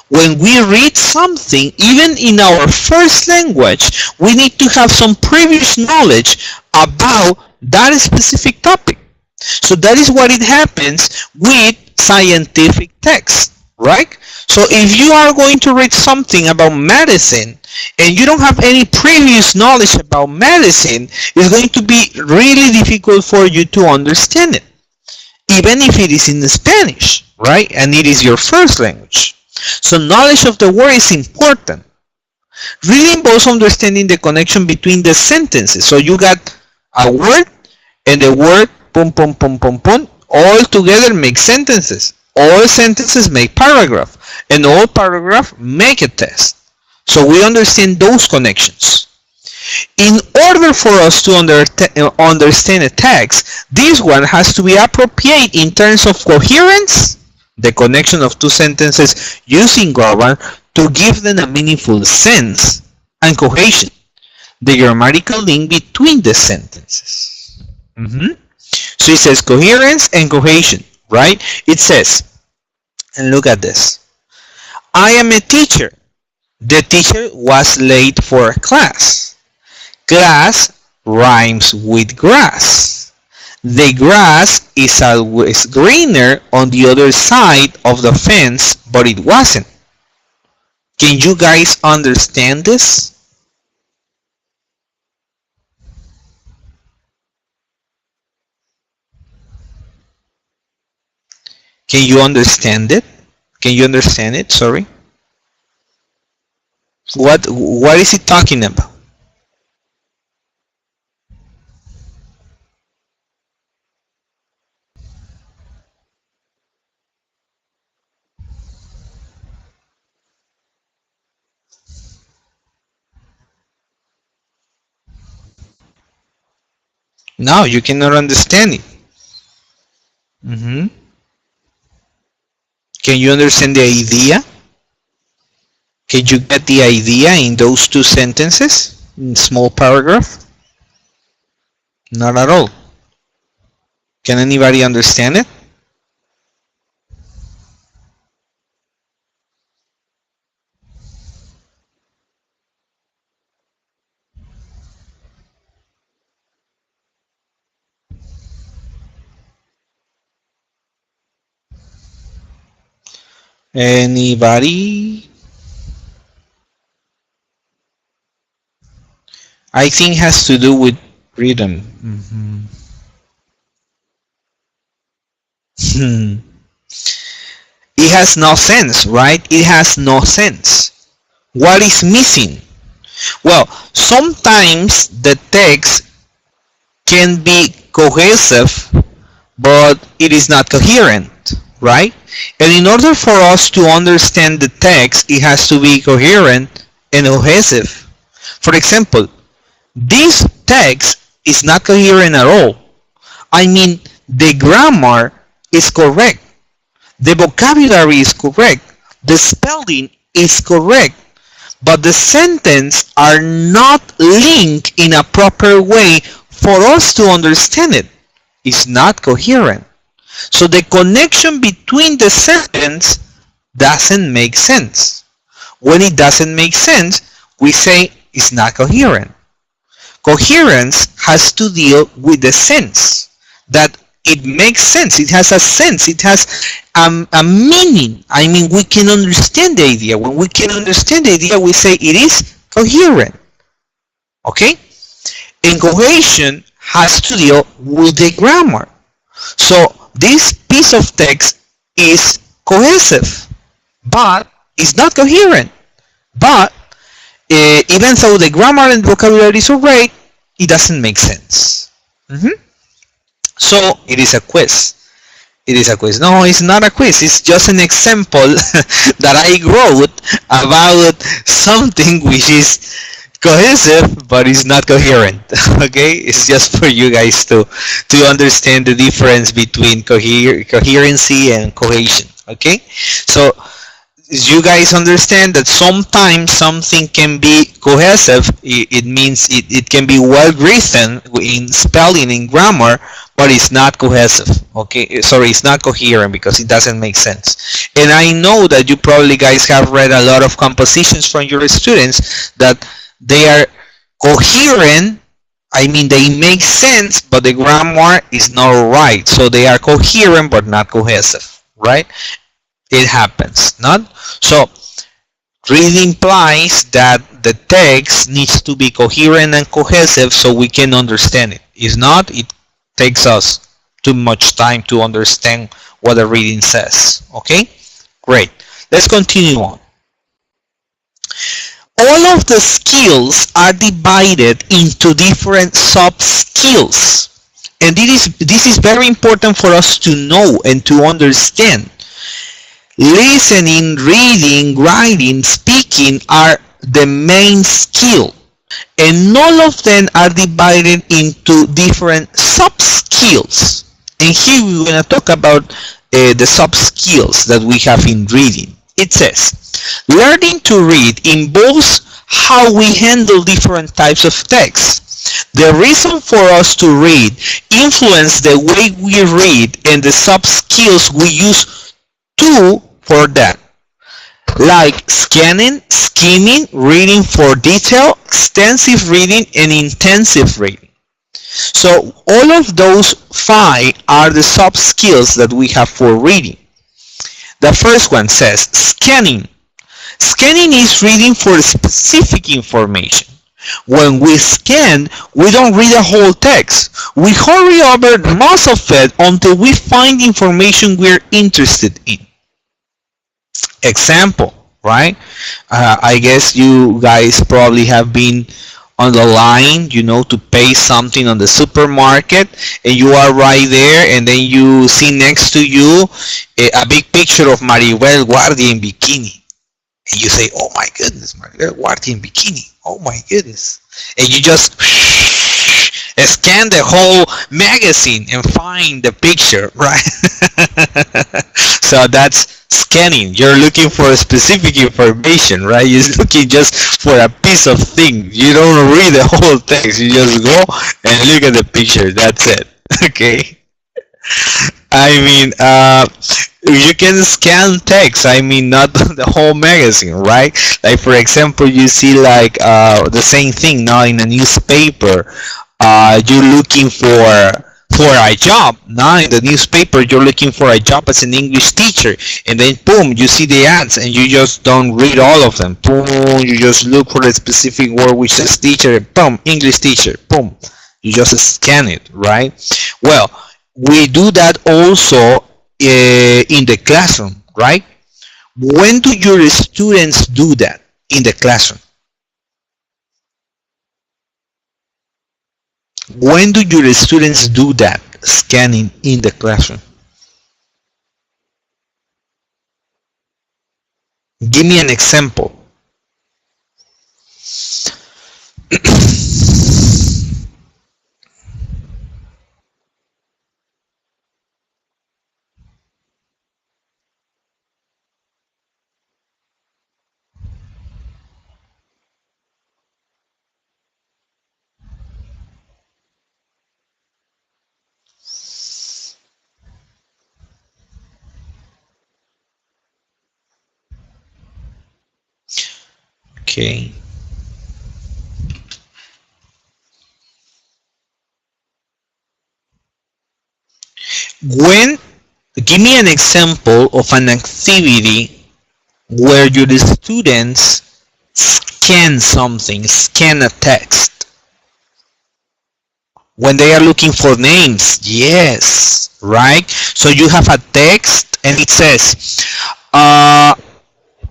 When we read something, even in our first language, we need to have some previous knowledge about that specific topic. So that is what it happens with scientific text, right? So if you are going to read something about medicine and you don't have any previous knowledge about medicine, it's going to be really difficult for you to understand it, even if it is in Spanish, right? And it is your first language. So knowledge of the word is important. Reading involves understanding the connection between the sentences. So you got a word, and the word, pum, pum, pum, pum, pum, all together make sentences. All sentences make paragraph, and all paragraph make a text. So we understand those connections. In order for us to understand a text, this one has to be appropriate in terms of coherence, the connection of two sentences using grammar to give them a meaningful sense, and cohesion, the grammatical link between the sentences. So it says coherence and cohesion, right? It says, and look at this. I am a teacher. The teacher was late for class. Class rhymes with grass. The grass is always greener on the other side of the fence, but it wasn't. Can you guys understand this? Can you understand it? Can you understand it? Sorry. What is it talking about? No, you cannot understand it. Can you understand the idea? Can you get the idea in those two sentences? In small paragraph? Not at all. Can anybody understand it? Anybody? I think it has to do with Rhythm. It has no sense, right? It has no sense. What is missing? Well, sometimes the text can be cohesive, but it is not coherent, right? And in order for us to understand the text, it has to be coherent and cohesive. For example, this text is not coherent at all. I mean, the grammar is correct, the vocabulary is correct, the spelling is correct, but the sentences are not linked in a proper way for us to understand it. It's not coherent. So the connection between the sentence doesn't make sense. When it doesn't make sense, we say it's not coherent. Coherence has to deal with the sense, that it makes sense, it has a sense, it has a meaning. I mean, we can understand the idea. When we can understand the idea, we say it is coherent. Okay? And cohesion has to deal with the grammar. So this piece of text is cohesive, but it's not coherent. But even though the grammar and vocabulary is alright, it doesn't make sense. So it is a quiz. It is a quiz. No, it's not a quiz. It's just an example that I wrote about something which is cohesive but it's not coherent. Okay, it's just for you guys to understand the difference between coherency and cohesion. Okay, so you guys understand that sometimes something can be cohesive. It means it can be well written in spelling and grammar, but it's not cohesive. Okay, sorry, it's not coherent because it doesn't make sense. And I know that you probably guys have read a lot of compositions from your students that they are coherent. I mean, they make sense, but the grammar is not right. So they are coherent but not cohesive, right? It happens, not? So reading implies that the text needs to be coherent and cohesive so we can understand it. If not, it takes us too much time to understand what the reading says. Okay, great. Let's continue on. All of the skills are divided into different sub-skills, and this is very important for us to know and to understand. Listening, reading, writing, speaking are the main skill, and all of them are divided into different sub-skills. And here we're going to talk about the sub-skills that we have in reading. It says, learning to read involves how we handle different types of text. The reason for us to read influences the way we read and the sub-skills we use for that, like scanning, skimming, reading for detail, extensive reading, and intensive reading. So all of those 5 are the sub-skills that we have for reading. The first one says scanning. Scanning is reading for specific information. When we scan, we don't read the whole text. We hurry over most of it until we find information we're interested in. Example, right? I guess you guys probably have been on the line, to pay something on the supermarket, and you are right there, and then you see next to you a big picture of Maribel Guardia in bikini, and you say, oh my goodness, Maribel Guardia in bikini, oh my goodness, and you just scan the whole magazine and find the picture, right? So that's scanning. You're looking for specific information, right? You're looking just for a piece of thing. You don't read the whole text. You just go and look at the picture. That's it. Okay. I mean, you can scan text. I mean, not the whole magazine, right? Like, for example, you see like the same thing now in a newspaper. You're looking for a job. Now in the newspaper, you're looking for a job as an English teacher, and then boom, you see the ads, and you just don't read all of them. Boom, you just look for a specific word which says teacher, and boom, English teacher, boom, You just scan it, right? Well, we do that also in the classroom, right? When do your students do that in the classroom? When do your students do that scanning in the classroom? Give me an example. Okay. When, give me an example of an activity where your students scan something, scan a text. When they are looking for names, yes, right? So you have a text and it says,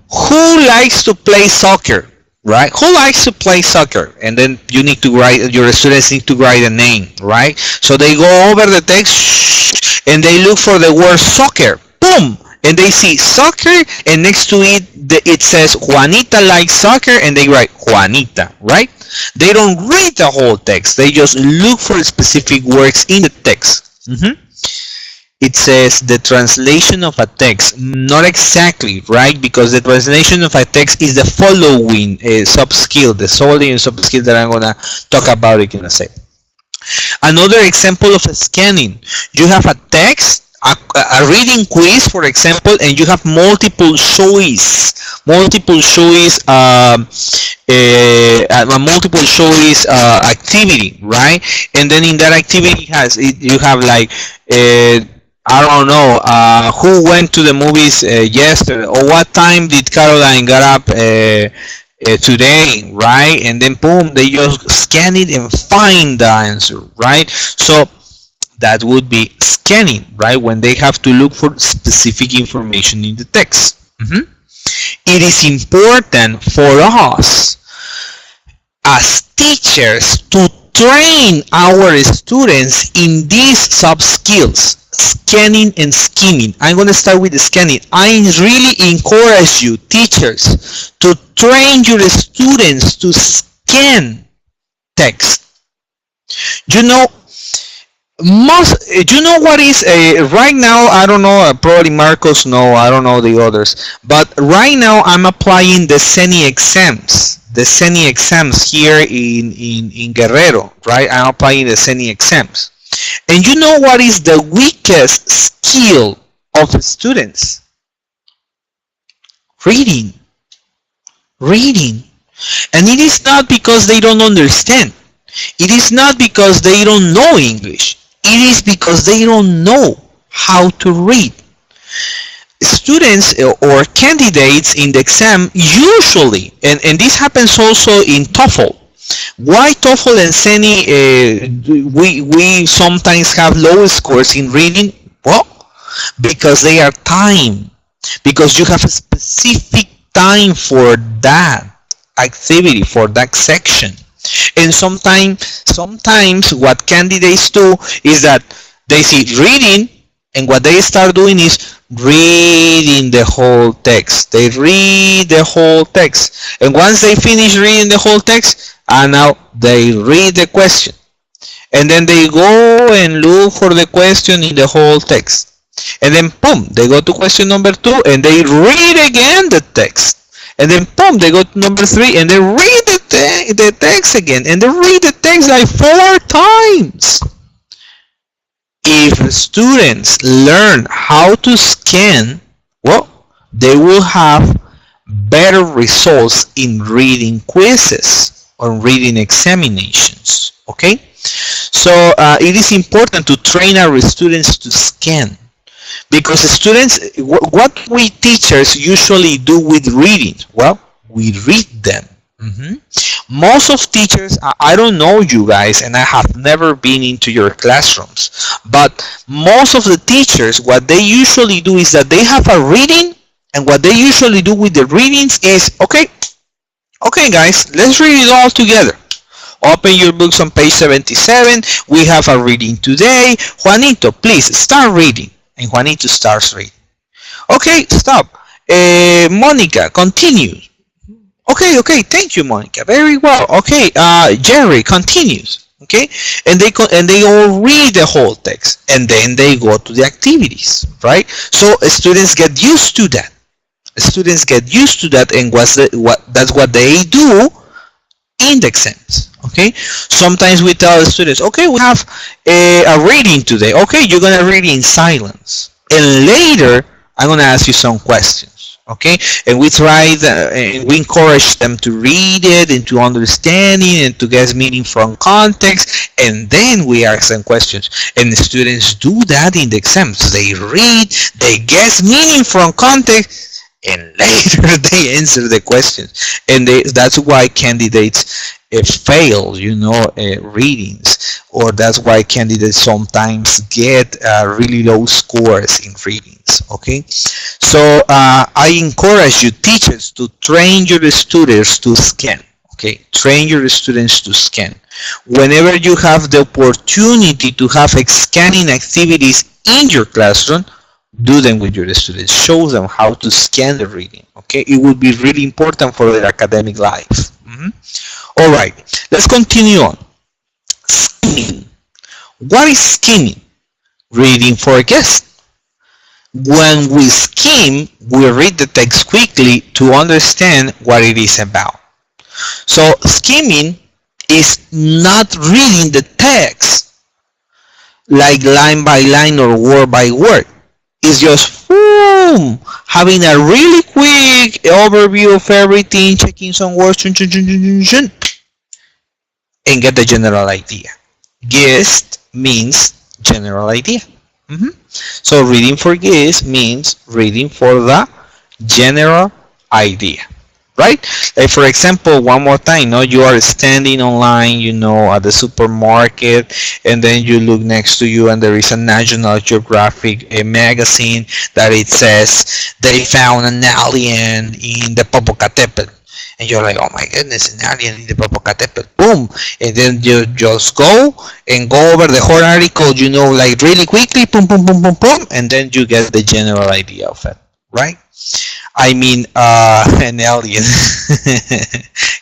who likes to play soccer, right? Who likes to play soccer? And then you need to write, your students need to write a name, right? So they go over the text and they look for the word soccer. Boom! And they see soccer, and next to it, it says Juanita likes soccer, and they write Juanita, right? They don't read the whole text. They just look for specific words in the text. It says the translation of a text. Not exactly, right? Because the translation of a text is the following sub-skill, the following sub-skill that I'm going to talk about it in a second. Another example of scanning. You have a text, a reading quiz, for example, and you have multiple choice activity, right? And then in that activity you have like I don't know, who went to the movies yesterday, or what time did Caroline get up today, right? And then boom, they just scan it and find the answer, right? So that would be scanning, right? When they have to look for specific information in the text. It is important for us as teachers to train our students in these sub skills, scanning and skimming. I'm going to start with the scanning. I really encourage you, teachers, to train your students to scan text. You know what is right now? I don't know, probably Marcos know, I don't know the others, but right now I'm applying the CENI exams here in Guerrero, right? I'm applying the CENI exams. And you know what is the weakest skill of students? Reading. And it is not because they don't understand. It is not because they don't know English. It is because they don't know how to read. Students or candidates in the exam usually, and this happens also in TOEFL. Why TOEFL and CENI we sometimes have low scores in reading? Well, because they are timed. Because you have a specific time for that activity, for that section. And sometimes what candidates do is that they see reading, and what they start doing is reading the whole text. They read the whole text, and once they finish reading the whole text, and now they read the question, and then they go and look for the question in the whole text, and then boom, they go to question number 2 and they read again the text. And then boom, they go to number 3 and they read the text again, and they read the text like 4 times. If students learn how to scan, well, they will have better results in reading quizzes or reading examinations. Okay, so it is important to train our students to scan. Because students, what we teachers usually do with reading, well, we read them. Most of teachers, I don't know you guys, and I have never been into your classrooms, but most of the teachers, what they usually do is that they have a reading, and what they usually do with the readings is, okay guys, let's read it all together. Open your books on page 77. We have a reading today. Juanito, please start reading. And Juanito starts reading. Okay, stop. Monica, continue. Okay, thank you, Monica. Very well. Okay, Jerry continues. Okay, and they all read the whole text, and then they go to the activities, right? So students get used to that. Students get used to that, and that's what they do in the exams. Okay, sometimes we tell the students, okay, we have a reading today. Okay, you're gonna read in silence, and later I'm gonna ask you some questions. Okay, and we and we encourage them to read it and to understand it and to get meaning from context, and then we ask them questions. And the students do that in the exams. They read, they guess meaning from context, and later they answer the questions. And that's why candidates fail, readings, or that's why candidates sometimes get really low scores in readings. Okay, so I encourage you teachers to train your students to scan. Okay, train your students to scan. Whenever you have the opportunity to have scanning activities in your classroom, do them with your students. Show them how to scan the reading. Okay, it will be really important for their academic life. All right, let's continue on. Skimming. What is skimming? Reading for a guest. When we skim, we read the text quickly to understand what it is about. So skimming is not reading the text like line by line or word by word. It's just boom, having a really quick overview of everything, checking some words, and get the general idea. Guest means general idea. So reading for guest means reading for the general idea. Right? Like for example, one more time, you are standing online, at the supermarket, and then you look next to you and there is a National Geographic magazine that it says they found an alien in the Popocatépetl. And you're like, oh my goodness, an alien in the Popocatépetl. Boom. And then you just go over the whole article, like really quickly, boom, boom, boom, boom, boom, and then you get the general idea of it. Right? I mean, an alien.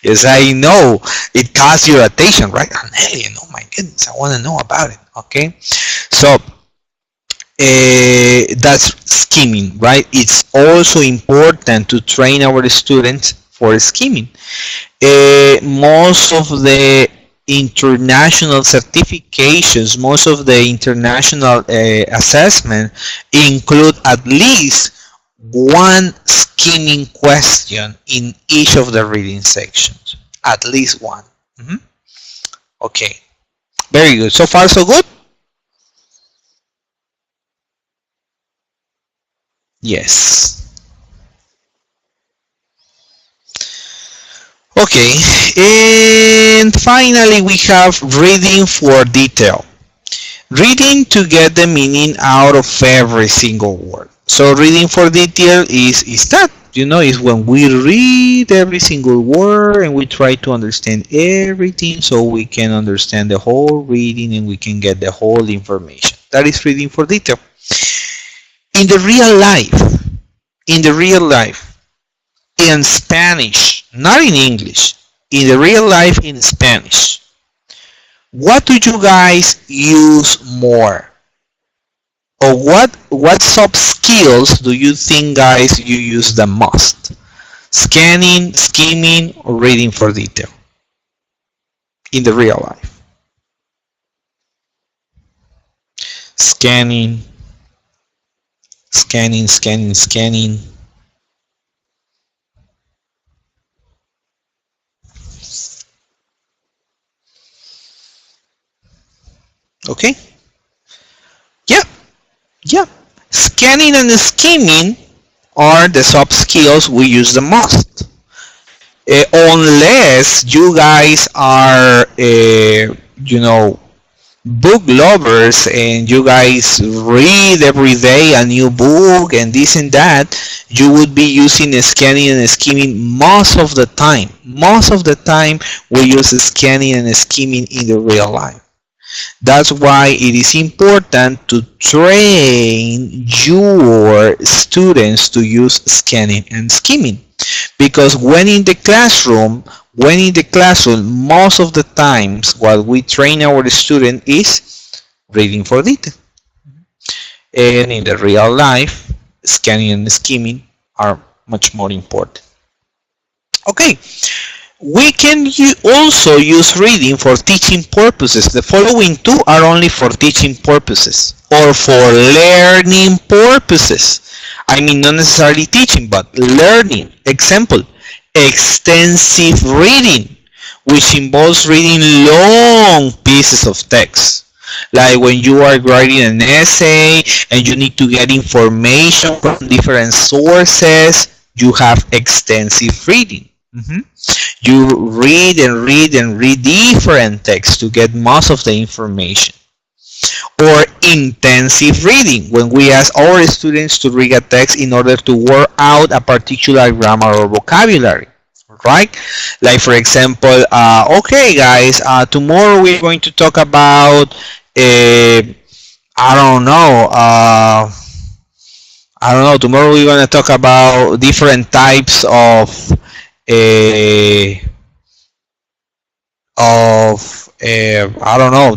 Yes, I know. It caught your attention, right? An alien. Oh my goodness, I want to know about it. Okay, so that's skimming, right? It's also important to train our students for skimming. Most of the international certifications, most of the international assessment include at least one skimming question in each of the reading sections. At least one. Okay, very good. So far, so good? Yes. Okay, and finally we have reading for detail. Reading to get the meaning out of every single word. So reading for detail is that, is when we read every single word and we try to understand everything so we can understand the whole reading and we can get the whole information. That is reading for detail. In the real life, in Spanish, not in English, in the real life in Spanish, what do you guys use more? Or what soft skills do you think, guys, you use the most? Scanning, skimming, or reading for detail in the real life? Scanning. Okay? Yeah. Scanning and skimming are the soft skills we use the most. Unless you guys are, you know, book lovers and you guys read every day a new book and this and that, you would be using scanning and skimming most of the time. Most of the time we use scanning and skimming in the real life. That's why it is important to train your students to use scanning and skimming. Because when in the classroom, most of the times what we train our student is reading for detail. And in the real life, scanning and skimming are much more important. Okay, we can also use reading for teaching purposes. The following two are only for teaching purposes or for learning purposes. I mean, not necessarily teaching, but learning. Example, extensive reading, which involves reading long pieces of text. Like when you are writing an essay and you need to get information from different sources, you have extensive reading. You read and read and read different texts to get most of the information. Or intensive reading, when we ask our students to read a text in order to work out a particular grammar or vocabulary, right? Like for example, okay guys, tomorrow we're going to talk about, tomorrow we're going to talk about different types of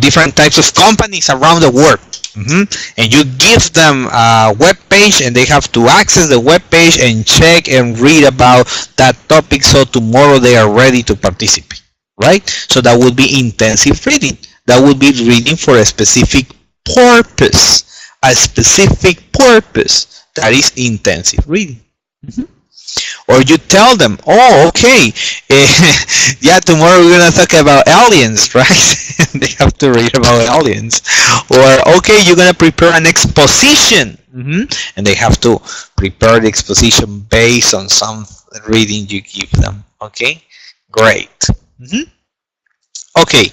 different types of companies around the world. And you give them a web page and they have to access the web page and check and read about that topic, so tomorrow they are ready to participate, right? So that would be intensive reading. That would be reading for a specific purpose. That is intensive reading. Or you tell them, oh, okay, yeah, tomorrow we're going to talk about aliens, right? They have to read about aliens. Or, okay, you're going to prepare an exposition. And they have to prepare the exposition based on some reading you give them. Okay, great. Okay,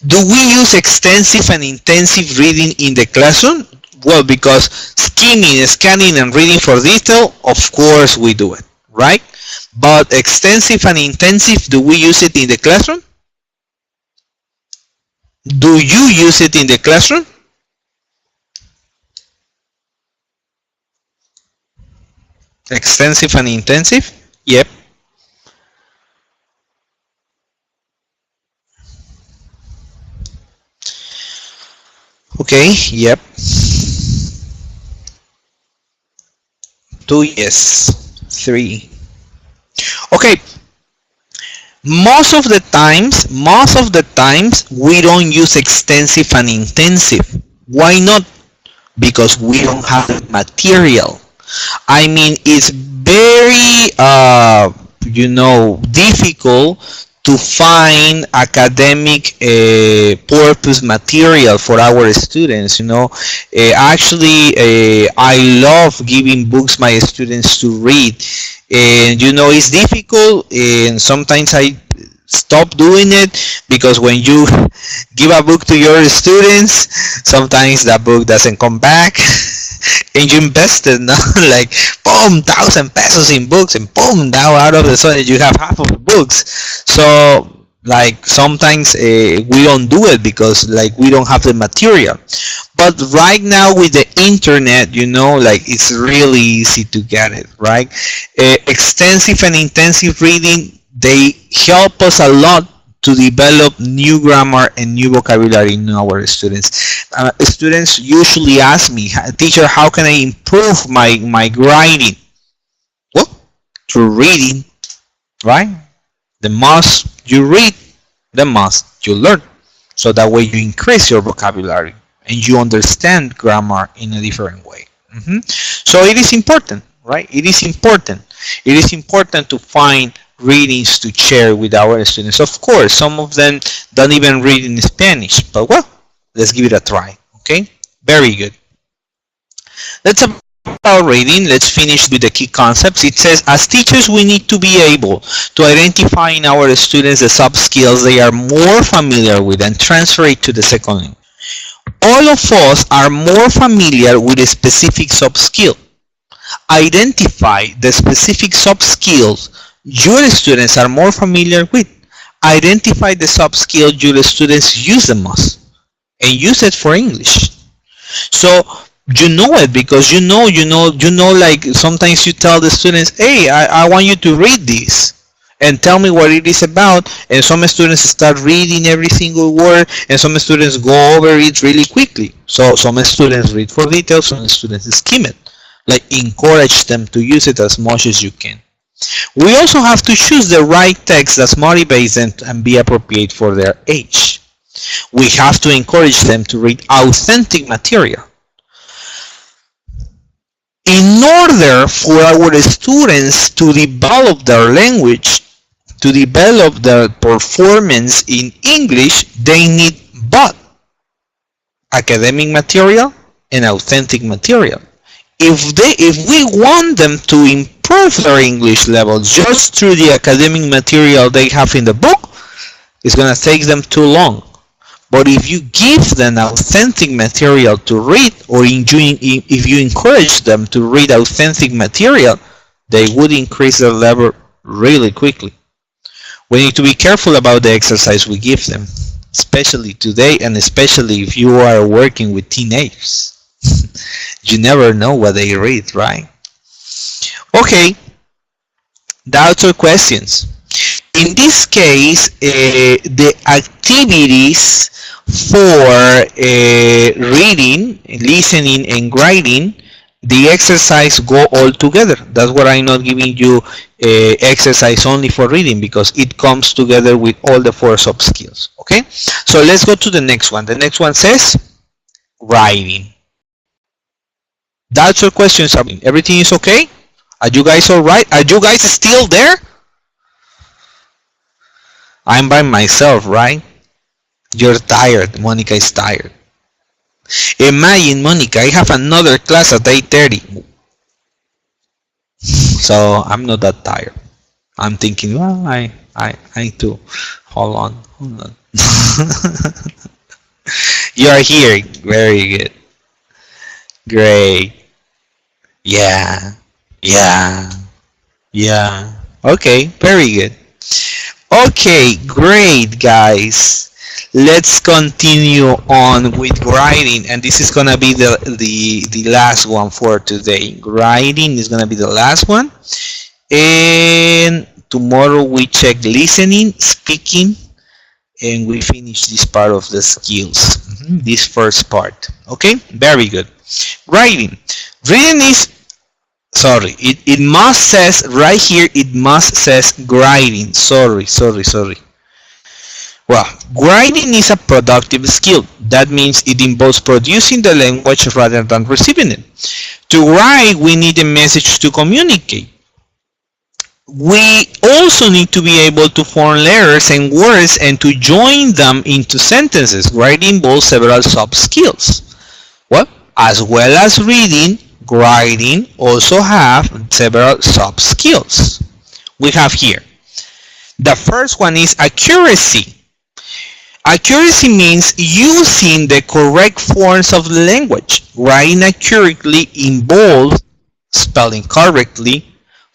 do we use extensive and intensive reading in the classroom? Well, because skimming, scanning, and reading for detail, of course we do it, right? But extensive and intensive, do we use it in the classroom? Do you use it in the classroom? Extensive and intensive? Yep. Okay, yep. 2 yes, 3. Okay, most of the times we don't use extensive and intensive. Why not? Because we don't have the material. I mean, it's very difficult to find academic purpose material for our students. Actually, I love giving books my students to read, and it's difficult, and sometimes I stop doing it, because when you give a book to your students, sometimes that book doesn't come back. And you invested like boom, 1,000 pesos in books, and boom, now out of the sudden you have half of the books. So like sometimes we don't do it because like we don't have the material. But right now with the internet, like it's really easy to get it, right? Extensive and intensive reading, they help us a lot to develop new grammar and new vocabulary in our students. Students usually ask me, teacher, how can I improve my writing? Well, through reading, right? The more you read, the more you learn. So that way you increase your vocabulary and you understand grammar in a different way. So it is important, right? It is important. It is important to find readings to share with our students. Of course, some of them don't even read in Spanish, but well, let's give it a try. Okay, very good. Let's about reading, let's finish with the key concepts. It says, as teachers, we need to be able to identify in our students the soft skills they are more familiar with and transfer it to the second language. All of us are more familiar with a specific soft skill. Identify the specific soft skills your students are more familiar with. Identify the soft skills your students use the most and use it for English. So you know it because you know, like sometimes you tell the students, hey, I want you to read this and tell me what it is about, and some students start reading every single word, and some students go over it really quickly. So some students read for details, some students skim it. Like, encourage them to use it as much as you can. We also have to choose the right text that motivates them and be appropriate for their age. We have to encourage them to read authentic material. In order for our students to develop their language, to develop their performance in English, they need both academic material and authentic material. If we want them to improve their English level just through the academic material they have in the book, it's going to take them too long. But if you give them authentic material to read, or if you encourage them to read authentic material, they would increase their level really quickly. We need to be careful about the exercise we give them, especially today, and especially if you are working with teenagers. You never know what they read, right? Okay, doubts or questions? In this case, the activities for reading, listening, and writing, the exercise go all together. That's why I'm not giving you exercise only for reading, because it comes together with all the 4 soft skills. Okay, so let's go to the next one. The next one says writing. Doubts or questions? Everything is okay? Are you guys all right? Are you guys still there? I'm by myself, right? You're tired. Monica is tired. Imagine, Monica, I have another class at 8:30. So I'm not that tired. I'm thinking, well, I need to hold on. You are here. Very good. Great. Yeah. Okay, very good. Okay, great, guys. Let's continue on with writing, and this is gonna be the last one for today. Writing is gonna be the last one, and tomorrow we check listening, speaking, and we finish this part of the skills, this first part. Okay, very good. Writing. Reading is, sorry, it must says right here, it must says writing. Sorry. Well, writing is a productive skill. That means it involves producing the language rather than receiving it. To write, we need a message to communicate. We also need to be able to form letters and words and to join them into sentences. Writing involves several soft skills. Well, as well as reading, writing also have several soft skills. We have here. The first one is accuracy. Accuracy means using the correct forms of the language. Writing accurately involves spelling correctly,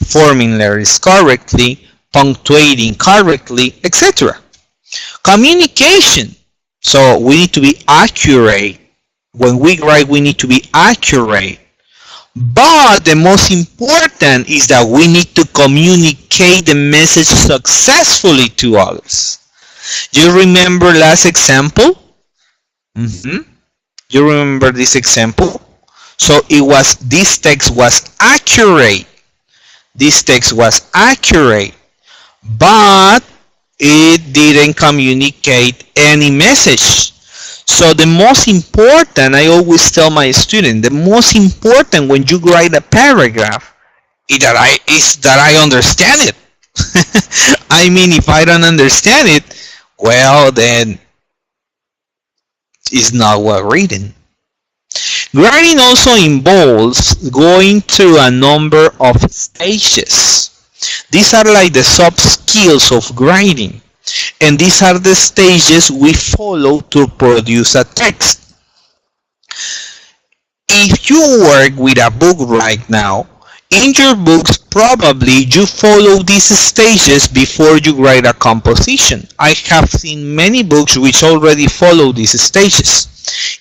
forming letters correctly, punctuating correctly, etc. Communication. So we need to be accurate. When we write, we need to be accurate. But the most important is that we need to communicate the message successfully to others. You remember last example? You remember this example? So this text was accurate. This text was accurate, but it didn't communicate any message. So the most important, I always tell my students, the most important when you write a paragraph is that I understand it. I mean, if I don't understand it, well, then it's not worth reading. Grading also involves going through a number of stages. These are like the soft skills of grading, and these are the stages we follow to produce a text. If you work with a book right now, in your books probably you follow these stages before you write a composition. I have seen many books which already follow these stages.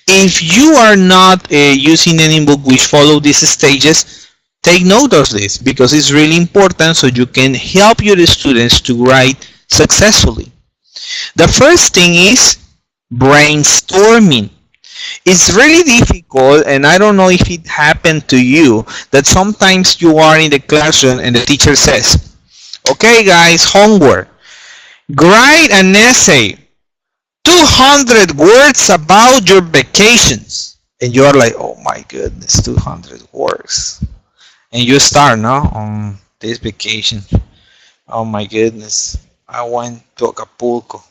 If you are not using any book which follow these stages, take note of this because it's really important so you can help your students to write successfully. The first thing is brainstorming. It's really difficult, and I don't know if it happened to you, that sometimes you are in the classroom and the teacher says, okay guys, homework, write an essay, 200 words about your vacations. And you're like, oh my goodness, 200 words. And you start, no, on this vacation. Oh my goodness, I went to Acapulco.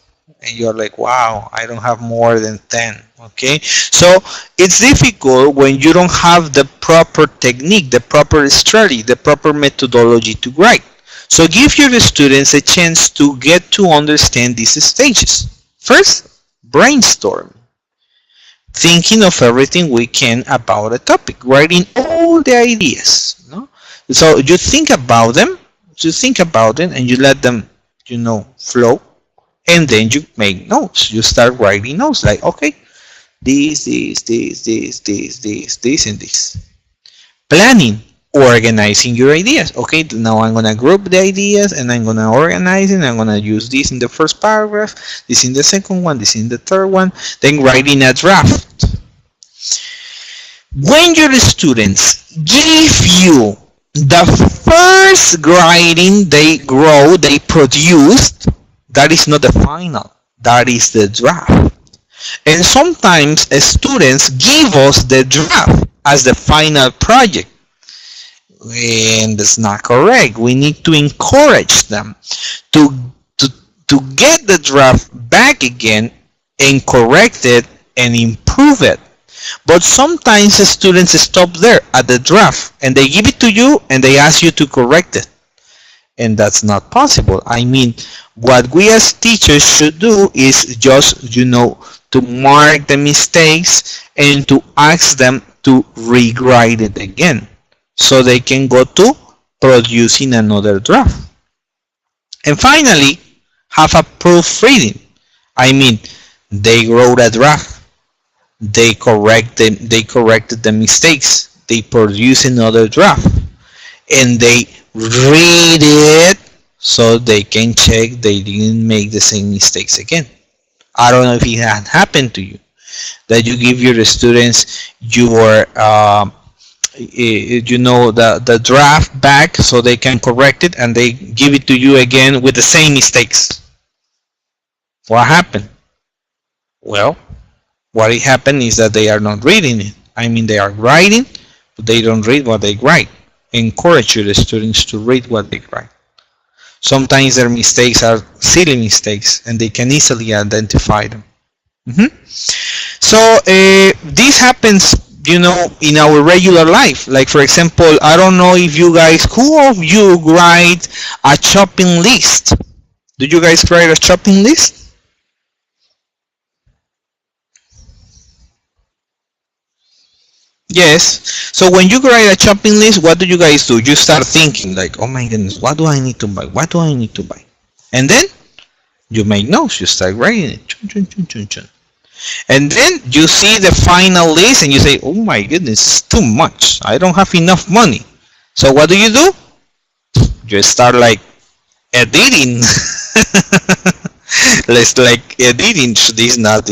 And you're like, wow, I don't have more than 10. Okay, so it's difficult when you don't have the proper technique, the proper strategy, the proper methodology to write. So give your students a chance to get to understand these stages. First, brainstorm, thinking of everything we can about a topic, writing all the ideas. No? So you think about them, and you let them, flow. And then you make notes. You start writing notes like, okay, this, and this. Planning, organizing your ideas. Okay, now I'm going to group the ideas and I'm going to organize it. I'm going to use this in the first paragraph, this in the second one, this in the third one. Then writing a draft. When your students give you the first writing they produced, that is not the final, that is the draft. And sometimes students give us the draft as the final project. And that's not correct. We need to encourage them to get the draft back again and correct it and improve it. But sometimes the students stop there at the draft and they give it to you and they ask you to correct it. And that's not possible. I mean, what we as teachers should do is just, to mark the mistakes and to ask them to rewrite it again so they can go to producing another draft. And finally, have a proofreading. I mean, they wrote a draft, they corrected the mistakes, they produce another draft, and they read it so they can check they didn't make the same mistakes again. I don't know if it had happened to you, that you give your students your the draft back so they can correct it, and they give it to you again with the same mistakes. What happened? Well, what happened is that they are not reading it. I mean, they are writing, but they don't read what they write. Encourage your students to read what they write. Sometimes their mistakes are silly mistakes and they can easily identify them. So this happens, in our regular life. Like, for example, I don't know if you guys, who of you write a shopping list? Do you guys write a shopping list? Yes. So when you write a shopping list, what do you guys do? You start thinking like, oh my goodness, what do I need to buy? What do I need to buy? And then you make notes. You start writing it. Chun, chun, chun, chun, chun. And then you see the final list and you say, oh my goodness, it's too much. I don't have enough money. So what do? You start like editing. Let's like editing this, not.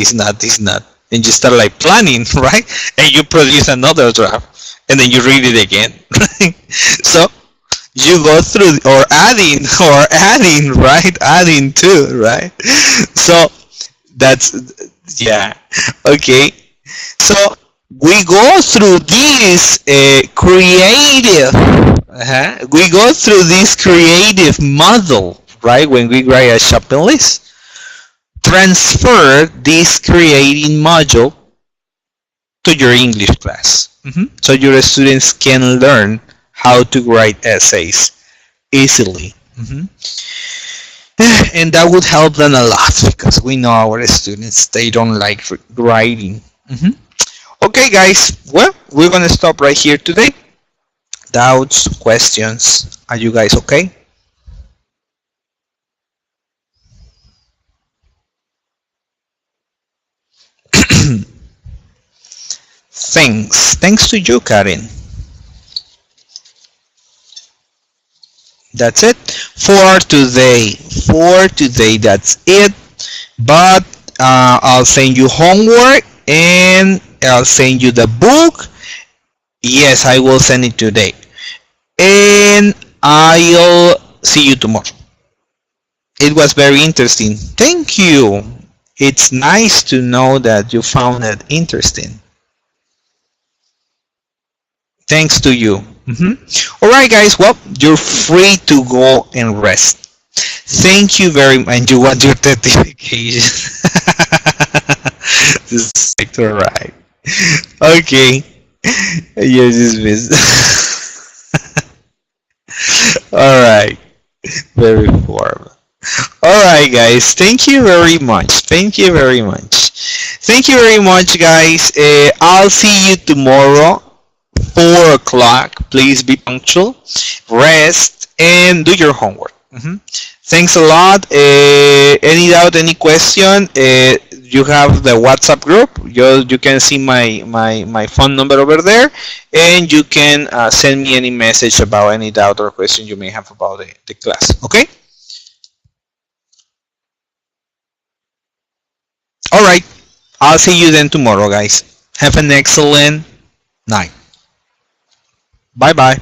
And you start like planning, right? And you produce another draft, and then you read it again. So you go through, or adding, right? Adding too, right? So that's, yeah, okay. So we go through this creative, we go through this creative model, right? When we write a shopping list. Transfer this creating module to your English class. So your students can learn how to write essays easily. And that would help them a lot because we know our students, they don't like writing. Okay, guys, well, we're gonna stop right here today. Doubts, questions, are you guys okay? Thanks to you, Karen. That's it for today. That's it. But I'll send you homework and I'll send you the book. Yes, I will send it today. And I'll see you tomorrow. It was very interesting. Thank you. It's nice to know that you found it interesting. Thanks to you. All right, guys. Well, you're free to go and rest. Thank you very much. And you want your certification. This is all right. Okay. You're dismissed. All right. Very formal. All right, guys. Thank you very much. Thank you very much. Thank you very much, guys. I'll see you tomorrow, 4 o'clock. Please be punctual. Rest and do your homework. Thanks a lot. Any doubt, any question? You have the WhatsApp group. You can see my phone number over there, and you can send me any message about any doubt or question you may have about the class. Okay? All right. I'll see you then tomorrow, guys. Have an excellent night. Bye bye.